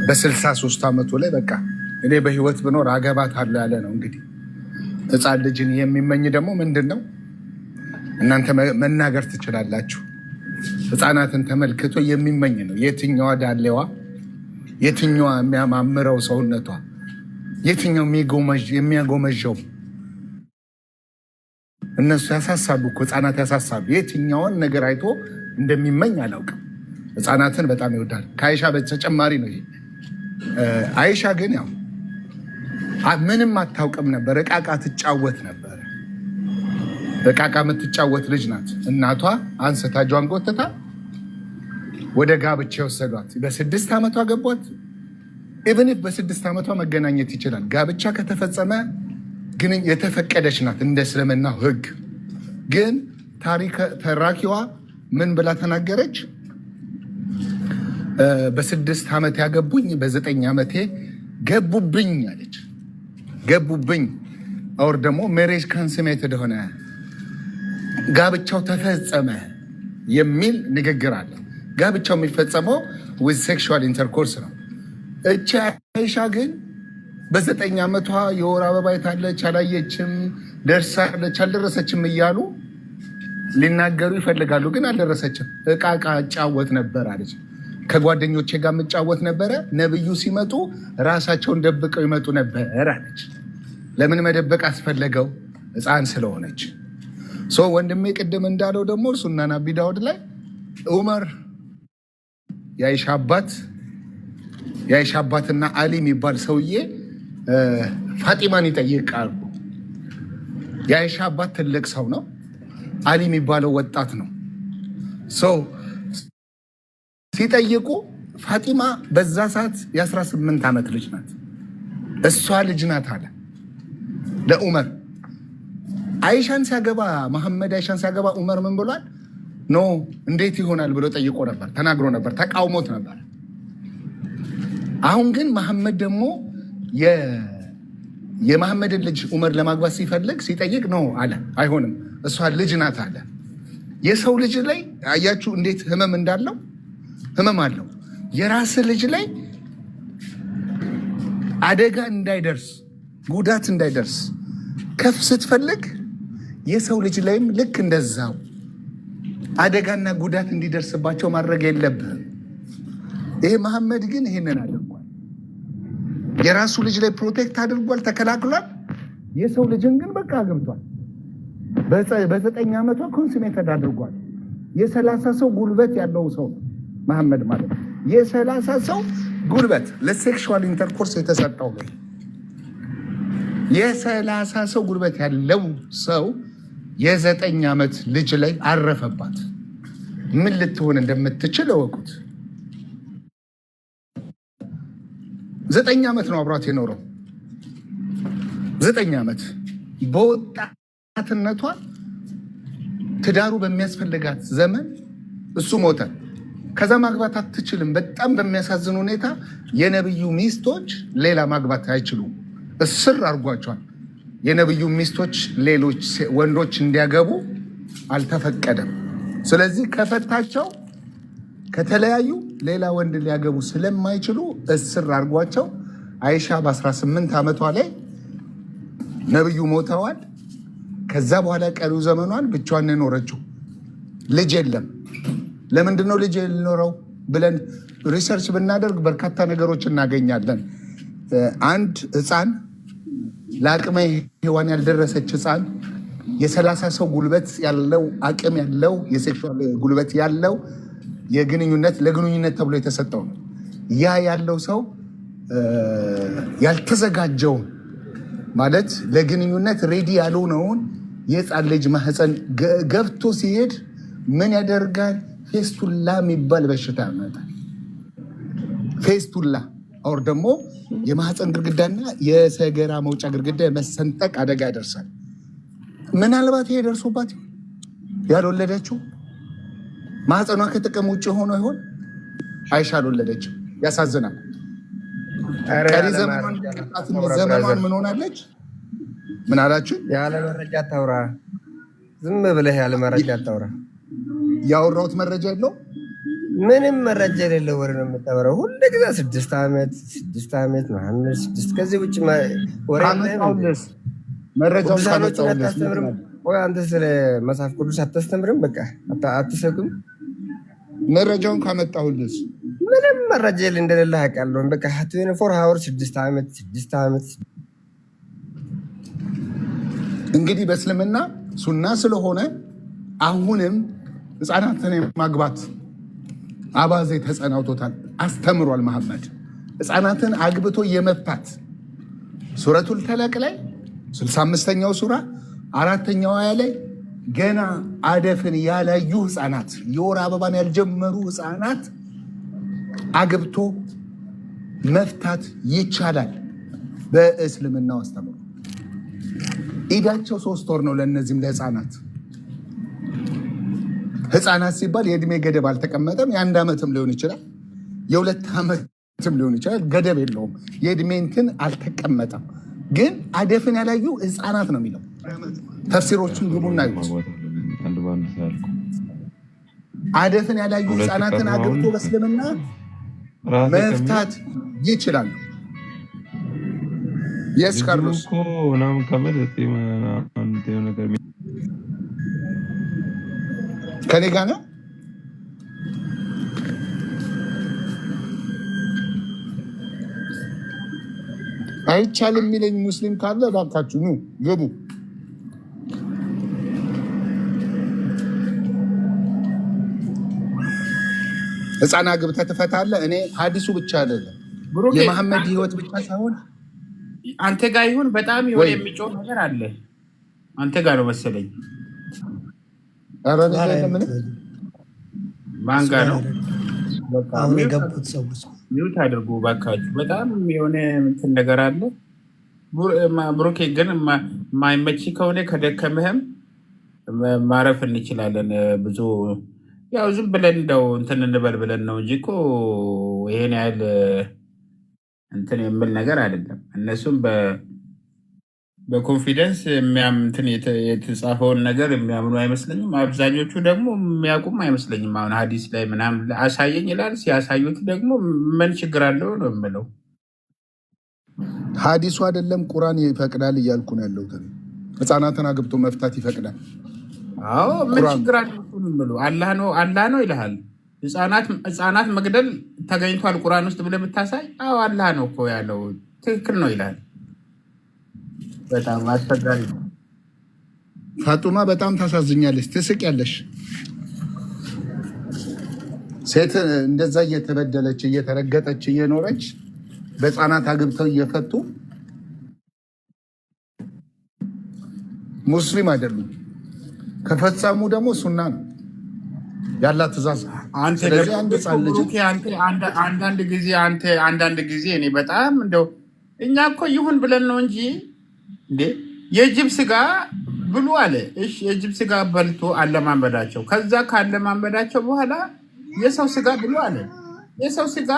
በ63 ዓመቱ ላይ በቃ እኔ በህይወት ብኖር አገባታለሁ ያለ ነው። እንግዲህ ህፃን ልጅን የሚመኝ ደግሞ ምንድን ነው? እናንተ መናገር ትችላላችሁ። ህፃናትን ተመልክቶ የሚመኝ ነው። የትኛዋ ዳሌዋ፣ የትኛዋ የሚያማምረው ሰውነቷ፣ የትኛው የሚያጎመዣው? እነሱ ያሳሳሉ እኮ ህፃናት ያሳሳሉ። የትኛውን ነገር አይቶ እንደሚመኝ አላውቅም። ህፃናትን በጣም ይወዳል። ከአይሻ በተጨማሪ ነው ይሄ። አይሻ ግን ያው ምንም አታውቅም ነበር። እቃቃ ትጫወት ነበር። እቃቃ የምትጫወት ልጅ ናት። እናቷ አንስታ እጇን ጎትታ ወደ ጋብቻ የወሰዷት። በ6 ዓመቷ ገቧት። ኢቨን ኢፍ በ6 ዓመቷ መገናኘት ይችላል። ጋብቻ ከተፈጸመ ግን የተፈቀደች ናት እንደ እስልምናው ህግ። ግን ተራኪዋ ምን ብላ ተናገረች? በ6 ዓመት ያገቡኝ በ9 ዓመቴ ገቡብኝ አለች። ገቡብኝ አውር ደግሞ ሜሬጅ ካንስሜትድ ሆነ፣ ጋብቻው ተፈጸመ የሚል ንግግር አለ። ጋብቻው የሚፈጸመው ዊዝ ሴክሹዋል ኢንተርኮርስ ነው። እቺ አይሻ ግን በ9 ዓመቷ የወር አበባ አይታለች፣ አላየችም፣ ደርሳለች፣ አልደረሰችም እያሉ ሊናገሩ ይፈልጋሉ። ግን አልደረሰችም። እቃቃ እጫወት ነበር አለች። ከጓደኞቼ ጋር የምጫወት ነበረ። ነብዩ ሲመጡ ራሳቸውን ደብቀው ይመጡ ነበር አለች። ለምን መደበቅ አስፈለገው? ህፃን ስለሆነች። ወንድሜ ቅድም እንዳለው ደግሞ እርሱና ነቢ ዳውድ ላይ ዑመር የአይሻ አባትና አሊ የሚባል ሰውዬ ፋጢማን ይጠይቃሉ። የአይሻ አባት ትልቅ ሰው ነው። አሊ የሚባለው ወጣት ነው። ሲጠይቁ ፋጢማ በዛ ሰዓት የ18 ዓመት ልጅ ናት። እሷ ልጅ ናት አለ ለዑመር። አይሻን ሲያገባ መሐመድ አይሻን ሲያገባ ዑመር ምን ብሏል? ኖ እንዴት ይሆናል ብሎ ጠይቆ ነበር፣ ተናግሮ ነበር፣ ተቃውሞት ነበር። አሁን ግን መሐመድ ደግሞ የመሐመድን ልጅ ዑመር ለማግባት ሲፈልግ ሲጠይቅ ነው አለ፣ አይሆንም እሷ ልጅ ናት አለ። የሰው ልጅ ላይ አያችሁ እንዴት ህመም እንዳለው ህመም አለው። የራስ ልጅ ላይ አደጋ እንዳይደርስ ጉዳት እንዳይደርስ ከፍ ስትፈልግ የሰው ልጅ ላይም ልክ እንደዛው አደጋና ጉዳት እንዲደርስባቸው ማድረግ የለብህም። ይሄ መሐመድ ግን ይሄንን አድርጓል። የራሱ ልጅ ላይ ፕሮቴክት አድርጓል፣ ተከላክሏል። የሰው ልጅን ግን በቃ አግብቷል። በ9 ዓመቷ ኮንሱሜትድ አድርጓል። የ30 ሰው ጉልበት ያለው ሰው መሐመድ ማለት ነው። የ30 ሰው ጉልበት ለሴክሹዋል ኢንተርኮርስ የተሰጠው ነው። የ30 ሰው ጉልበት ያለው ሰው የ9 ዓመት ልጅ ላይ አረፈባት። ምን ልትሆን እንደምትችል እወቁት። 9 ዓመት ነው አብሯት የኖረው። 9 ዓመት በወጣትነቷ ትዳሩ በሚያስፈልጋት ዘመን እሱ ሞተ። ከዛ ማግባት አትችልም። በጣም በሚያሳዝን ሁኔታ የነብዩ ሚስቶች ሌላ ማግባት አይችሉም። እስር አድርጓቸዋል። የነብዩ ሚስቶች ሌሎች ወንዶች እንዲያገቡ አልተፈቀደም። ስለዚህ ከፈታቸው ከተለያዩ ሌላ ወንድ ሊያገቡ ስለማይችሉ እስር አድርጓቸው አይሻ በ18 ዓመቷ ላይ ነብዩ ሞተዋል። ከዛ በኋላ ቀሪው ዘመኗን ብቻዋን የኖረችው ልጅ የለም። ለምንድነው ልጅ የኖረው ብለን ሪሰርች ብናደርግ በርካታ ነገሮች እናገኛለን። አንድ ህፃን ለአቅመ ሔዋን ያልደረሰች ህፃን የ30 ሰው ጉልበት ያለው አቅም ያለው የሴክሹዋል ጉልበት ያለው ለግንኙነት ተብሎ የተሰጠው ነው። ያ ያለው ሰው ያልተዘጋጀውን ማለት ለግንኙነት ሬዲ ያልሆነውን የህፃን ልጅ ማህፀን ገብቶ ሲሄድ ምን ያደርጋል? ፌስቱላ የሚባል በሽታ ያመጣል። ፌስቱላ ኦር ደግሞ የማህፀን ግድግዳና የሰገራ መውጫ ግድግዳ የመሰንጠቅ አደጋ ያደርሳል። ምናልባት ይሄ ደርሶባት ያልወለደችው ማህፀኗ ከጥቅም ውጭ ሆኖ ይሆን? አይሻ አልወለደችም። ያሳዝናል። ቀሪ ዘመኗን ምን ሆናለች? ምን አላችሁ? ያለ መረጃ አታውራ። ዝም ብለህ ያለ መረጃ አታውራ። ያወራሁት መረጃ የለው፣ ምንም መረጃ የሌለው ወሬ ነው የምታወራው። ሁሉ ጊዜ 6 ዓመት 6 ዓመት ምናምን 6 ከዚህ ውጭ ወሬ መረጃውን አታስተምርም። ወይ አንተ ስለ መጽሐፍ ቅዱስ አታስተምርም? በቃ አትሰብክም? መረጃውን ካመጣሁልስ ምንም መረጃ እንደሌለ አውቃለሁ። በቃ 24 ሀወር 6 ዓመት 6 ዓመት። እንግዲህ በእስልምና ሱና ስለሆነ አሁንም ህፃናትን ማግባት አባዜ ተጸናውቶታል። አስተምሯል መሐመድ ህፃናትን አግብቶ የመፍታት ሱረቱል ተለቅ ላይ 65ኛው ሱራ 4ኛው አያ ላይ ገና አደፍን ያላዩ ህፃናት፣ የወር አበባን ያልጀመሩ ህፃናት አግብቶ መፍታት ይቻላል በእስልምናው አስተምሮ። ኢዳቸው 3 ወር ነው ለእነዚህም ለህፃናት። ህፃናት ሲባል የእድሜ ገደብ አልተቀመጠም። የ1 ዓመትም ሊሆን ይችላል፣ የ2 ዓመትም ሊሆን ይችላል። ገደብ የለውም። የእድሜ እንትን አልተቀመጠም። ግን አደፍን ያላዩ ህፃናት ነው የሚለው። ተፍሲሮቹን ግቡና ይዩት። አደፍን ያላዩ ህፃናትን አግብቶ በእስልምና መፍታት ይችላሉ። የስ ካርሎስ ከኔ ጋር ነው። አይቻልም የሚለኝ ሙስሊም ካለ እባካችሁ ኑ ግቡ። ህፃና ግብተህ ትፈታለህ። እኔ ሀዲሱ ብቻ አይደለም የመሐመድ ህይወት ብቻ ሳይሆን አንተ ጋር ይሁን በጣም የሆነ የሚጮህ ነገር አለ። አንተ ጋር ነው መሰለኝ። ማን ጋር ነው? አሁን የገቡት ሰዎች ሚውት አድርጉ ባካችሁ። በጣም የሆነ እንትን ነገር አለ። ብሩኬ ግን ማይመች ከሆነ ከደከምህም ማረፍ እንችላለን። ብዙ ያው ዝም ብለን እንደው እንትን እንበል ብለን ነው እንጂ እኮ ይሄን ያህል እንትን የምል ነገር አይደለም። እነሱም በኮንፊደንስ እንትን የተጻፈውን ነገር የሚያምኑ አይመስለኝም። አብዛኞቹ ደግሞ የሚያውቁም አይመስለኝም። አሁን ሀዲስ ላይ ምናምን አሳየኝ ይላል። ሲያሳዩት ደግሞ ምን ችግር አለው ነው የምለው። ሀዲሱ አይደለም ቁርአን ይፈቅዳል እያልኩ ነው ያለሁት። ህፃናትን አግብቶ መፍታት ይፈቅዳል። አዎ ምን ችግር አለው ነው የምለው። አላህ ነው ይልሃል። ህፃናት መግደል ተገኝቷል ቁርአን ውስጥ ብለህ ብታሳይ፣ አዎ አላህ ነው እኮ ያለው ትክክል ነው ይላል። በጣም አስቸጋሪ ነው። ፋጡማ በጣም ታሳዝኛለች፣ ትስቂያለሽ። ሴት እንደዛ እየተበደለች እየተረገጠች እየኖረች በህፃናት አግብተው እየፈቱ ሙስሊም አይደሉም። ከፈጸሙ ደግሞ ሱና ነው ያላት ትእዛዝ። ስለዚህ አንድ ህፃን ልጅ አንዳንድ ጊዜ እኔ በጣም እንደው እኛ እኮ ይሁን ብለን ነው እንጂ እንዴ የጅብ ስጋ ብሉ አለ። እሺ የጅብ ስጋ በልቶ አለማመዳቸው። ከዛ ካለማመዳቸው በኋላ የሰው ስጋ ብሉ አለ። የሰው ስጋ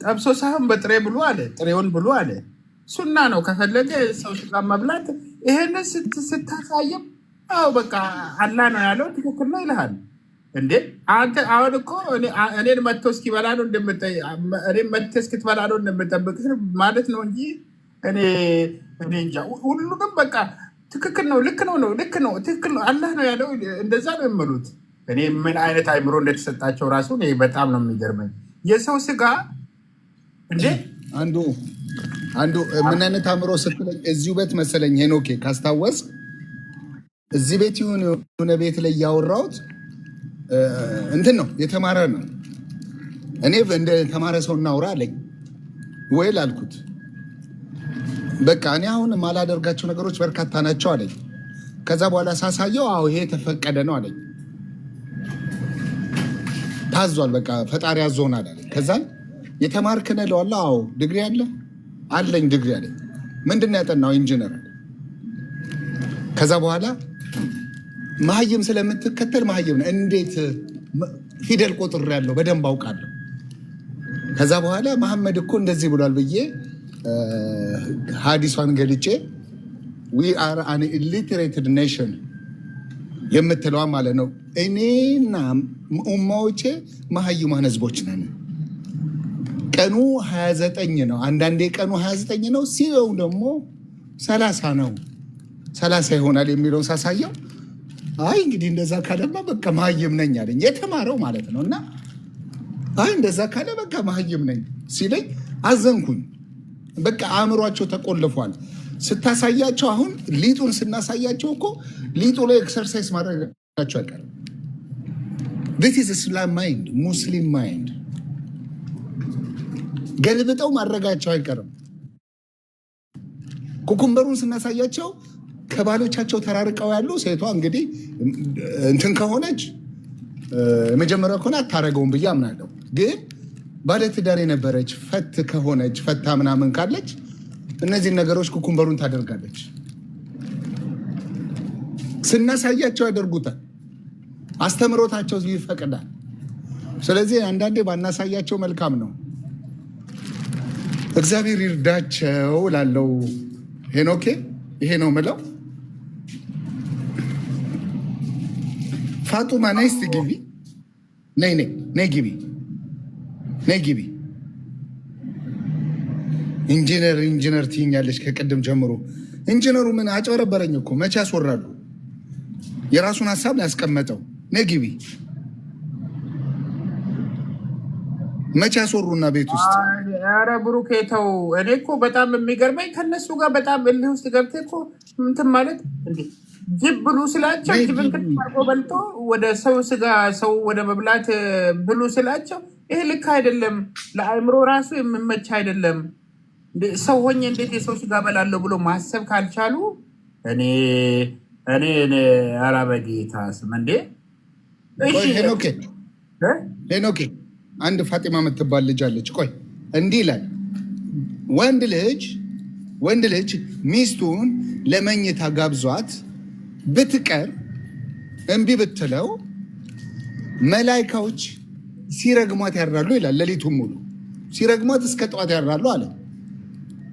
ጠብሶ ሳይሆን በጥሬ ብሉ አለ። ጥሬውን ብሉ አለ። ሱና ነው። ከፈለገ ሰው ስጋ መብላት ይሄንን ስታሳየም አዎ በቃ አላህ ነው ያለው ትክክል ነው ይልሃል። እንዴ አንተ አሁን እኮ እኔን መጥቶ እስኪበላ ነው እኔን መጥቶ እስክትበላ ነው እንደምጠብቅ ማለት ነው እንጂ እኔ እንጃ። ሁሉንም በቃ ትክክል ነው፣ ልክ ነው፣ ትክክል ነው፣ አላህ ነው ያለው እንደዛ ነው የሚሉት። እኔ ምን አይነት አይምሮ እንደተሰጣቸው ራሱ እኔ በጣም ነው የሚገርመኝ። የሰው ስጋ እንዴ አንዱ ምን አይነት አእምሮ ስትለኝ እዚሁ ቤት መሰለኝ ሄኖኬ ካስታወስ እዚህ ቤት የሆነ ቤት ላይ ያወራሁት እንትን ነው የተማረ ነው። እኔ እንደ ተማረ ሰው እናውራ አለኝ ወይ ላልኩት በቃ እኔ አሁን ማላደርጋቸው ነገሮች በርካታ ናቸው አለኝ። ከዛ በኋላ ሳሳየው አዎ ይሄ የተፈቀደ ነው አለኝ። ታዟል፣ በቃ ፈጣሪ አዞናል አለኝ። ከዛ የተማርክ ነህ እለዋለሁ። አዎ ዲግሪ አለ አለኝ ዲግሪ አለኝ። ምንድን ነው ያጠናው? ኢንጂነር። ከዛ በኋላ መሀይም ስለምትከተል መሀይም ነው። እንዴት ፊደል ቆጥሬ ያለው በደንብ አውቃለሁ። ከዛ በኋላ መሐመድ እኮ እንደዚህ ብሏል ብዬ ሀዲሷን ገልጬ ዊ አር አን ኢሊትሬትድ ኔሽን የምትለዋ ማለት ነው። እኔና ኡማዎቼ መሀይማን ህዝቦች ነን። ቀኑ 29 ነው። አንዳንዴ ቀኑ 29 ነው ሲለው ደግሞ 30 ነው 30 ይሆናል የሚለውን ሳሳየው አይ እንግዲህ እንደዛ ካለማ በቃ መሀይም ነኝ አለኝ። የተማረው ማለት ነው። እና አይ እንደዛ ካለ በቃ መሀይም ነኝ ሲለኝ አዘንኩኝ። በቃ አእምሯቸው ተቆልፏል። ስታሳያቸው አሁን ሊጡን ስናሳያቸው እኮ ሊጡ ላይ ኤክሰርሳይዝ ማድረጋቸው አይቀርም። this is Islam mind, ሙስሊም ማይንድ ገልብጠው ማድረጋቸው አይቀርም። ኩኩምበሩን ስናሳያቸው ከባሎቻቸው ተራርቀው ያሉ ሴቷ እንግዲህ እንትን ከሆነች የመጀመሪያው ከሆነ አታረገውም ብዬ አምናለሁ። ግን ባለትዳር የነበረች ፈት ከሆነች ፈታ ምናምን ካለች እነዚህን ነገሮች ኩኩምበሩን ታደርጋለች። ስናሳያቸው ያደርጉታል። አስተምሮታቸው ይፈቅዳል። ስለዚህ አንዳንዴ ባናሳያቸው መልካም ነው። እግዚአብሔር ይርዳቸው ላለው ሄኖኬ ይሄ ነው ምለው። ፋጡማ ነይ እስቲ ግቢ፣ ነይ ግቢ። ኢንጂነር ትይኛለች ከቅድም ጀምሮ። ኢንጂነሩ ምን አጨበረበረኝ እኮ መቼ ያስወራሉ? የራሱን ሀሳብ ነው ያስቀመጠው። ነይ ግቢ። መቼ ያስወሩና ቤት ውስጥ? ኧረ ብሩኬ ተው። እኔ እኮ በጣም የሚገርመኝ ከነሱ ጋር በጣም እልህ ውስጥ ገብተህ እኮ እንትን ማለት እንዴ ጅብ ብሉ ስላቸው ጅብን አድርጎ በልቶ ወደ ሰው ስጋ ሰው ወደ መብላት ብሉ ስላቸው ይሄ ልክ አይደለም። ለአእምሮ ራሱ የምመች አይደለም። ሰው ሆኜ እንዴት የሰው ስጋ በላለሁ ብሎ ማሰብ ካልቻሉ እኔ ኧረ በጌታ ስም እንዴ! ሄኖኬ አንድ ፋጢማ የምትባል ልጅ አለች። ቆይ እንዲህ ይላል፣ ወንድ ልጅ ሚስቱን ለመኝታ ጋብዟት ብትቀር እምቢ ብትለው መላይካዎች ሲረግሟት ያድራሉ ይላል። ሌሊቱን ሙሉ ሲረግሟት እስከ ጠዋት ያድራሉ አለ።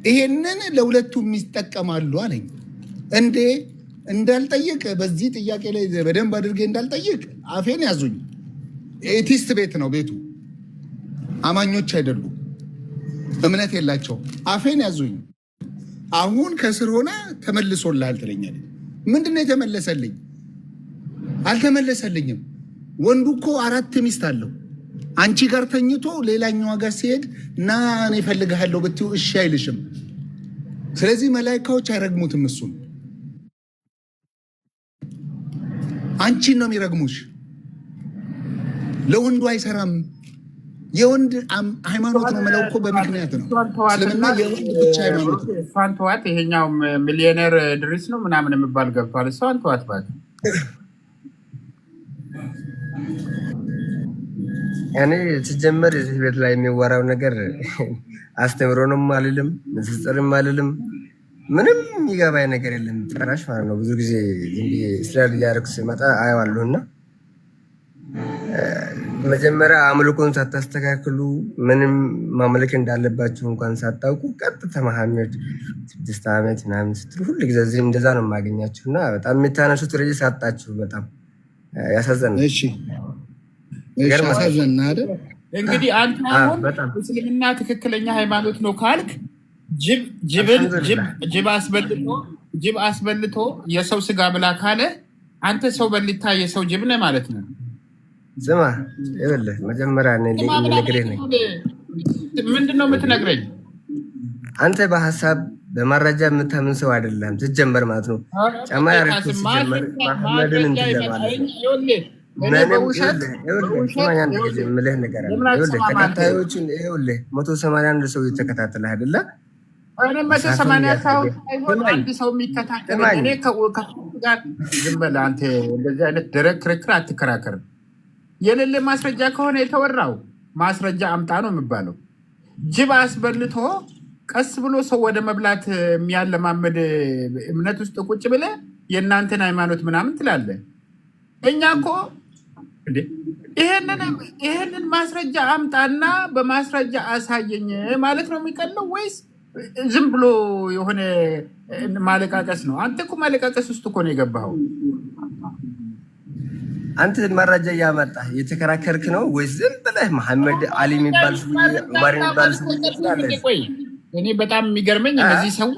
ይሄንን ለሁለቱም ይጠቀማሉ አለኝ። እንዴ እንዳልጠይቅ በዚህ ጥያቄ ላይ በደንብ አድርጌ እንዳልጠይቅ አፌን ያዙኝ። ኤቲስት ቤት ነው ቤቱ። አማኞች አይደሉም፣ እምነት የላቸው። አፌን ያዙኝ። አሁን ከስር ሆና ተመልሶልሃል ትለኛለች። ምንድነው የተመለሰልኝ? አልተመለሰልኝም። ወንዱ እኮ 4 ሚስት አለው። አንቺ ጋር ተኝቶ ሌላኛዋ ጋር ሲሄድ እና እኔ እፈልግሃለሁ ብትይው እሺ አይልሽም። ስለዚህ መላይካዎች አይረግሙትም። እሱን አንቺን ነው የሚረግሙሽ። ለወንዱ አይሰራም። የወንድ ሃይማኖት ነው የምለው እኮ በምክንያት ነው። እስልምና የወንድ ብቻ ሃይማኖት ነው። እሷን ተዋት። ይሄኛው ሚሊዮነር ድሪስ ነው ምናምን የሚባል ገብቷል። እሷን ተዋት። እኔ ሲጀመር እዚህ ቤት ላይ የሚወራው ነገር አስተምሮንም አልልም ንጽጽርም አልልም ምንም የሚገባኝ ነገር የለም ጭራሽ ማለት ነው። ብዙ ጊዜ ዝም ብዬ እስራኤል እያደረኩ ስመጣ አየዋለሁና መጀመሪያ አምልኮን ሳታስተካክሉ ምንም ማምለክ እንዳለባችሁ እንኳን ሳታውቁ ቀጥታ መሐመድ 6 ዓመት ምናምን ስትሉ ሁሉ ጊዜ እንደዛ ነው የማገኛችሁ እና በጣም የምታነሱት ርዕስ አጣችሁ። በጣም ያሳዝናል። እሺ ያሳዝናል አይደል? እንግዲህ አንተ አሁን እስልምና ትክክለኛ ሃይማኖት ነው ካልክ ጅብ አስበልቶ የሰው ስጋ ብላ ካለ አንተ ሰው በልታ የሰው ጅብ ነህ ማለት ነው። ስማ ይኸውልህ መጀመሪያ ልነግርህ ነኝ። ምንድነው የምትነግረኝ? አንተ በሀሳብ በመረጃ የምታምን ሰው አይደለም ስትጀመር ማለት ነው። ጫማ ያረኩት ስትጀምር መሐመድን እንትን ለማለት ምልህ ነገር አለ። ተከታዮችን 181 ሰው እየተከታተለ አይደለ? መቶ 80 ሰው አንድ ሰው የሚከታተል እኔ ጋር ዝም በል አንተ። እንደዚህ አይነት ደረቅ ክርክር አትከራከርም። የሌለ ማስረጃ ከሆነ የተወራው ማስረጃ አምጣ ነው የሚባለው። ጅብ አስበልቶ ቀስ ብሎ ሰው ወደ መብላት የሚያለማመድ እምነት ውስጥ ቁጭ ብለህ የእናንተን ሃይማኖት ምናምን ትላለህ። እኛ እኮ ይሄንን ማስረጃ አምጣና በማስረጃ አሳየኝ ማለት ነው የሚቀለው ወይስ ዝም ብሎ የሆነ ማለቃቀስ ነው? አንተ እኮ ማለቃቀስ ውስጥ እኮ ነው የገባኸው። አንተ መረጃ እያመጣ የተከራከርክ ነው ወይስ ዝም ብለህ መሐመድ አሊ የሚባል ዑመር የሚባል እኔ በጣም የሚገርመኝ እነዚህ ሰው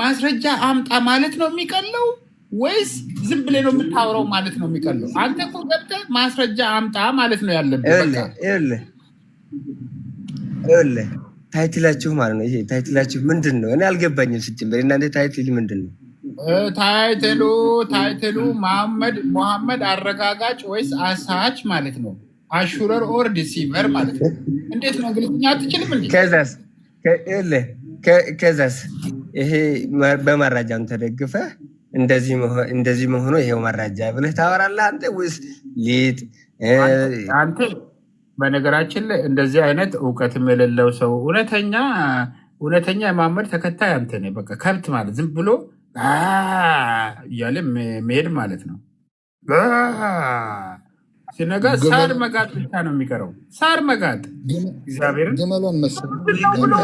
ማስረጃ አምጣ ማለት ነው የሚቀለው ወይስ ዝም ብለህ ነው የምታወራው ማለት ነው የሚቀለው? አንተ እኮ ገብተህ ማስረጃ አምጣ ማለት ነው ያለብህ። ይኸውልህ ታይትላችሁ ማለት ነው። ይሄ ታይትላችሁ ምንድን ነው? እኔ አልገባኝም። ሲጀምር እናንተ ታይትል ምንድን ነው? ታይትሉ ሙሐመድ አረጋጋጭ ወይስ አሳች ማለት ነው? አሹረር ኦር ዲሲቨር ማለት ነው። እንዴት ነው? እንግሊዝኛ አትችልም እንዴ? ከዛስ ይሄ በመረጃም ተደግፈህ እንደዚህ መሆኑ ይሄው መረጃ ብለህ ታወራለህ አንተ ወይስ ሊጥ አንተ? በነገራችን ላይ እንደዚህ አይነት እውቀትም የሌለው ሰው እውነተኛ የመሐመድ ተከታይ አንተ ነህ። በቃ ከብት ማለት ዝም ብሎ እያለ መሄድ ማለት ነው። ሲነጋ ሳር መጋጥ ብቻ ነው የሚቀረው። ሳር መጋጥ እግዚአብሔርን ግመሎን መሰለኝ።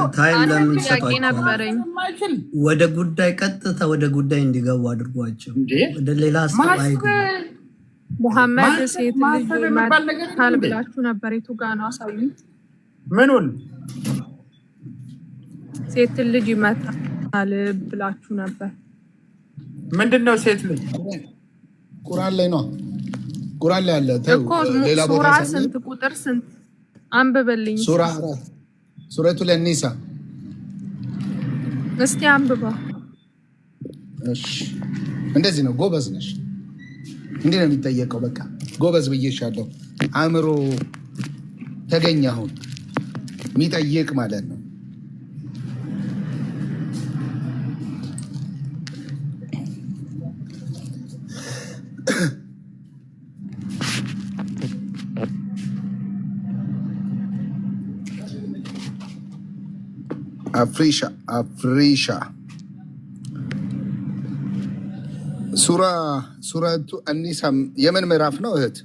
ወደ ጉዳይ ቀጥታ ወደ ጉዳይ እንዲገቡ አድርጓቸው። ወደ ሌላ ሀሳብ ሙሐመድ ሴት ልጅ ይመታል ብላችሁ ነበር። የቱ ጋ ነው? አሳዩኝ። ምኑን? ሴት ልጅ ይመታል ብላችሁ ነበር። ምንድን ነው ሴት ልጅ? ቁርአን ላይ ነው። ቁርአን ላይ አለ። ሌላ ቦታ ስንት ቁጥር ስንት አንብበልኝ። ሱረቱል ኒሳ እስቲ አንብባ። እሺ እንደዚህ ነው። ጎበዝ ነሽ። እንዲህ ነው የሚጠየቀው። በቃ ጎበዝ ብዬሻለሁ። አእምሮ ተገኘ። አሁን የሚጠይቅ ማለት ነው። አፍሪሻ ሱረቱ አኒሳ የምን ምዕራፍ ነው እህት?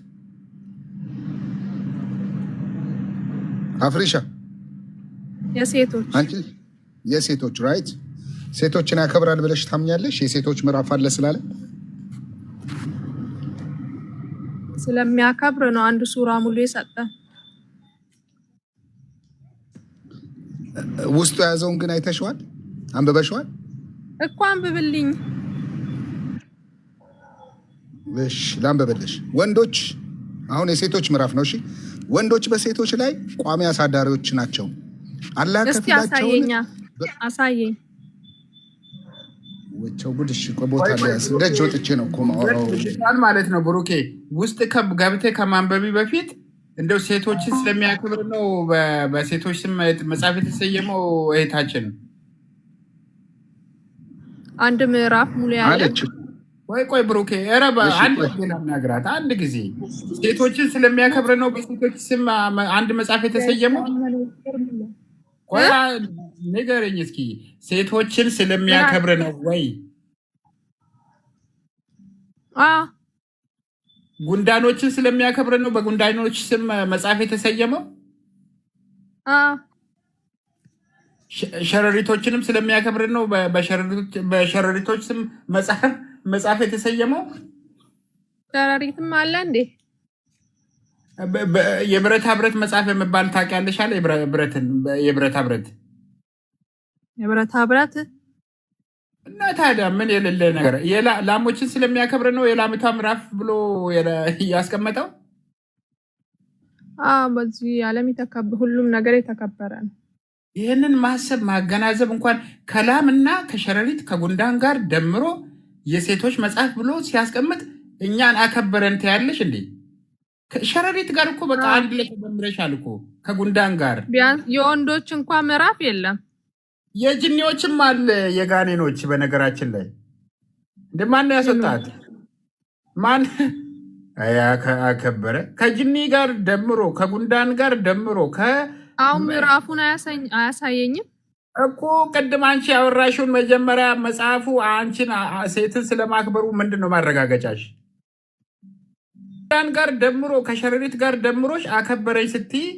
አፍሪሻ የሴቶች ራይት። ሴቶችን ያከብራል ብለሽ ታምኛለሽ? የሴቶች ምዕራፍ አለ ስላለ ስለሚያከብር ነው አንድ ሱራ ሙሉ የሰጠ። ውስጡ የያዘውን ግን አይተሽዋል? አንብበሽዋል እኮ። አንብብልኝ። እሺ ላንብብልሽ። ወንዶች አሁን የሴቶች ምዕራፍ ነው። እሺ ወንዶች በሴቶች ላይ ቋሚ አሳዳሪዎች ናቸው። አላህ ከፊላቸውን አሳየኝ። ወቸው ጉድሽ ቆቦታ ላይ ደጅ ወጥቼ ነው እኮ ማወራው ማለት ነው። ብሩኬ ውስጥ ገብተህ ከማንበቢ በፊት እንደው ሴቶችን ስለሚያከብር ነው በሴቶች ስም መጽሐፍ የተሰየመው እህታችን አንድ ምዕራፍ ሙሉ ያለ ቆይ ብሩኬ፣ ኧረ አንድ ናግራት አንድ ጊዜ ሴቶችን ስለሚያከብር ነው በሴቶች ስም አንድ መጽሐፍ የተሰየመው? ቆይ ንገረኝ እስኪ፣ ሴቶችን ስለሚያከብር ነው ወይ? ጉንዳኖችን ስለሚያከብር ነው በጉንዳኖች ስም መጽሐፍ የተሰየመው? ሸረሪቶችንም ስለሚያከብር ነው በሸረሪቶች ስም መጽሐፍ የተሰየመው? ሸረሪትም አለ እንዴ? የብረታ ብረት መጽሐፍ የሚባል ታውቂያለሽ? አለ የብረታ ብረት እና ታዲያ ምን የሌለ ነገር ላሞችን ስለሚያከብር ነው የላምቷ ምዕራፍ ብሎ ያስቀመጠው? በዚህ ዓለም ሁሉም ነገር የተከበረ ነው። ይህንን ማሰብ ማገናዘብ እንኳን ከላምና ከሸረሪት ከጉንዳን ጋር ደምሮ የሴቶች መጽሐፍ ብሎ ሲያስቀምጥ እኛን አከበረን ትያለሽ እንዴ? ሸረሪት ጋር እኮ በቃ አንድ ላይ ተደምረሻል እኮ ከጉንዳን ጋር። ቢያንስ የወንዶች እንኳን ምዕራፍ የለም። የጅኒዎችም አለ የጋኔኖች። በነገራችን ላይ እንደማን ያስወጣት ማን አከበረ? ከጅኒ ጋር ደምሮ ከጉንዳን ጋር ደምሮ አሁን ምዕራፉን አያሳየኝም እኮ። ቅድም አንቺ ያወራሽውን መጀመሪያ መጽሐፉ አንቺን ሴትን ስለማክበሩ ምንድን ነው ማረጋገጫሽ? ጉንዳን ጋር ደምሮ ከሸረሪት ጋር ደምሮሽ አከበረኝ ስትይ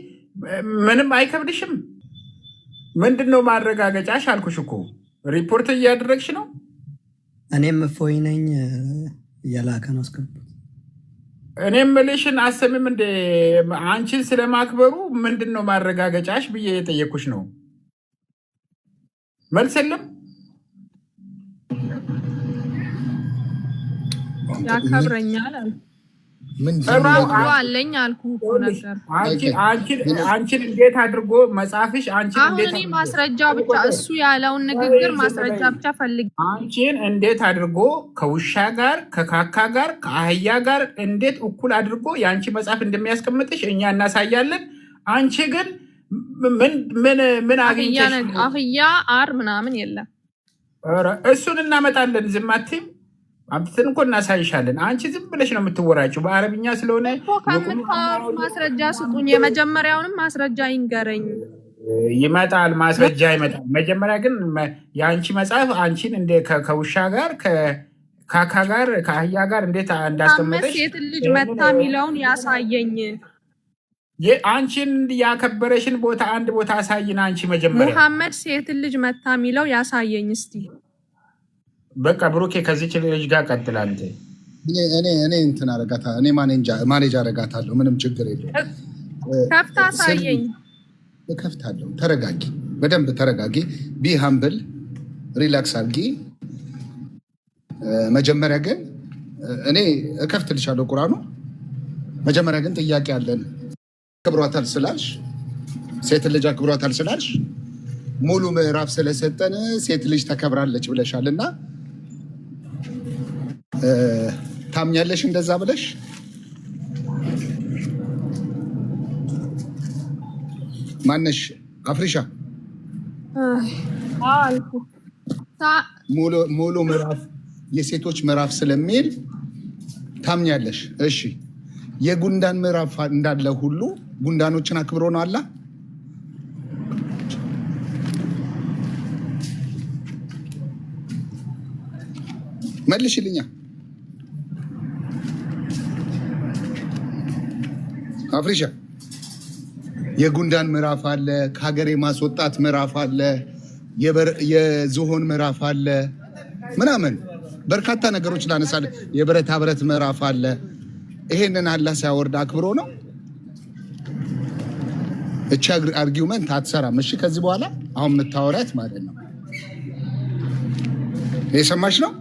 ምንም አይከብድሽም? ምንድን ነው ማረጋገጫሽ አልኩሽ እኮ። ሪፖርት እያደረግሽ ነው። እኔም እፎይ ነኝ እያላከ ነው አስገቡት። እኔም ምልሽን አሰሚም እንደ አንቺን ስለማክበሩ ምንድን ነው ማረጋገጫሽ ብዬ የጠየኩሽ ነው። መልስ የለም። ያከብረኛል አለ አለኝ አልኩህ እኮ ነገር። አንቺን እንዴት አድርጎ መጽሐፍሽ አሁን እኔ ማስረጃ ብቻ እሱ ያለውን ንግግር ማስረጃ ብቻ ፈልግ። አንቺን እንዴት አድርጎ ከውሻ ጋር ከካካ ጋር ከአህያ ጋር እንዴት እኩል አድርጎ የአንቺ መጽሐፍ እንደሚያስቀምጥሽ እኛ እናሳያለን። አንቺ ግን ምን አግኝተሽ? አህያ አር ምናምን የለም። እሱን እናመጣለን። ዝም አትይም። አምጥተን እኮ እናሳይሻለን። አንቺ ዝም ብለሽ ነው የምትወራጭው በአረብኛ ስለሆነ። ከምታወሩ ማስረጃ ስጡኝ። የመጀመሪያውንም ማስረጃ ይንገረኝ። ይመጣል፣ ማስረጃ ይመጣል። መጀመሪያ ግን የአንቺ መጽሐፍ አንቺን ከውሻ ጋር ከካካ ጋር ከአህያ ጋር እንዴት እንዳስቀመጠሽ ሴት ልጅ መታ የሚለውን ያሳየኝ። አንቺን ያከበረሽን ቦታ አንድ ቦታ አሳይን። አንቺ መጀመሪያ ሙሐመድ ሴት ልጅ መታ የሚለው ያሳየኝ እስቲ። በቃ ብሩኬ ከዚች ልጅ ጋር ቀጥል አንተ። እኔ እንትን አረጋታለሁ። እኔ ማኔጅ አረጋታለሁ። ምንም ችግር የለውም። ከፍታ አሳየኝ። እከፍታለሁ። ተረጋጊ፣ በደንብ ተረጋጊ። ቢ ሃምብል ሪላክስ አድርጊ። መጀመሪያ ግን እኔ እከፍትልሻለሁ ቁርአኑ። መጀመሪያ ግን ጥያቄ አለን። አክብሯታል ስላልሽ ሴት ልጅ አክብሯታል ስላልሽ ሙሉ ምዕራፍ ስለሰጠን ሴት ልጅ ተከብራለች ብለሻል እና ታምኛለሽ እንደዛ ብለሽ? ማነሽ አፍሪሻ? ሙሉ ምዕራፍ የሴቶች ምዕራፍ ስለሚል ታምኛለሽ? እሺ፣ የጉንዳን ምዕራፍ እንዳለ ሁሉ ጉንዳኖችን አክብሮ ነው አላ? መልሽልኛ አፍሪሻ። የጉንዳን ምዕራፍ አለ፣ ከሀገር የማስወጣት ምዕራፍ አለ፣ የዝሆን ምዕራፍ አለ፣ ምናምን በርካታ ነገሮች ላነሳለ። የብረታ ብረት ምዕራፍ አለ። ይሄንን አላህ ሲያወርድ አክብሮ ነው። እቺ አርጊውመንት አትሰራም። እሺ፣ ከዚህ በኋላ አሁን የምታወሪያት ማለት ነው። የሰማሽ ነው።